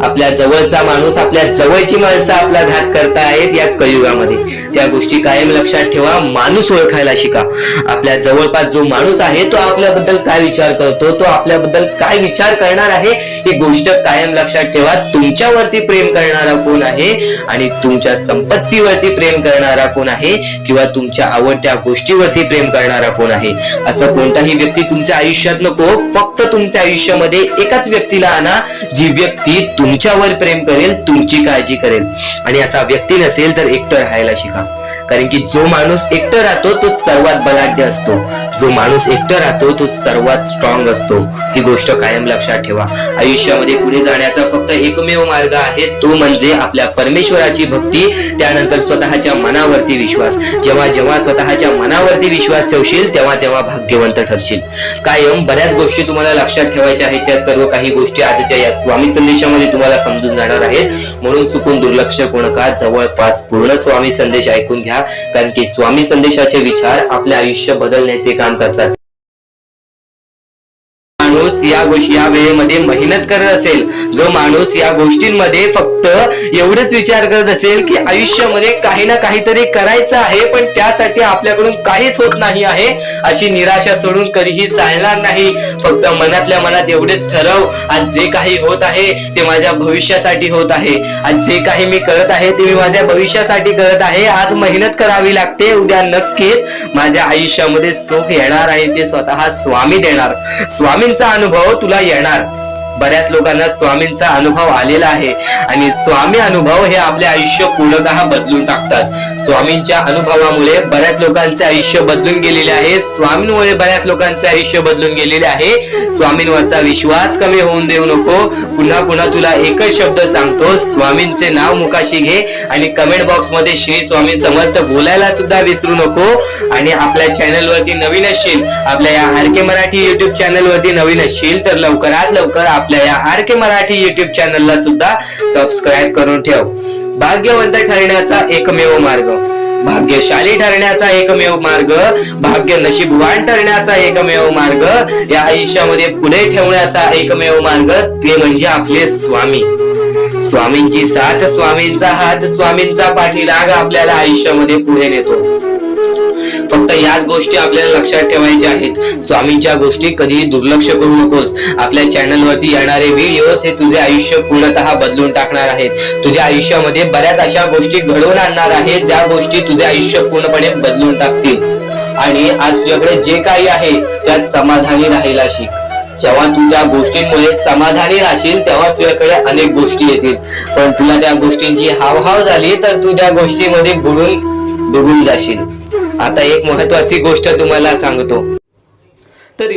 आपल्या जवळचा माणूस, आपल्या जवळची माणसं आपला घात करतायत या कलियुगामध्ये. त्या गोष्टी कायम लक्षात ठेवा. माणूस ओळखायला शिका. आपल्या जवळपास जो माणूस आहे तो आपल्याबद्दल काय विचार करतो, तो आपल्याबद्दल काय विचार करणार आहे, ही गोष्ट कायम लक्षात ठेवा. तुमच्यावरती प्रेम करणारा कोण आहे आणि तुमच्या संपत्तीवरती प्रेम करणारा कोण आहे किंवा तुमच्या आवडत्या गोष्टीवरती प्रेम करणारा कोण आहे. असं कोणताही व्यक्ती तुमच्या आयुष्यात नको. फक्त तुमच्या आयुष्यामध्ये एकाच व्यक्तीला आणा, जी व्यक्ती तुमच्यावर प्रेम करेल, तुमची काळजी करेल. आणि असा व्यक्ती नसेल तर एकटं राहायला शिका. कारण की जो माणूस एकटं राहतो तो सर्वात बलाढ्य असतो. जो माणूस एकटं राहतो तो सर्वात स्ट्रॉंग असतो. ही गोष्ट कायम लक्षात ठेवा. आयुष्यामध्ये पुढे जाण्याचा फक्त एकमेव मार्ग आहे, तो म्हणजे आपल्या परमेश्वराची भक्ती, त्यानंतर स्वतःच्या मनावरती विश्वास. जेव्हा जेव्हा स्वतःच्या मनावरती विश्वास ठेवशील तेव्हा तेव्हा भाग्यवंत ठरशील. कायम बऱ्याच गोष्टी तुम्हाला लक्षात ठेवायच्या आहेत. त्या सर्व काही गोष्टी आजच्या या स्वामी संदेशामध्ये तुम्हाला समजून जाणार आहेत. म्हणून चुकून दुर्लक्ष करू नका. जवळपास पूर्ण स्वामी संदेश ऐकून घ्या. कारण की स्वामी संदेशाचे विचार आपले आयुष्य बदलण्याचे काम करतात. माणूस या वेळेमध्ये मेहनत करत असेल, जो माणूस या गोष्टींमध्ये फक्त एवढेच विचार करत असेल की आयुष्यामध्ये काही ना काहीतरी करायचं आहे पण त्यासाठी आपल्याकडून काहीच होत नाही आहे, अशी निराशा सोडून कधीही चालणार नाही. फक्त मनातल्या मनात एवढेच ठरव, आज जे काही होत आहे ते माझ्या भविष्यासाठी होत आहे. आज जे काही मी करत आहे ते मी माझ्या भविष्यासाठी करत आहे. आज मेहनत करावी लागते, उद्या नक्कीच माझ्या आयुष्यामध्ये सुख येणार आहे, ते स्वतः स्वामी देणार. स्वामींचा अनुभव तुला येणार. बऱ्याच लोकांना स्वामींचा अनुभव आलेला आहे आणि स्वामी अनुभव हे आपले आयुष्य पूर्णतः बदलून टाकतात. स्वामींच्या अनुभवामुळे बऱ्याच लोकांचे आयुष्य बदलून गेलेले आहे. स्वामींमुळे बऱ्याच लोकांचे आयुष्य बदलून गेलेले आहे. स्वामींवरचा विश्वास कमी होऊन देऊ नको. पुन्हा पुन्हा तुला एकच शब्द सांगतो, स्वामींचे नाव मुखाशी घे आणि कमेंट बॉक्स मध्ये श्री स्वामी समर्थ बोलायला सुद्धा विसरू नको. आणि आपल्या चॅनल वरती नवीन असशील, आपल्या या आर.के. मराठी युट्यूब चॅनल वरती नवीन असशील तर लवकरात लवकर आपल्या या आर.के. मराठी युट्यूब चॅनलला सुद्धा सबस्क्राईब करून ठेव. भाग्यवंत ठरण्याचा एकमेव मार्ग, भाग्यशाली ठरण्याचा एकमेव मार्ग, भाग्य नशीबवान ठरण्याचा एकमेव मार्ग, या आयुष्यामध्ये पुढे ठेवण्याचा एकमेव मार्ग ते म्हणजे आपले स्वामी. स्वामींची साथ, स्वामींचा हात, स्वामींचा पाठीराग आपल्याला आयुष्यामध्ये पुढे नेतो. फक्त याच गोष्टी आपल्याला लक्षात ठेवायच्या आहेत. स्वामींच्या गोष्टी कधीही दुर्लक्ष करू नकोस. आपल्या चॅनल वरती येणारे व्हिडिओज हे तुझे आयुष्य पूर्णतः बदलून टाकणार आहेत. तुझ्या आयुष्यामध्ये बऱ्याच अशा गोष्टी घडवून आणणार आहेत ज्या गोष्टी तुझे आयुष्य पूर्णपणे बदलून टाकतील. आणि आज तुझ्याकडे जे काही आहे त्यात समाधानी राहायला शिक. जेव्हा तू त्या गोष्टींमुळे समाधानी राहशील तेव्हा तुझ्याकडे अनेक गोष्टी येतील. पण तुला त्या गोष्टींची हावभाव झाली तर तू त्या गोष्टीमध्ये बुडून डुबून जाशील. आता एक महत्वाची गोष्ट तुम्हाला सांगतो.
तर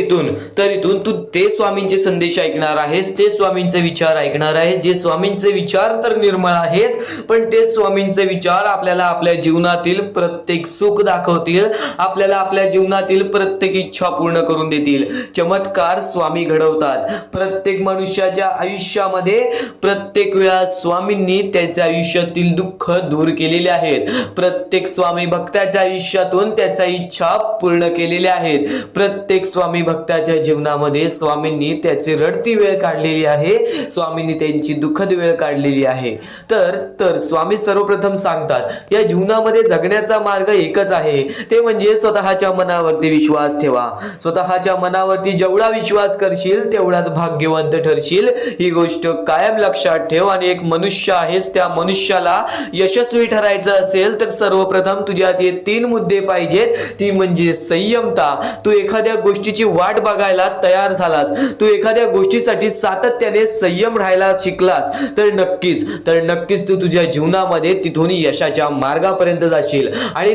इथून तू ते स्वामींचे संदेश ऐकणार आहेस, ते स्वामींचे विचार ऐकणार आहेस, जे स्वामींचे विचार तर निर्मळ आहेत पण ते स्वामींचे विचार आपल्याला आपल्या जीवनातील प्रत्येक सुख दाखवतील, आपल्याला आपल्या जीवनातील प्रत्येक इच्छा पूर्ण करून देतील. चमत्कार स्वामी घडवतात. प्रत्येक मनुष्याच्या आयुष्यामध्ये प्रत्येक वेळा स्वामींनी त्याच्या आयुष्यातील दुःख दूर केलेले आहेत. प्रत्येक स्वामी भक्ताच्या आयुष्यातून त्याच्या इच्छा पूर्ण केलेल्या आहेत. प्रत्येक स्वामी भक्ताच्या जीवनामध्ये स्वामींनी त्याची रडती वेळ काढलेली आहे, स्वामींनी त्यांची दुःखद वेळ काढलेली आहे. तर स्वामी सर्वप्रथम सांगतात या जीवनामध्ये जगण्याचा मार्ग एकच आहे, ते म्हणजे स्वतःच्या मनावरती विश्वास ठेवा. स्वतःच्या मनावरती जेवढा विश्वास करशील तेवढाच भाग्यवंत ठरशील. ही गोष्ट कायम लक्षात ठेव. आणि एक मनुष्य आहेस, त्या मनुष्याला यशस्वी ठरायचं असेल तर सर्वप्रथम तुझ्यात हे 3 मुद्दे पाहिजेत. ती म्हणजे संयमता. तू एखाद्या गोष्टीची वाट बघायला तयार झालास, तू एखाद्या गोष्टीसाठी सातत्याने संयम राहायला शिकलास तर नक्कीच तू तुझ्या जीवनामध्ये तिथून यशाच्या मार्गापर्यंत जाशील. आणि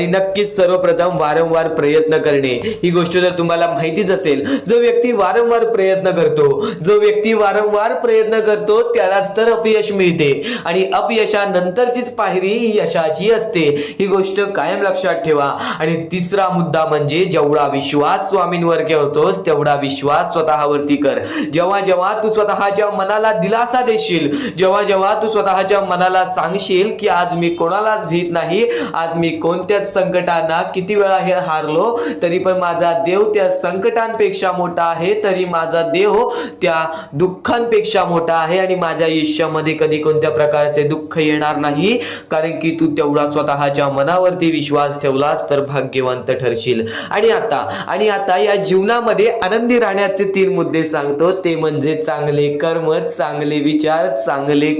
नक्कीच सर्वप्रथम वारंवार प्रयत्न करणे. ही गोष्ट जर तुम्हाला माहितीच असेल, जो व्यक्ती वारंवार प्रयत्न करतो त्यालाच तर अपयश मिळते आणि अपयशानंतरचीच पायरी ही यशाची असते. ही गोष्ट कायम लक्षात ठेवा. आणि तिसरा मुद्दा म्हणजे जेवढा विश्वास विश्वास स्वामींवर करतोस तेवढा विश्वास स्वतःवरती कर. जेव्हा जेव्हा तू स्वतःच्या मनाला दिलासा देशील, जेव्हा जेव्हा तू स्वतःच्या मनाला सांगशील की आज मी कोणालाच भीत नाही, आज मी कोणत्याच संकटांना किती वेळा हे हारलो तरी पण माझा देव त्या संकटांपेक्षा मोठा आहे, तरी माझा देव त्या दुःखांपेक्षा मोठा आहे आणि माझ्या आयुष्यामध्ये कधी कोणत्या प्रकारचे दुःख येणार नाही, कारण की तू तेवढा स्वतःच्या मनावरती विश्वास ठेवलास तर भाग्यवंत ठरशील. आणि आता या जीवनामध्ये आनंदी राहण्याचे 3 मुद्दे सांगतो, ते म्हणजे चांगले कर्म, चांगले विचार, चांगले